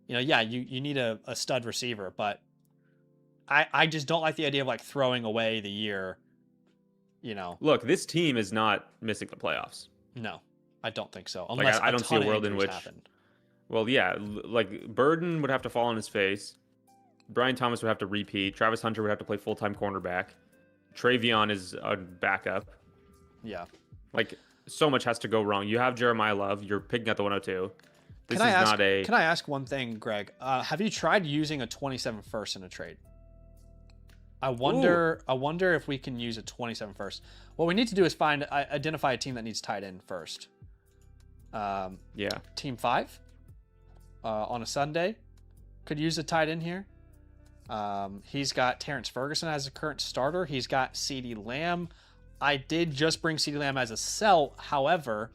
Yeah, you need a stud receiver, but I just don't like the idea of like throwing away the year. Look, this team is not missing the playoffs. No, I don't think so. Like Unless I don't see a ton of world in injuries which. happen. Well, yeah, like Burden would have to fall on his face. Brian Thomas would have to repeat. Travis Hunter would have to play full-time cornerback. Travion is a backup. Yeah. Like, so much has to go wrong. You have Jeremiah Love. You're picking at the 102. Can I ask one thing, Greg? Have you tried using a 27 first in a trade? I wonder if we can use a 27 first. What we need to do is identify a team that needs tight end first. Yeah. Team 5 on a Sunday could use a tight end here. He's got Terrence Ferguson as a current starter. He's got CeeDee Lamb. I did just bring CeeDee Lamb as a sell. However,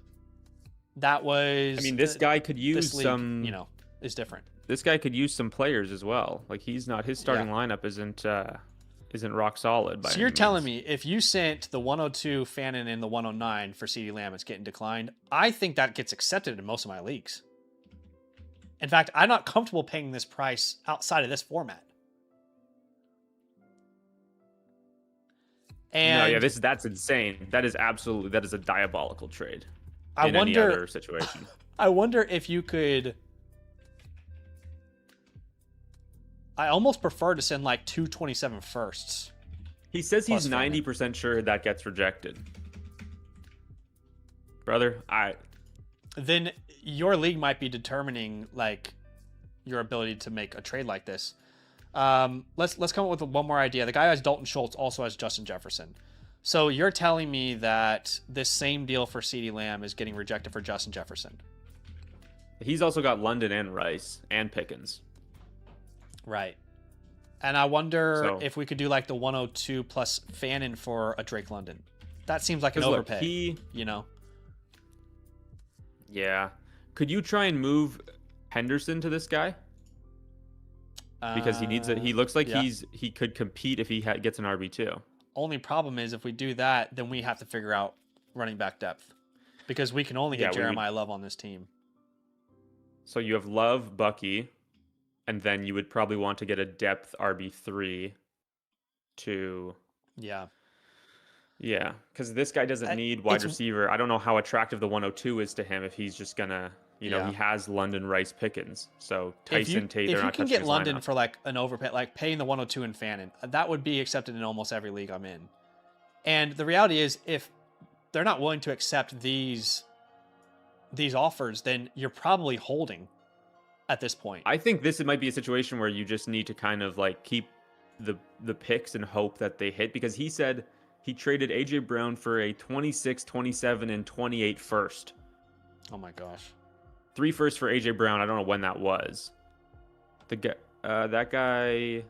that was... I mean, this guy could use league, some... is different. This guy could use some players as well. Like, his starting lineup isn't rock solid. So you're telling me if you sent the 102 Fannin and the 109 for CeeDee Lamb, it's getting declined? I think that gets accepted in most of my leagues. In fact, I'm not comfortable paying this price outside of this format. And no, yeah, that's insane. That is a diabolical trade. Any other situation. I wonder if you could. I almost prefer to send like 227 firsts. He says he's 90% sure that gets rejected. Brother, Then your league might be determining like your ability to make a trade like this. Let's come up with one more idea. The guy who has Dalton Schultz also has Justin Jefferson. So you're telling me that this same deal for CeeDee Lamb is getting rejected for Justin Jefferson? He's also got London and Rice and Pickens. Right. And I wonder if we could do like the 102 plus Fannin for a Drake London. That seems like an overpay. Yeah. Could you try and move Henderson to this guy? Because he needs it. He looks like he could compete if he gets an RB2. Only problem is if we do that, then we have to figure out running back depth because we can only get Jeremiah Love on this team. So you have Love, Bucky, and then you would probably want to get a depth RB3 to... Yeah. Yeah, because this guy doesn't need wide receiver. I don't know how attractive the 102 is to him if he's just going to... he has London, Rice, Pickens. So Tyson, Tate, they're not touching his lineup. If you can get London for like an overpay, like paying the 102 and Fannin, that would be accepted in almost every league I'm in. And the reality is, if they're not willing to accept these offers, then you're probably holding at this point. I think this might be a situation where you just need to kind of like keep the picks and hope that they hit, because he said he traded AJ Brown for a 26, 27, and 28 first. Oh my gosh. 3 firsts for AJ Brown. I don't know when that was. That guy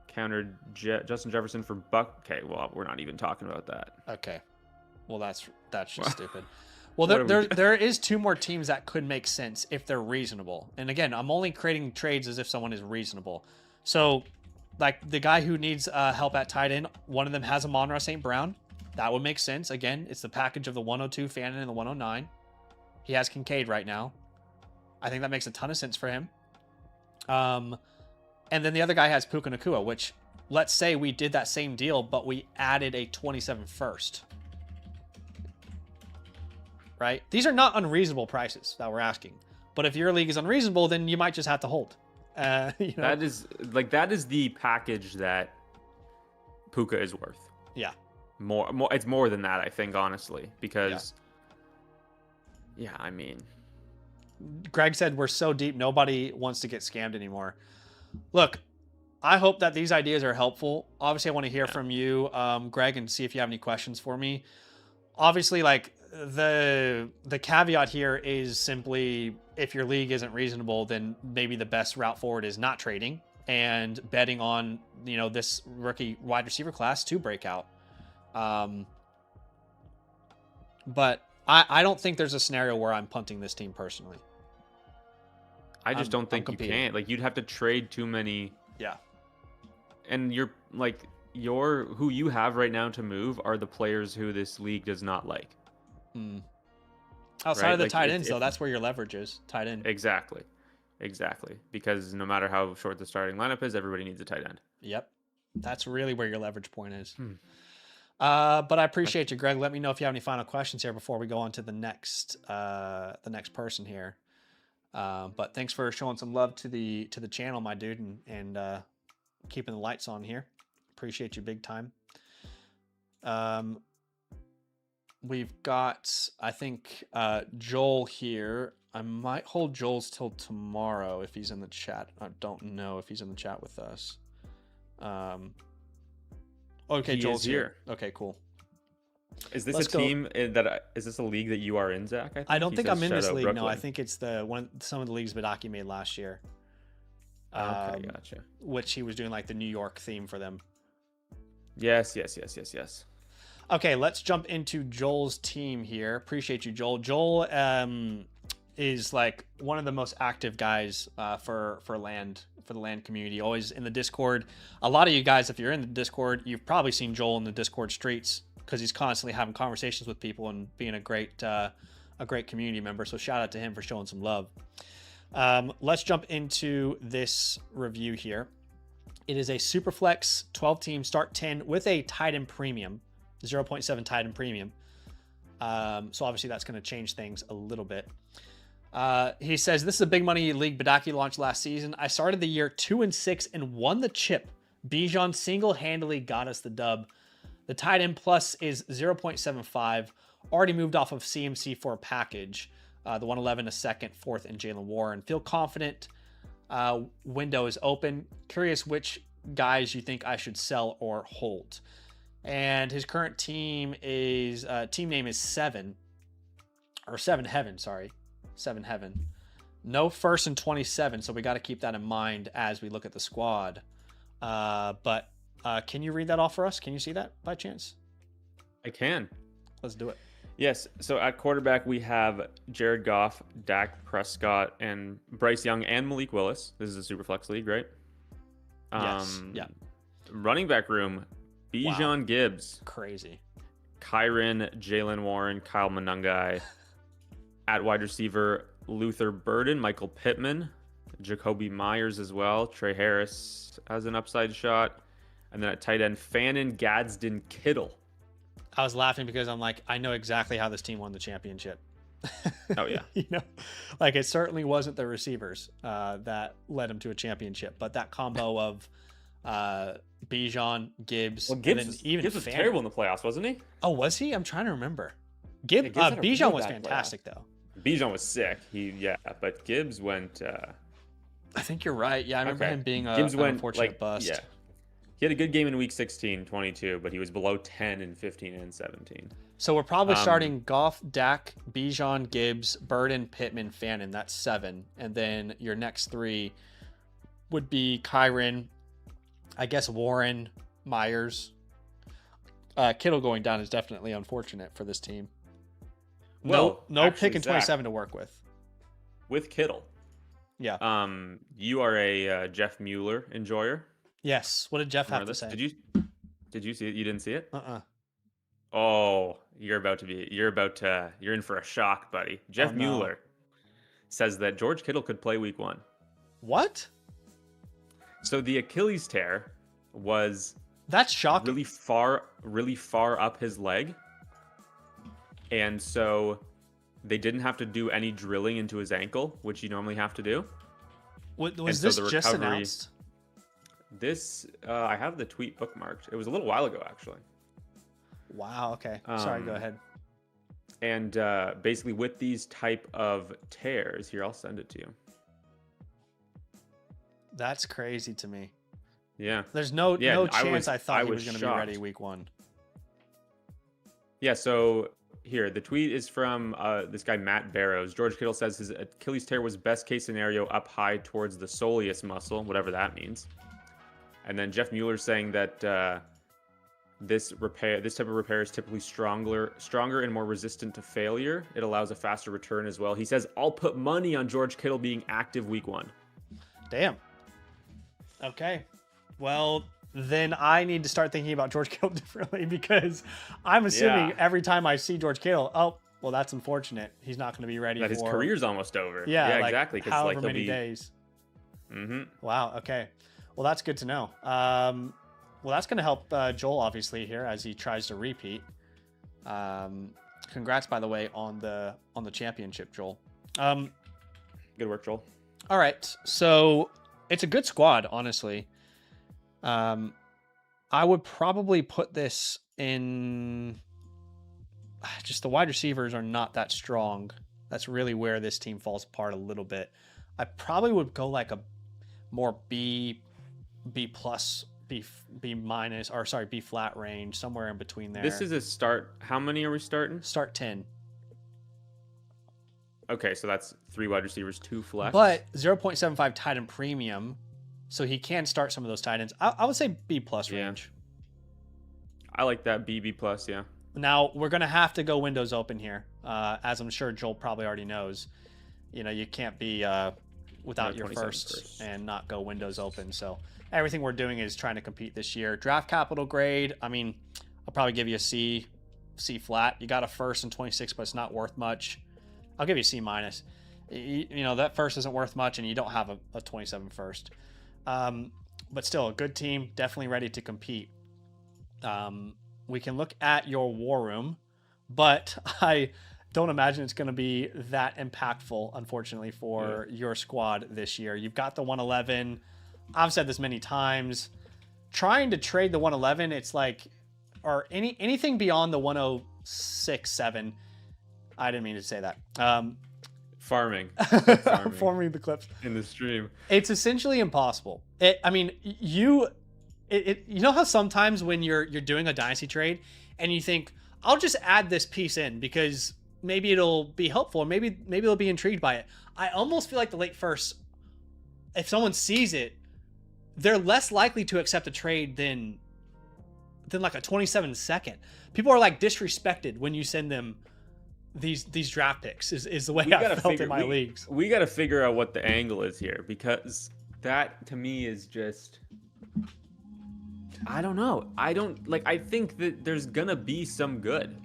countered Justin Jefferson for Buck. Okay, well, we're not even talking about that. Okay, well that's just stupid. Well, there is 2 more teams that could make sense if they're reasonable. And again, I'm only creating trades as if someone is reasonable. So, like the guy who needs help at tight end, one of them has Amon-Ra St. Brown. That would make sense. Again, it's the package of the 102 Fannin and the 109. He has Kincaid right now. I think that makes a ton of sense for him. And then the other guy has Puka Nacua, which, let's say we did that same deal, but we added a 27 first. Right? These are not unreasonable prices that we're asking. But if your league is unreasonable, then you might just have to hold. That is the package that Puka is worth. Yeah. More. It's more than that, I think, honestly, because I mean, Greg said we're so deep, nobody wants to get scammed anymore. Look, I hope that these ideas are helpful. Obviously, I want to hear from you, Greg, and see if you have any questions for me. Obviously, like the caveat here is simply if your league isn't reasonable, then maybe the best route forward is not trading and betting on, this rookie wide receiver class to break out. But I don't think there's a scenario where I'm punting this team personally. I just don't think you can. Like, you'd have to trade too many. Yeah. And you're like, who you have right now to move are the players who this league does not like. Outside of the tight ends, though, that's where your leverage is. Tight end. Exactly. Because no matter how short the starting lineup is, everybody needs a tight end. Yep. That's really where your leverage point is. But I appreciate you, Greg. Let me know if you have any final questions here before we go on to the next person here. But thanks for showing some love to the channel, my dude, and keeping the lights on here. Appreciate you big time. We've got, I think, Joel here. I might hold Joel's till tomorrow if he's in the chat. I don't know if he's in the chat with us. Okay, Joel's here. Okay, cool. Is this team is this a league that you are in, Zach? I don't think I'm in this league. No, I think it's some of the leagues Badaki made last year. Okay, gotcha. Which he was doing like the New York theme for them. Yes. Okay, let's jump into Joel's team here. Appreciate you, Joel. Joel is like one of the most active guys for the land community. Always in the Discord. A lot of you guys, if you're in the Discord, you've probably seen Joel in the Discord streets because he's constantly having conversations with people and being a great community member. So shout out to him for showing some love. Let's jump into this review here. It is a Superflex 12-team start 10 with a tight end premium, 0.7 tight end premium. So obviously that's going to change things a little bit. He says, this is a big money league Badaki launched last season. I started the year 2-6 and won the chip. Bijan single-handedly got us the dub. The tight end plus is 0.75. Already moved off of CMC for a package. The 111 a second, fourth, and Jalen Warren. Feel confident. Window is open. Curious which guys you think I should sell or hold. And his current team is team name is Seven Heaven. Sorry, Seven Heaven. No first and 27, so we got to keep that in mind as we look at the squad. But can you read that off for us? Can you see that by chance? I can. Let's do it. Yes. So at quarterback, we have Jared Goff, Dak Prescott, and Bryce Young and Malik Willis. This is a super flex league, right? Yes. Yeah. Running back room, Bijan Gibbs. Crazy. Kyren, Jalen Warren, Kyle Monangai. At wide receiver, Luther Burden, Michael Pittman, Jacoby Myers as well. Trey Harris has an upside shot. And then at tight end, Fannin, Gadsden, Kittle. I was laughing because I'm like, I know exactly how this team won the championship. Oh, yeah. Like it certainly wasn't the receivers that led them to a championship, but that combo of Bijan, Gibbs, well, Gibbs was terrible in the playoffs, wasn't he? Oh, was he? I'm trying to remember. Bijan was fantastic, though. Bijan was sick. But Gibbs went. I think you're right. Yeah, I remember him being an unfortunate bust. Yeah. He had a good game in week 16, 22, but he was below 10 in 15 and 17. So we're probably starting Goff, Dak, Bijan, Gibbs, Burden, Pittman, Fannin. That's 7. And then your next 3 would be Kyren, I guess Warren, Myers. Kittle going down is definitely unfortunate for this team. No pick in 27 to work with. With Kittle. Yeah. You are a Jeff Mueller enjoyer. Yes. What did Jeff have to say? Did you see it? You didn't see it? Oh, you're in for a shock, buddy. Jeff Mueller says that George Kittle could play week 1. What? So the Achilles tear was that's shocking. Really far up his leg. And so they didn't have to do any drilling into his ankle, which you normally have to do. Was this just announced? This, I have the tweet bookmarked. It was a little while ago, actually. Wow, okay. Sorry, go ahead. And basically with these type of tears, here, I'll send it to you. That's crazy to me. Yeah. There's no chance I thought he was going to be ready week 1. Yeah, so here, the tweet is from this guy, Matt Barrows. George Kittle says his Achilles tear was best case scenario up high towards the soleus muscle, whatever that means. And then Jeff Mueller saying that this type of repair is typically stronger and more resistant to failure. It allows a faster return as well. He says, I'll put money on George Kittle being active week 1. Damn. Okay. Well, then I need to start thinking about George Kittle differently, because I'm assuming every time I see George Kittle, oh, well, that's unfortunate. He's not going to be ready that for... his career's almost over. Yeah, like exactly. However many days. Mm-hmm. Wow. Okay. Well, that's good to know. Well, that's going to help Joel, obviously, here as he tries to repeat. Congrats, by the way, on the championship, Joel. Good work, Joel. All right. So it's a good squad, honestly. I would probably put this in... Just the wide receivers are not that strong. That's really where this team falls apart a little bit. I probably would go like a more B plus, B minus, or sorry, B flat range, somewhere in between there. This is a start. How many are we starting? Start 10. Okay, so that's 3 wide receivers, 2 flex. But 0.75 tight end premium, so he can start some of those tight ends. I would say B plus range. I like that B plus, yeah. Now, we're going to have to go windows open here, as I'm sure Joel probably already knows. You know, you can't be without your first and not go windows open. So everything we're doing is trying to compete this year. Draft capital grade, I mean, I'll probably give you a C flat. You got a first in 26, but it's not worth much. I'll give you a C minus. You know, that first isn't worth much, and you don't have a 27 first. But still, a good team, definitely ready to compete. We can look at your war room, but I don't imagine it's going to be that impactful, unfortunately, for your squad this year. You've got the 111. I've said this many times. Trying to trade the 111, it's like, or anything beyond the 106.7. I didn't mean to say that. Farming Forming the clips in the stream. It's essentially impossible. You know how sometimes when you're doing a dynasty trade and you think, I'll just add this piece in because maybe it'll be helpful, or maybe they'll be intrigued by it. I almost feel like the late first, if someone sees it, they're less likely to accept a trade than like a 27 second. People are like disrespected when you send them these draft picks is the way I felt in my leagues. We got to figure out what the angle is here, because that to me is just, I don't know. I think that there's gonna be some good,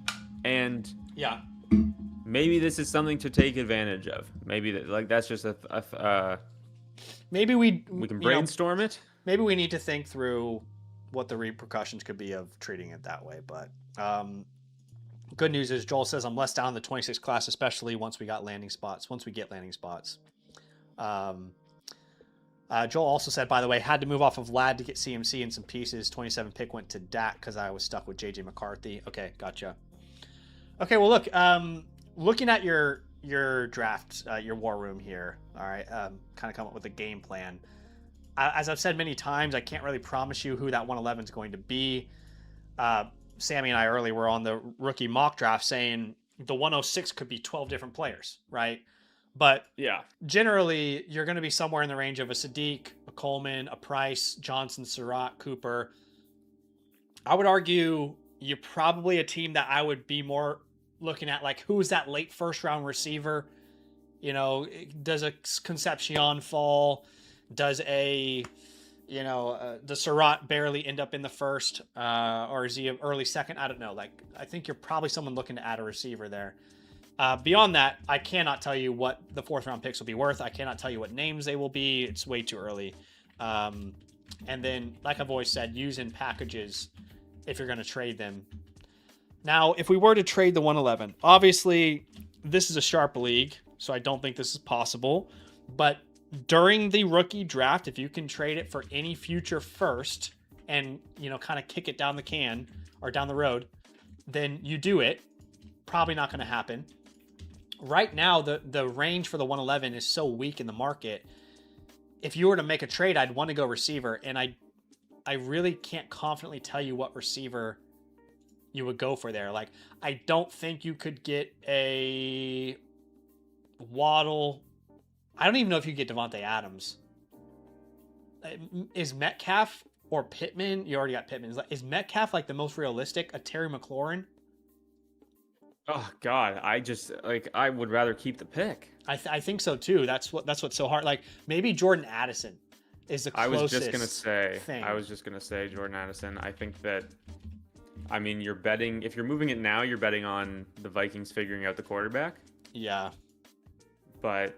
and yeah, maybe this is something to take advantage of. Maybe that's just maybe we can brainstorm it. Maybe we need to think through what the repercussions could be of treating it that way. But good news is Joel says I'm less down in the 26 class, especially once we get landing spots. Joel also said, by the way, had to move off of Ladd to get CMC and some pieces. 27 pick went to Dak because I was stuck with JJ McCarthy. Okay, gotcha. Okay, well, look, looking at your draft, your war room here, all right, kind of come up with a game plan. As I've said many times, I can't really promise you who that 111 is going to be. Sammy and I earlier were on the rookie mock draft saying the 106 could be 12 different players, right? But yeah, generally, you're going to be somewhere in the range of a Sadiq, a Coleman, a Price, Johnson, Surratt, Cooper. I would argue you're probably a team that I would be more looking at, like, who is that late first round receiver? You know, does a Concepcion fall? Does does Surratt barely end up in the first? Or is he an early second? I don't know. Like, I think you're probably someone looking to add a receiver there. Beyond that, I cannot tell you what the 4th round picks will be worth. I cannot tell you what names they will be. It's way too early. And then, like I've always said, use in packages if you're going to trade them. Now, if we were to trade the 111, obviously this is a sharp league, so I don't think this is possible. But during the rookie draft, if you can trade it for any future first and, kind of kick it down the can or down the road, then you do it. Probably not going to happen. Right now, the range for the 111 is so weak in the market. If you were to make a trade, I'd want to go receiver, and I really can't confidently tell you what receiver, you would go for there. Like, I don't think you could get a Waddle. I don't even know if you get Devontae Adams. Is Metcalf or Pittman? You already got Pittman. Is Metcalf like the most realistic? A Terry McLaurin? Oh God, I would rather keep the pick. I think so too. That's what's so hard. Like maybe Jordan Addison is the closest. I was just gonna say Jordan Addison. I think that, I mean, you're betting, if you're moving it now, you're betting on the Vikings figuring out the quarterback. Yeah. But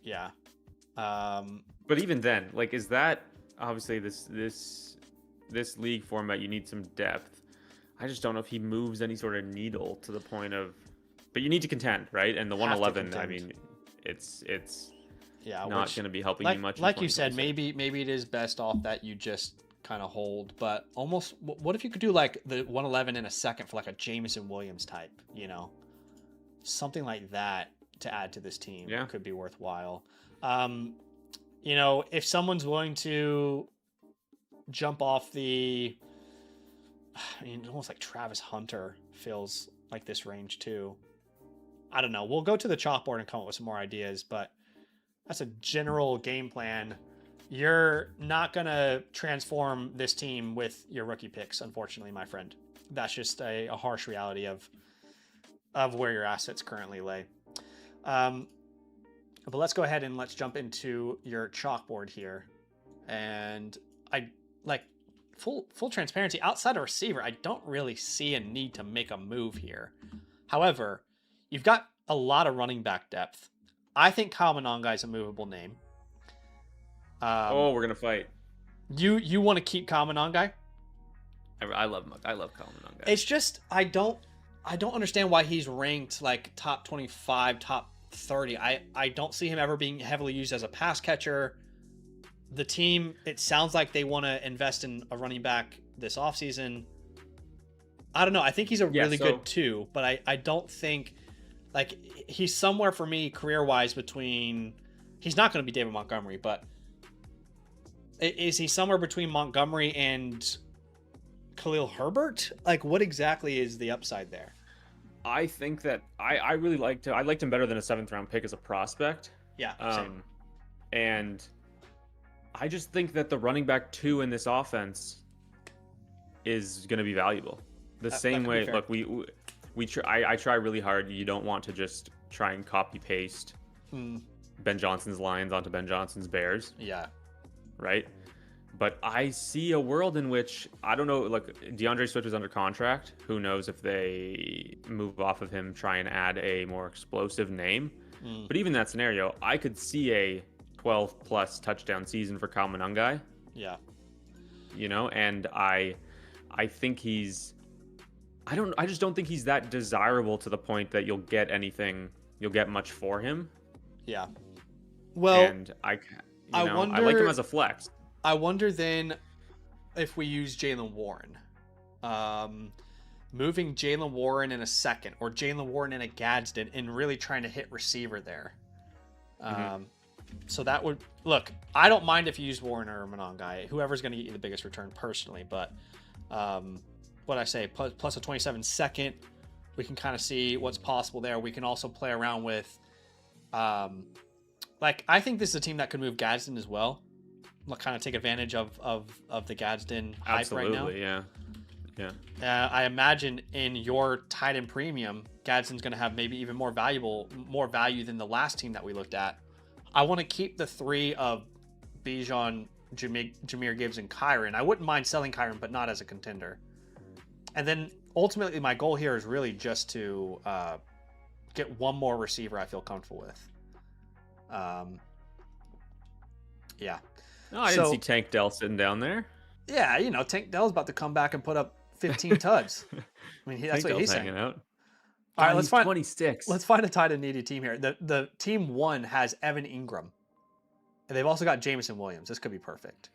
yeah. But even then, like, is that obviously this league format? You need some depth. I just don't know if he moves any sort of needle to the point of. But you need to contend, right? And the 111, I mean, it's not going to be helping you much. Like you said, maybe it is best off that you just kind of hold. But almost, what if you could do like the 111 in a second for like a Jameson Williams type? You know, something like that to add to this team could be worthwhile. You know, if someone's willing to jump off the, I mean, almost like Travis Hunter feels like this range too. I don't know. We'll go to the chalkboard and come up with some more ideas, but that's a general game plan. You're not going to transform this team with your rookie picks, unfortunately, my friend. That's just a harsh reality of where your assets currently lay. But let's go ahead and let's jump into your chalkboard here. And I like full transparency. Outside of receiver, I don't really see a need to make a move here. However, you've got a lot of running back depth. I think Kyle Monangai is a movable name. We're gonna fight. You want to keep Kyle Monangai? I love Kyle Monangai. It's just I don't understand why he's ranked like top 25, top 30. I don't see him ever being heavily used as a pass catcher. The team, it sounds like they want to invest in a running back this offseason. I don't know. I think he's a really good two, but I don't think like he's somewhere for me career-wise between, he's not going to be David Montgomery, but is he somewhere between Montgomery and Khalil Herbert? Like what exactly is the upside there? I think that I really liked him better than a 7th round pick as a prospect. Yeah. Same. And I just think that the running back 2 in this offense is going to be valuable. The same way, look, I try really hard. You don't want to just try and copy paste Ben Johnson's Lions onto Ben Johnson's Bears. Yeah. Right? But I see a world in which, I don't know, like DeAndre Swift is under contract. Who knows if they move off of him, try and add a more explosive name. But even that scenario, I could see a 12-plus touchdown season for Kyle Monangai. Yeah. You know, and I think he's, I just don't think he's that desirable to the point that you'll get much for him. Yeah. Well, and I like him as a flex. I wonder then if we use Jaylen Warren. Moving Jaylen Warren in a second or Jaylen Warren in a Gadsden and really trying to hit receiver there. So that would look, I don't mind if you use Warren or Monangai, whoever's going to get you the biggest return personally, but what I say, plus a 27 second, we can kind of see what's possible there. We can also play around with, like, I think this is a team that could move Gadsden as well. Kind of take advantage of the Gadsden hype right now. Absolutely, yeah. I imagine in your tight end premium, Gadsden's going to have maybe even more value than the last team that we looked at. I want to keep the 3 of Bijan, Jahmyr Gibbs, and Kyron. I wouldn't mind selling Kyron, but not as a contender. And then ultimately, my goal here is really just to get one more receiver I feel comfortable with. Yeah. No, I didn't see Tank Dell sitting down there. Yeah, you know, Tank Dell's about to come back and put up 15 tuds. I mean, that's what he's saying. Hanging out. All right, let's find 26. Let's find a tight end needy team here. The team 1 has Evan Ingram. And they've also got Jameson Williams. This could be perfect.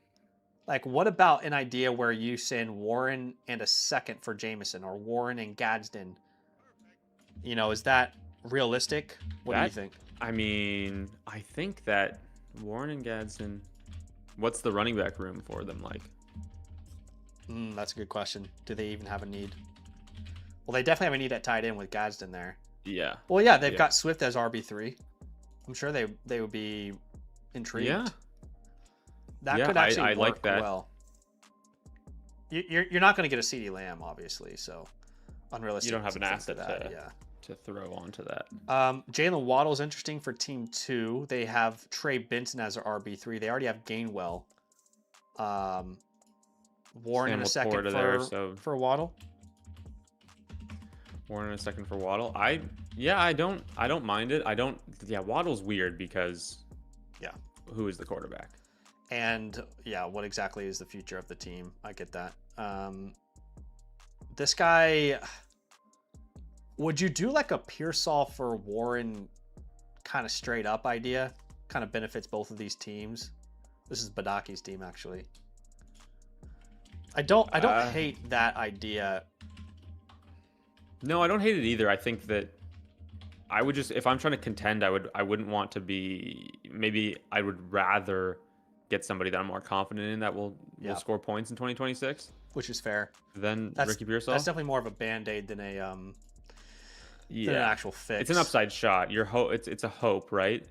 Like, what about an idea where you send Warren and a second for Jameson or Warren and Gadsden? You know, is that realistic? What do you think? I mean, I think that Warren and Gadsden, what's the running back room for them like? That's a good question. Do they even have a need? Well, they definitely have a need at tight end with Gadsden there. Yeah. Well, yeah, they've Yeah. got Swift as RB3. I'm sure they would be intrigued. Yeah. That could actually I work like that. well. You're not going to get a CeeDee Lamb, obviously, so unrealistic. You don't have an to think asset that, to throw onto that. Jalen Waddle's interesting for Team 2. They have Trey Benson as their RB3. They already have Gainwell. Warren in a second for Waddle. Warren in a second for Waddle. I don't mind it. Waddle's weird because who is the quarterback? And what exactly is the future of the team? I get that. This guy, would you do like a Pearsall for Warren kind of straight up idea? Kind of benefits both of these teams. This is Badaki's team, actually. I don't hate that idea. No, I don't hate it either. I think that I would just, if I'm trying to contend, I wouldn't want to be, maybe I would rather get somebody that I'm more confident in that will score points in 2026. Which is fair. Than Ricky Pearsall. That's definitely more of a band-aid than an actual fix. It's an upside shot. It's a hope, right?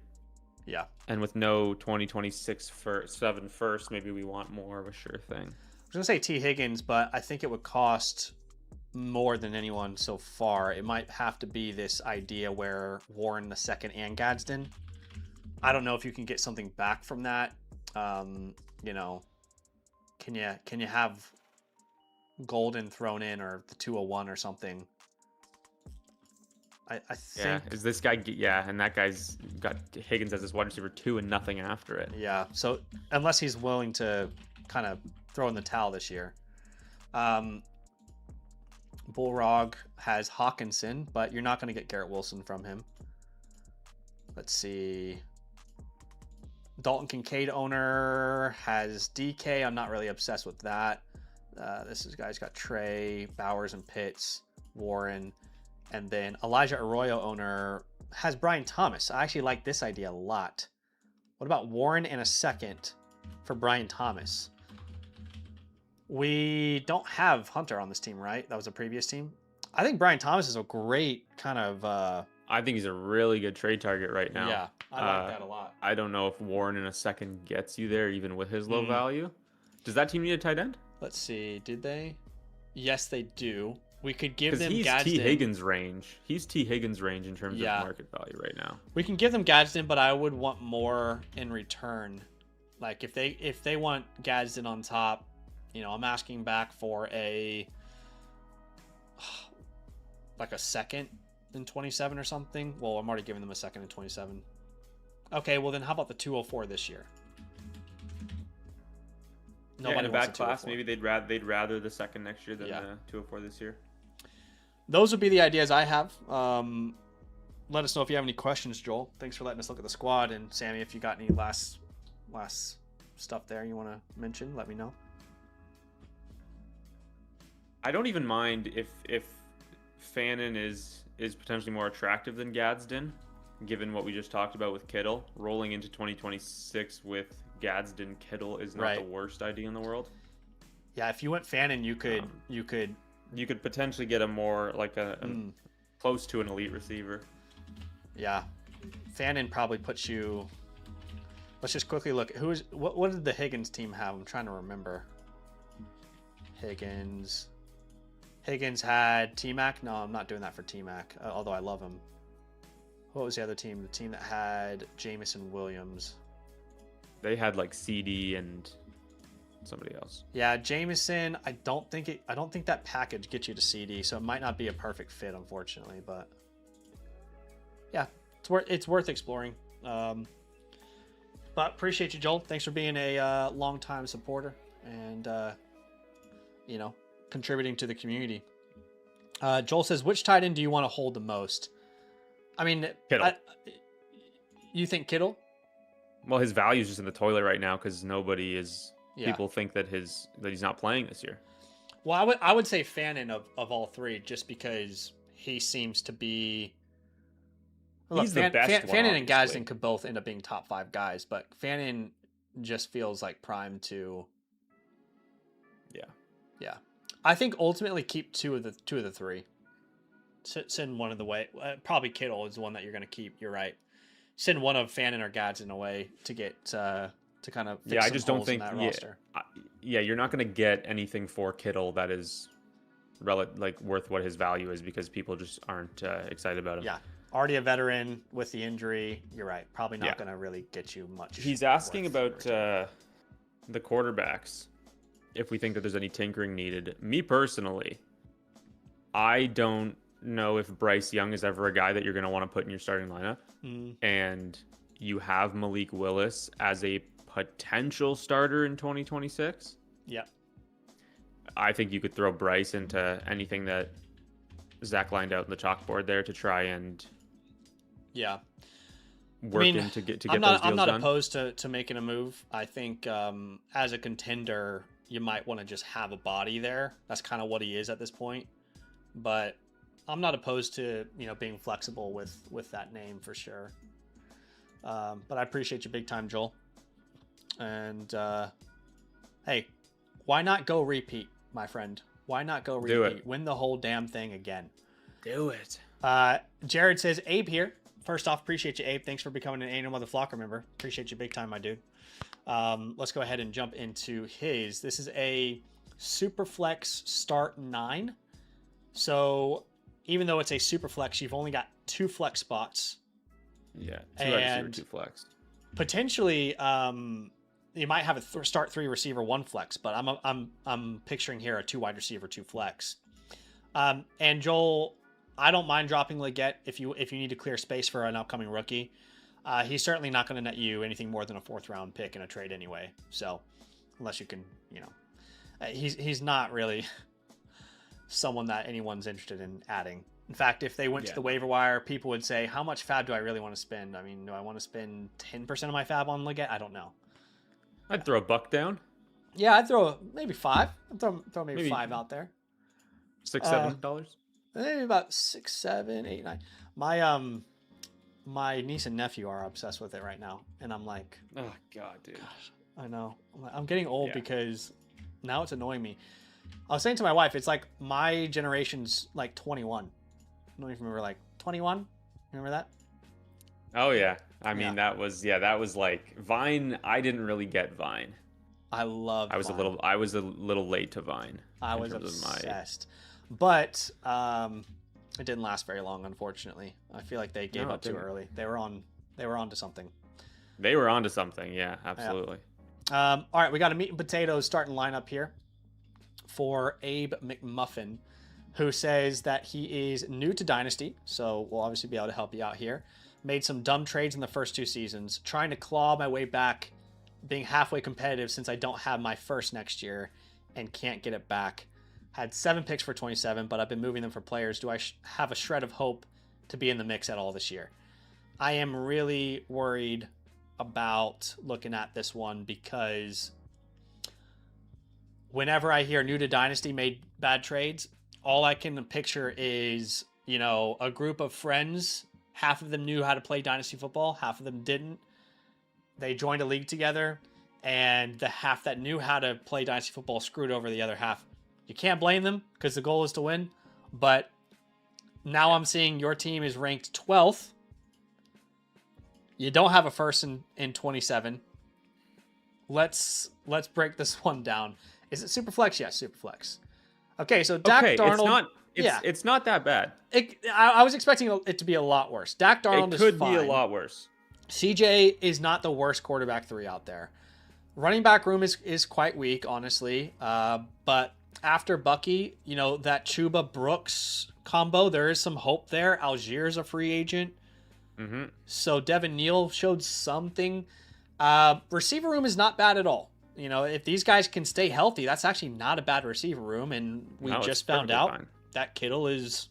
Yeah. And with no 2026 7 first, maybe we want more of a sure thing. I was going to say T. Higgins, but I think it would cost more than anyone so far. It might have to be this idea where Warren the second and Gadsden. I don't know if you can get something back from that. Can you have Golden thrown in or the 201 or something? I think. Yeah, is this guy? Yeah, and that guy's got Higgins as his wide receiver 2 and nothing after it. Yeah, so unless he's willing to kind of throw in the towel this year. Bullrog has Hawkinson, but you're not going to get Garrett Wilson from him. Let's see. Dalton Kincaid owner has DK. I'm not really obsessed with that. Guy's got Trey, Bowers, and Pitts, Warren. And then Elijah Arroyo owner has Brian Thomas. I actually like this idea a lot. What about Warren and a second for Brian Thomas? We don't have Hunter on this team, right? That was a previous team. I think Brian Thomas is a great kind of... I think he's a really good trade target right now. Yeah, I like that a lot. I don't know if Warren in a second gets you there, even with his low value. Does that team need a tight end? Let's see. Did they? Yes, they do. We could give them he's Gadsden. T. Higgins range. He's T. Higgins range in terms of market value right now. We can give them Gadsden, but I would want more in return. Like if they want Gadsden on top, I'm asking back for a second in 27 or something. Well, I'm already giving them a second in 27. Okay, well then how about the 204 this year? Nobody in a bad class, maybe they'd rather the second next year than the 204 this year. Those would be the ideas I have. Let us know if you have any questions, Joel. Thanks for letting us look at the squad. And Sammy, if you got any last stuff there you want to mention, let me know. I don't even mind if Fannin is potentially more attractive than Gadsden, given what we just talked about with Kittle. Rolling into 2026 with Gadsden Kittle is not the worst idea in the world. Yeah, if you went Fannin, you could potentially get a more like a close to an elite receiver. Yeah, Fannin probably puts you. Let's just quickly look. What did the Higgins team have? I'm trying to remember. Higgins had T-Mac. No, I'm not doing that for T-Mac, although I love him. What was the other team? The team that had Jamison Williams. They had like CD and somebody else. Yeah, Jamison. I don't think that package gets you to CD, so it might not be a perfect fit, unfortunately. But yeah, it's worth exploring. But appreciate you, Joel. Thanks for being a longtime supporter and contributing to the community. Joel says, which tight end do you want to hold the most? I mean, Kittle. You think Kittle? Well, his value is just in the toilet right now because nobody is. Yeah. People think that he's not playing this year. Well, I would say Fannin of all three, just because he seems to be. He's the best. Fannin and Gadsden could both end up being top 5 guys, but Fannin just feels like primed to. Yeah. Yeah, I think ultimately keep two of the three. Send one of the way. Probably Kittle is the one that you're going to keep. You're right. Send one of Fannin or Gadsden away to get to kind of fix I some just don't holes think in that roster. you're not going to get anything for Kittle that is worth what his value is because people just aren't excited about him. Yeah, already a veteran with the injury. You're right. Probably not going to really get you much. He's asking about the quarterbacks. If we think that there's any tinkering needed. Me personally, I don't know if Bryce Young is ever a guy that you're going to want to put in your starting lineup. And you have Malik Willis as a potential starter in 2026. Yeah. I think you could throw Bryce into anything that Zach lined out in the chalkboard there to try and work in to get those deals done. I'm not opposed to making a move. I think as a contender, you might want to just have a body there. That's kind of what he is at this point. But I'm not opposed to being flexible with that name for sure. But I appreciate you big time, Joel. And hey, why not go repeat, my friend? Why not go repeat? Do it. Win the whole damn thing again. Do it. Jared says, Abe here. First off, appreciate you, Abe. Thanks for becoming an Annual Mother Flocker member. Appreciate you big time, my dude. Let's go ahead and jump into his. This is a Superflex Start 9. So even though it's a Superflex, you've only got 2 flex spots. Yeah, 2 wide receiver, 2 flex. Potentially, you might have a start 3 receiver, 1 flex, but I'm picturing here a 2 wide receiver, 2 flex. And Joel, I don't mind dropping Leggett if you need to clear space for an upcoming rookie. He's certainly not going to net you anything more than a 4th round pick in a trade anyway. So unless you can, he's not really someone that anyone's interested in adding. In fact, if they went to the waiver wire, people would say, how much fab do I really want to spend? I mean, do I want to spend 10% of my fab on Leggett? I don't know. I'd throw a buck down. Yeah, I'd throw maybe 5. I'd throw maybe 5 out there. $6-7. Maybe about 6, 7, 8, 9. My niece and nephew are obsessed with it right now, and I'm like, oh god, dude. Gosh, I know. I'm getting old because now it's annoying me. I was saying to my wife, it's like my generation's like 21. I don't even remember, like 21. Remember that? Oh yeah. I mean, that was like Vine. I didn't really get Vine. I love. I was a little late to Vine. I was obsessed, but it didn't last very long, unfortunately. I feel like they gave up too early. They were on to something. They were onto something. Yeah, absolutely. Yeah. All right, we got a meat and potatoes starting lineup here for Abe McMuffin, who says that he is new to Dynasty, so we'll obviously be able to help you out here. Made some dumb trades in the first 2 seasons, trying to claw my way back, being halfway competitive since I don't have my first next year and can't get it back. Had 7 picks for 27, but I've been moving them for players. Do I have a shred of hope to be in the mix at all this year? I am really worried about looking at this one because whenever I hear new to Dynasty made bad trades, all I can picture is, a group of friends. Half of them knew how to play Dynasty football. Half of them didn't. They joined a league together, and the half that knew how to play Dynasty football screwed over the other half. You can't blame them because the goal is to win. But now I'm seeing your team is ranked 12th. You don't have a first in 27. Let's break this one down. Is it Superflex? Yes, Superflex. Okay, so Dak Darnold. It's not that bad. I was expecting it to be a lot worse. Dak Darnold is fine. It could be a lot worse. CJ is not the worst quarterback 3 out there. Running back room is quite weak, honestly. But after Bucky, that Chuba Brooks combo, there is some hope there. Algier's a free agent. Mm-hmm. So Devin Neal showed something. Receiver room is not bad at all. If these guys can stay healthy, that's actually not a bad receiver room. And we just found out that Kittle's,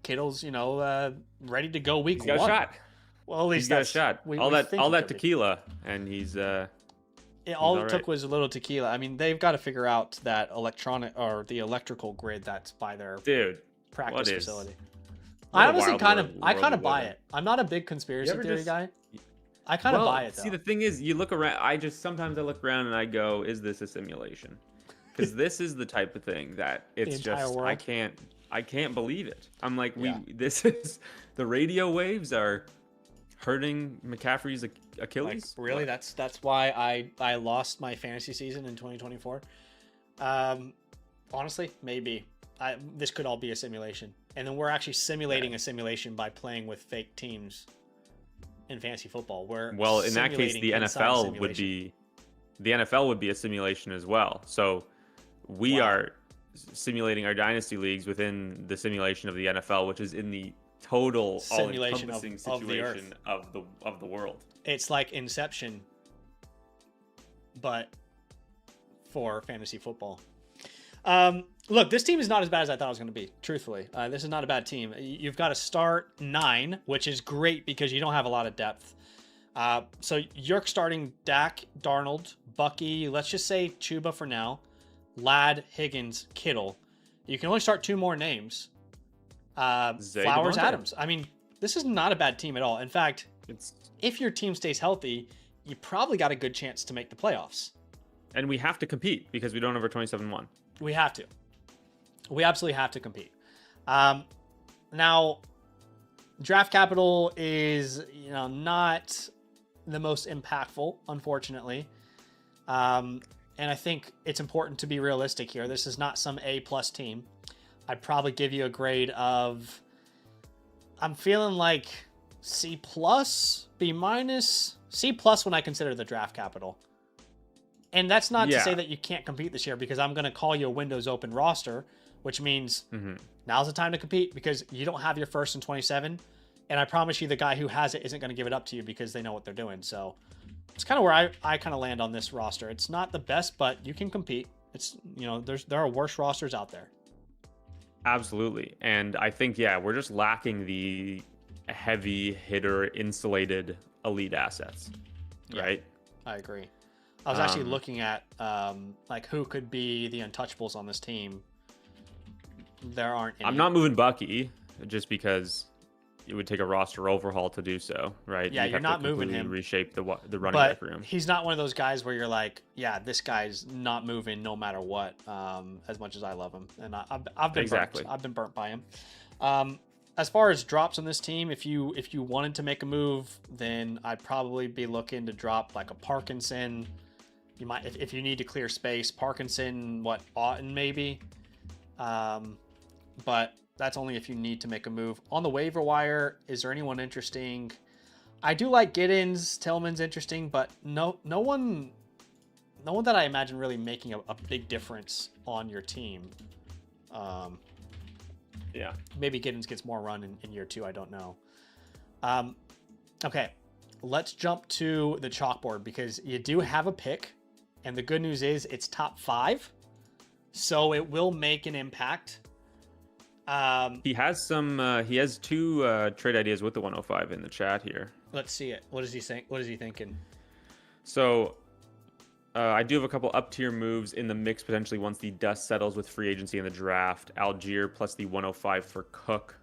ready to go week 1. He's got a shot. Well, at least he's got a shot. All that tequila, and he's. All it took was a little tequila. I mean, they've got to figure out that the electrical grid that's by their practice facility. I honestly kind of buy it. I'm not a big conspiracy theory guy. I kind of buy it though. See, the thing is, you look around. Sometimes I look around and I go, "Is this a simulation?" because this is the type of thing that it's entire just world. I can't believe it. I'm like, Yeah. this is the radio waves are hurting McCaffrey's Achilles. Like, really, What? that's why I lost my fantasy season in 2024. Honestly, maybe this could all be a simulation, and then we're actually simulating a simulation by playing with fake teams in fantasy football. Well, in that case, simulating the inside NFL would be a simulation as well. So we Wow. are simulating our dynasty leagues within the simulation of the NFL, which is in the total Simulation all-encompassing of the earth. situation of the world. It's like Inception, but for fantasy football. Look, this team is not as bad as I thought it was going to be. Truthfully, this is not a bad team. You've got to start 9, which is great because you don't have a lot of depth. So you're starting Dak, Darnold, Bucky. Let's just say Chuba for now. Ladd, Higgins, Kittle. You can only start 2 more names. Zay Flowers, Devontae. Adams. I mean, this is not a bad team at all. In fact, It's if your team stays healthy, you probably got a good chance to make the playoffs. and we have to compete because we don't have our 27-1. We have to. We absolutely have to compete. Now, draft capital is, not the most impactful, unfortunately. And I think it's important to be realistic here. This is not some A+ team. I'd probably give you a grade of, I'm feeling like C+, B-, C+ when I consider the draft capital. And that's not to say that you can't compete this year, because I'm going to call you a Windows open roster, which means now's the time to compete because you don't have your first and 27. And I promise you the guy who has it isn't going to give it up to you because they know what they're doing. So it's kind of where I kind of land on this roster. It's not the best, but you can compete. It's, there are worse rosters out there. Absolutely. And I think, we're just lacking the heavy hitter insulated elite assets, right? I agree. I was actually looking at like who could be the untouchables on this team. There aren't any. I'm not moving Bucky just because it would take a roster overhaul to do so, right? Yeah, You'd you're have to not moving completely him. reshape the running But back room. he's not one of those guys where you're like, yeah, this guy's not moving no matter what. As much as I love him, and I've been Exactly. burnt. I've been burnt by him. As far as drops on this team, if you wanted to make a move, then I'd probably be looking to drop like a Parkinson. You might, if you need to clear space, Parkinson, Auten maybe. But that's only if you need to make a move. On the waiver wire, is there anyone interesting? I do like Giddens. Tillman's interesting, but no one that I imagine really making a big difference on your team. Yeah. Maybe Giddens gets more run in year 2. I don't know. Okay, let's jump to the chalkboard because you do have a pick, and the good news is it's top 5, so it will make an impact. He has some. He has 2 trade ideas with the 105 in the chat here. Let's see it. What does he think? What is he thinking? So I do have a couple up tier moves in the mix potentially once the dust settles with free agency in the draft. Algier plus the 105 for Cook.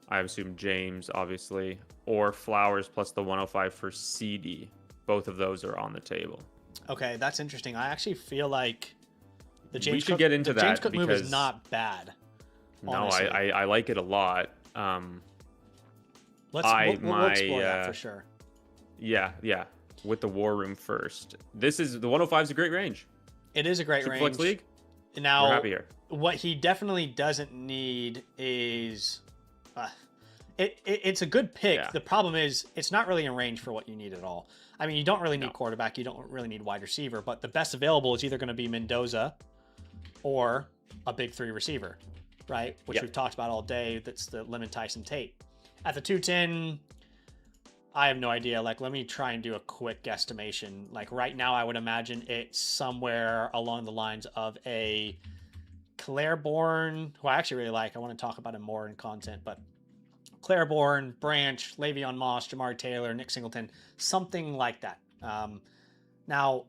I assume James, obviously, or Flowers plus the 105 for CD. Both of those are on the table. Okay, that's interesting. I actually feel like the James We should Cook, get into the James that Cook move is because- not bad. No, honestly. I like it a lot. We'll explore that for sure. Yeah. With the war room first. This is the 105 is a great range. It is a great Superflex range. League. Now, We're happy here. what he definitely doesn't need is it's a good pick. Yeah. The problem is it's not really in range for what you need at all. I mean, you don't really need No. quarterback, you don't really need wide receiver, but the best available is either going to be Mendoza or a big 3 receiver, right? Which Yep. we've talked about all day. That's the Lemon Tyson Tate. At the 210, I have no idea. Like, let me try and do a quick guesstimation. Like, right now, I would imagine it's somewhere along the lines of a Claiborne, who I actually really like. I want to talk about him more in content, but Claiborne, Branch, Le'Veon Moss, Jamari Taylor, Nick Singleton, something like that. Now,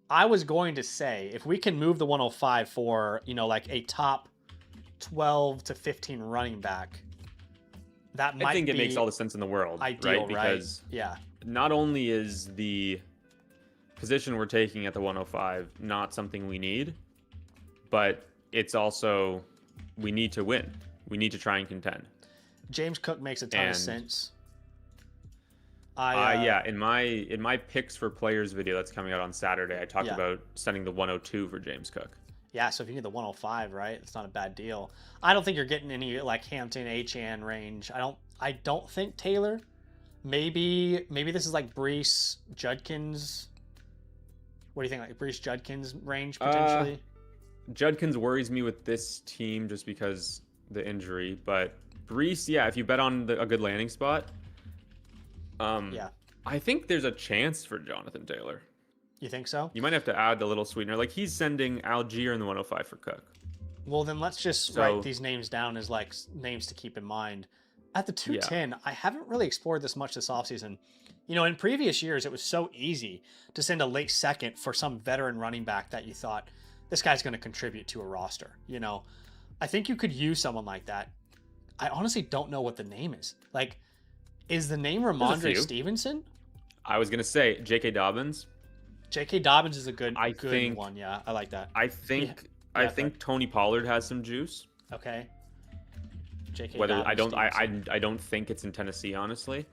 I was going to say, if we can move the 105 for, like a top 12 to 15 running back, that might be I think it makes all the sense in the world, ideal, right? Because yeah. not only is the position we're taking at the 105 not something we need, but it's also we need to win. We need to try and contend. James Cook makes a ton of And sense. yeah, in my picks for players video that's coming out on Saturday, I talked Yeah. about sending the 102 for James Cook. Yeah, so if you need the 105, right, it's not a bad deal. I don't think you're getting any like Hampton, Achan range. I don't think Taylor. Maybe this is like Brees, Judkins. What do you think, like Brees, Judkins range potentially? Judkins worries me with this team just because the injury, but Brees, yeah, if you bet on a good landing spot, Yeah. I think there's a chance for Jonathan Taylor. You think so? You might have to add a little sweetener. Like he's sending Algier in the 105 for Cook. Well, then let's just write these names down as like names to keep in mind. At the 210, I haven't really explored this much this offseason. You know, in previous years, it was so easy to send a late second for some veteran running back that you thought this guy's going to contribute to a roster. You know, I think you could use someone like that. I honestly don't know what the name is. Like, is the name Ramondre Stevenson? I was going to say J.K. Dobbins. J.K. Dobbins is a good think, one. Yeah, I like that. I think Tony Pollard has some juice. Okay. J.K. Whether Dobbins, I don't think it's in Tennessee, honestly.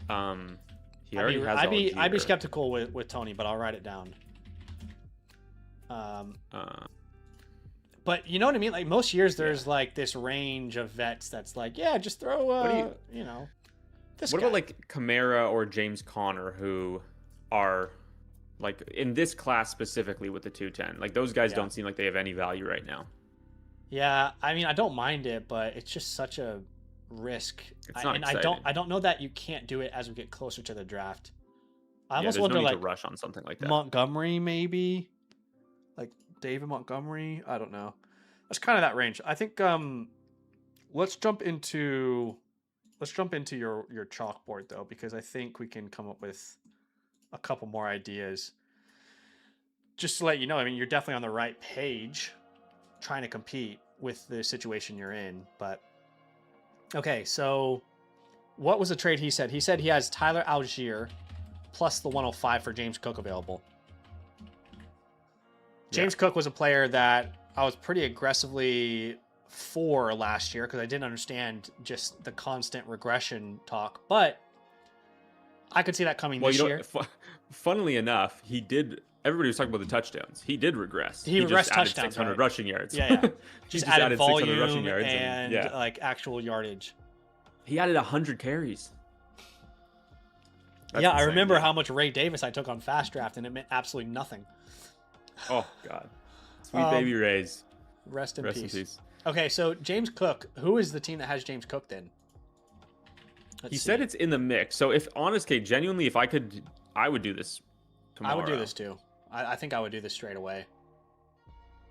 He already has. I'd be skeptical with Tony, but I'll write it down. But you know what I mean? Like most years, there's like this range of vets that's like, yeah, just throw, you know, this. What about like Kamara or James Conner, who are like in this class specifically with the 210? Like those guys don't seem like they have any value right now. Yeah, I mean, I don't mind it, but it's just such a risk. It's not exciting. I don't know that you can't do it as we get closer to the draft. I almost there's wonder no need like to rush on something like that. Montgomery maybe, like David Montgomery. I don't know. That's kind of that range. I think let's jump into your chalkboard though, because I think we can come up with a couple more ideas. Just to let you know, I mean, you're definitely on the right page, trying to compete with the situation you're in. But okay, so what was the trade he said? He said he has Tyler Algier plus the 105 for James Cook available. James Cook was a player that I was pretty aggressively for last year because I didn't understand just the constant regression talk, but I could see that coming this year. Funnily enough, he did. Everybody was talking about the touchdowns. He did regress. He regressed just added touchdowns, 600 rushing yards. Yeah. Just added volume 600 rushing yards and like actual yardage. He added 100 carries. That's insane, I remember how much Ray Davis I took on FastDraft, and it meant absolutely nothing. Oh, God. Sweet baby Rays. Rest in peace. Okay, so James Cook. Who is the team that has James Cook then? He said it's in the mix. So if genuinely, if I could, I would do this tomorrow. I would do this too. I think I would do this straight away.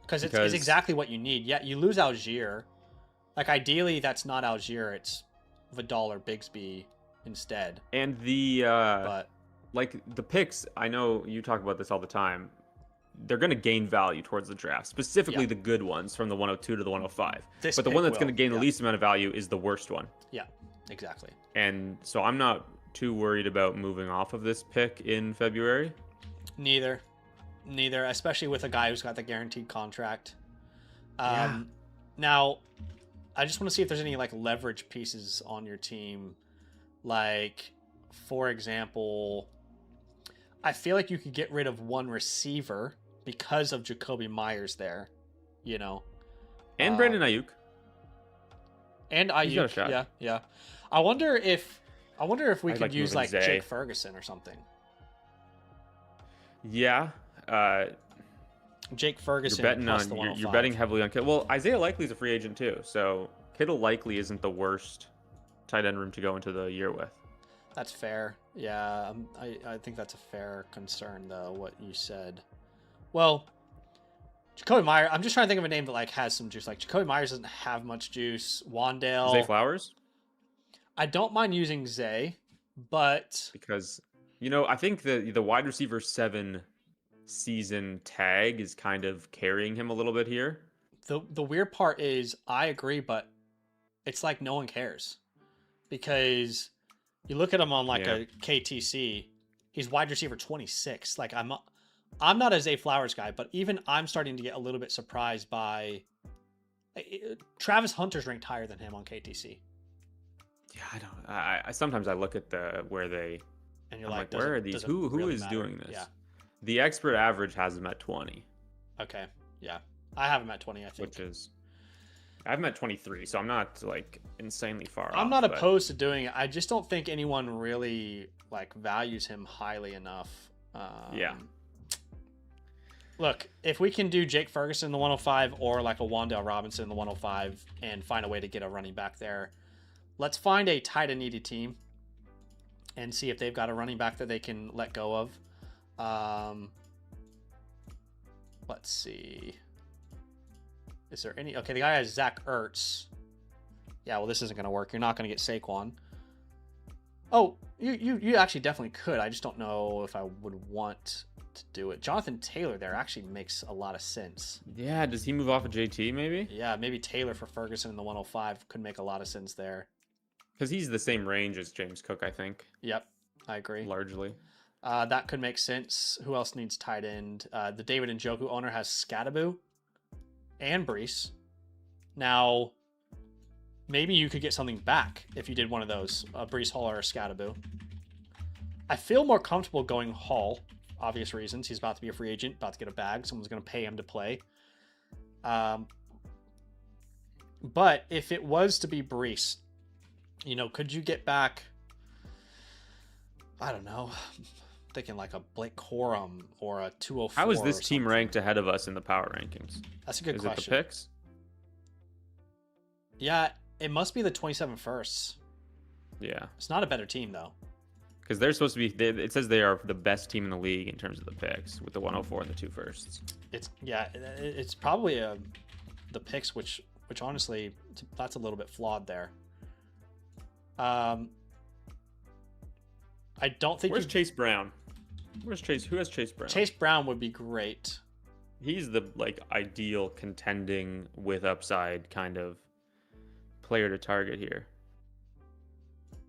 Because it's exactly what you need. Yeah, you lose Algier. Like, ideally, that's not Algier. It's Vidal or Bigsby instead. And like the picks, I know you talk about this all the time. They're going to gain value towards the draft, specifically the good ones from the 102 to the 105. But the one that's going to gain the least amount of value is the worst one. Yeah, exactly. And so I'm not too worried about moving off of this pick in February. Neither, especially with a guy who's got the guaranteed contract. Now, I just want to see if there's any like leverage pieces on your team. Like, for example, I feel like you could get rid of one receiver because of Jacoby Myers there, you know. And Brandon Ayuk. And Ayuk, yeah. I wonder if we could use like Jake Ferguson or something. Yeah. Jake Ferguson. You're betting heavily on Kittle. Well, Isaiah Likely's a free agent too, so Kittle likely isn't the worst tight end room to go into the year with. That's fair. Yeah, I think that's a fair concern though, what you said. Well, Jacoby Myers, I'm just trying to think of a name that like has some juice. Like Jacoby Myers doesn't have much juice. Wandale. Zay Flowers? I don't mind using Zay, but because I think the wide receiver 7 season tag is kind of carrying him a little bit here. The weird part is I agree, but it's like no one cares. Because you look at him on like a KTC, he's wide receiver 26. Like I'm not a Zay Flowers guy, but even I'm starting to get a little bit surprised by Travis Hunter's ranked higher than him on KTC. Yeah, I don't. I sometimes I look at where they. And you're I'm like, where are these? Who really is matter. doing this? Yeah. The expert average has them at 20. Okay. Yeah. I have him at 20, I think. Which is, I have him at 23, so I'm not like insanely far off. I'm not opposed to doing it. I just don't think anyone really like values him highly enough. Yeah. Look, if we can do Jake Ferguson in the 105 or like a Wan'Dale Robinson in the 105 and find a way to get a running back there, let's find a tight and needy team and see if they've got a running back that they can let go of. Let's see. Is there any? Okay, the guy has Zach Ertz. Yeah, well, this isn't going to work. You're not going to get Saquon. Oh, you actually definitely could. I just don't know if I would want to do it. Jonathan Taylor there actually makes a lot of sense. Yeah, does he move off of JT maybe? Yeah, maybe Taylor for Ferguson in the 105 could make a lot of sense there. Because he's the same range as James Cook, I think. Yep, I agree. Largely. That could make sense. Who else needs tight end? The David Njoku owner has Scadaboo and Brees. Now, maybe you could get something back if you did one of those, a Brees Hall or a Scadaboo. I feel more comfortable going Hall, obvious reasons. He's about to be a free agent, about to get a bag. Someone's going to pay him to play. But if it was to be Brees, could you get back, I don't know, thinking like a Blake Corum or a 204. How is this team ranked ahead of us in the power rankings? That's a good question. Is it the picks? Yeah, it must be the 27 firsts. Yeah. It's not a better team, though. Because they're supposed to be, it says they are the best team in the league in terms of the picks with the 104 and the 2 firsts. It's probably the picks, which honestly, that's a little bit flawed there. I don't think. Where's Chase Brown? Where's Chase? Who has Chase Brown? Chase Brown would be great. He's the ideal contending with upside kind of player to target here.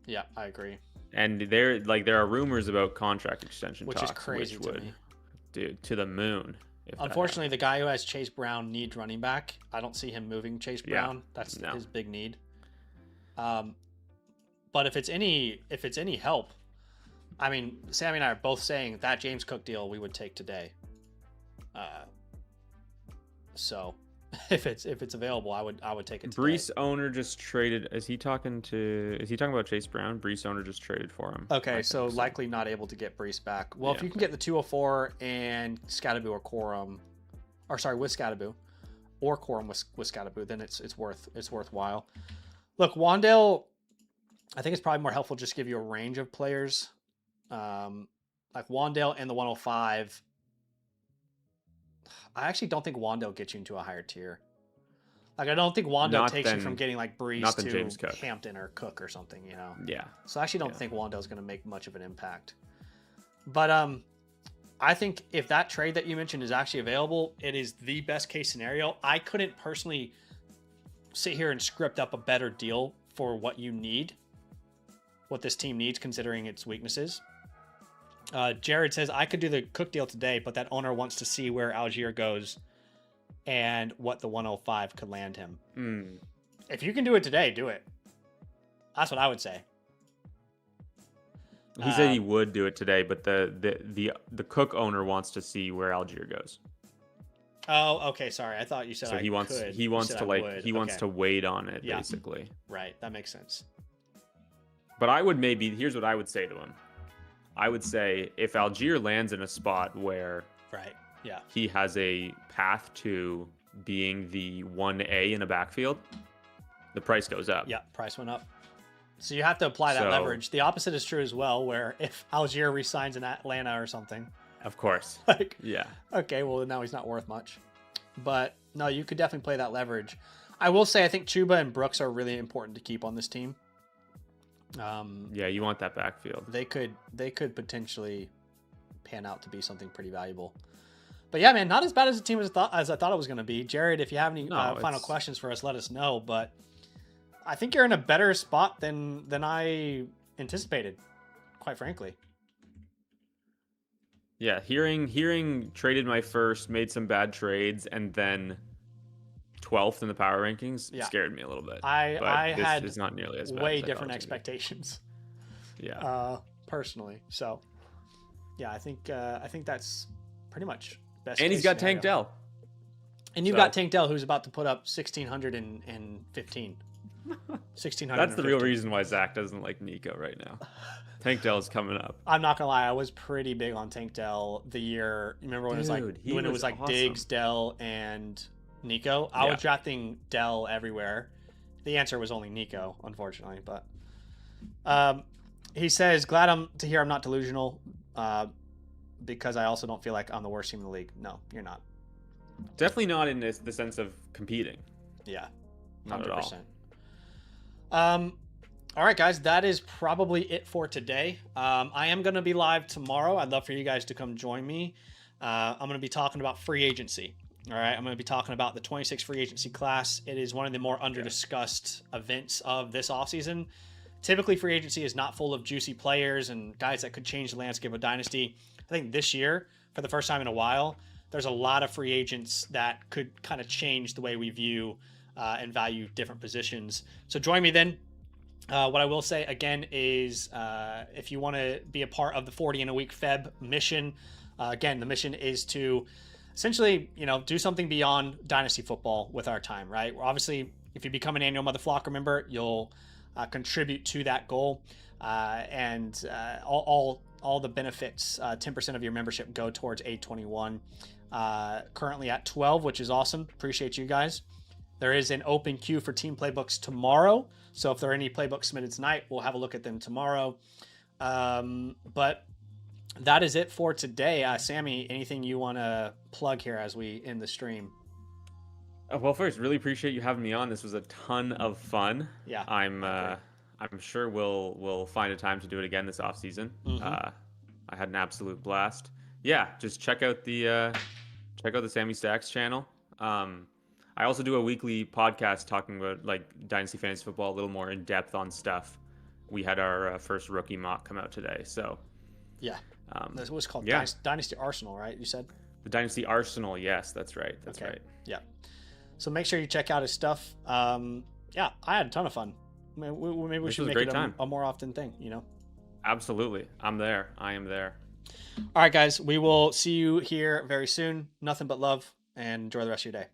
Yeah, I agree. And there are rumors about contract extension which talks, is crazy which to would, me. Dude, to the moon. Unfortunately, the guy who has Chase Brown needs running back. I don't see him moving Chase Brown. Yeah, That's his big need. But if it's any help, I mean, Sammy and I are both saying that James Cook deal we would take today. So if it's available, I would take it today. Brees owner just traded. Is he talking about Chase Brown? Brees owner just traded for him. Okay, so likely not able to get Brees back. Well, if you can get the 204 and Scadaboo or Corum, or sorry, with Scadaboo or Corum with Scadaboo, then it's worthwhile. Look, Wan'Dale, I think it's probably more helpful just to give you a range of players. Like Wan'Dale and the 105. I actually don't think Wan'Dale gets you into a higher tier. Like, I don't think Wan'Dale takes you from getting like Brees to Hampton or Cook or something, Yeah. So I actually don't think Wan'Dale's going to make much of an impact. But I think if that trade that you mentioned is actually available, it is the best case scenario. I couldn't personally sit here and script up a better deal for what you need, what this team needs, considering its weaknesses. Jared says, I could do the Cook deal today, but that owner wants to see where Algier goes and what the 105 could land him. If you can do it today, do it. That's what I would say. He said he would do it today, but the Cook owner wants to see where Algier goes. Oh, okay. Sorry, I thought you said so he wants to wait on it, basically. Right, that makes sense. But here's what I would say to him. I would say if Algier lands in a spot where he has a path to being the 1A in a backfield, the price goes up. Yeah, price went up. So you have to apply that leverage. The opposite is true as well, where if Algier resigns in Atlanta or something. Of course. Yeah. Okay, well, now he's not worth much. But no, you could definitely play that leverage. I will say I think Chuba and Brooks are really important to keep on this team. Yeah, you want that backfield. They could potentially pan out to be something pretty valuable. But yeah, man, not as bad as the team as I thought it was going to be. Jared, if you have any final questions for us, let us know. But I think you're in a better spot than I anticipated, quite frankly. Yeah, hearing traded my first, made some bad trades, and then 12th in the power rankings Yeah. scared me a little bit. I But this had is not nearly as bad way as I thought different it was gonna expectations, be. Yeah. personally. So, yeah, I think that's pretty much best. And he's case got scenario. Tank Dell. And you've So- got Tank Dell, who's about to put up 1,615. 1,600. That's the real reason why Zach doesn't like Nico right now. Tank Dell's coming up. I'm not gonna lie, I was pretty big on Tank Dell the year. You remember when Dude, it was like awesome. Diggs, Dell, and Nico? I Yeah. was drafting Dell everywhere. The answer was only Nico, unfortunately. But he says, "Glad to hear I'm not delusional, because I also don't feel like I'm the worst team in the league." No, you're not. Definitely not in the sense of competing. Yeah, Not at all. All right, guys, that is probably it for today. I am going to be live tomorrow. I'd love for you guys to come join me. I'm going to be talking about free agency. All right, I'm going to be talking about the 26 free agency class. It is one of the more under-discussed events of this offseason. Typically, free agency is not full of juicy players and guys that could change the landscape of Dynasty. I think this year, for the first time in a while, there's a lot of free agents that could kind of change the way we view and value different positions. So join me then. What I will say again is if you want to be a part of the 40 in a week Feb mission, again, the mission is to essentially, do something beyond Dynasty football with our time, right? Obviously, if you become an annual Mother Flocker member, you'll contribute to that goal. And all the benefits, 10% of your membership go towards 821. Currently at 12, which is awesome. Appreciate you guys. There is an open queue for team playbooks tomorrow. So if there are any playbooks submitted tonight, we'll have a look at them tomorrow. But that is it for today. Sammy, anything you want to plug here as we end the stream? Well, first, really appreciate you having me on. This was a ton of fun. Yeah. I'm sure we'll find a time to do it again this off season. I had an absolute blast. Yeah, just check out the Sammy Stacks channel. I also do a weekly podcast talking about like Dynasty Fantasy Football a little more in depth on stuff. We had our first rookie mock come out today, so yeah, this was called Dynasty Arsenal, right? You said the Dynasty Arsenal. Yes, that's right. That's right. Yeah. So make sure you check out his stuff. Yeah, I had a ton of fun. Maybe we should make it a more often thing. Absolutely, I'm there. I am there. All right, guys, we will see you here very soon. Nothing but love, and enjoy the rest of your day.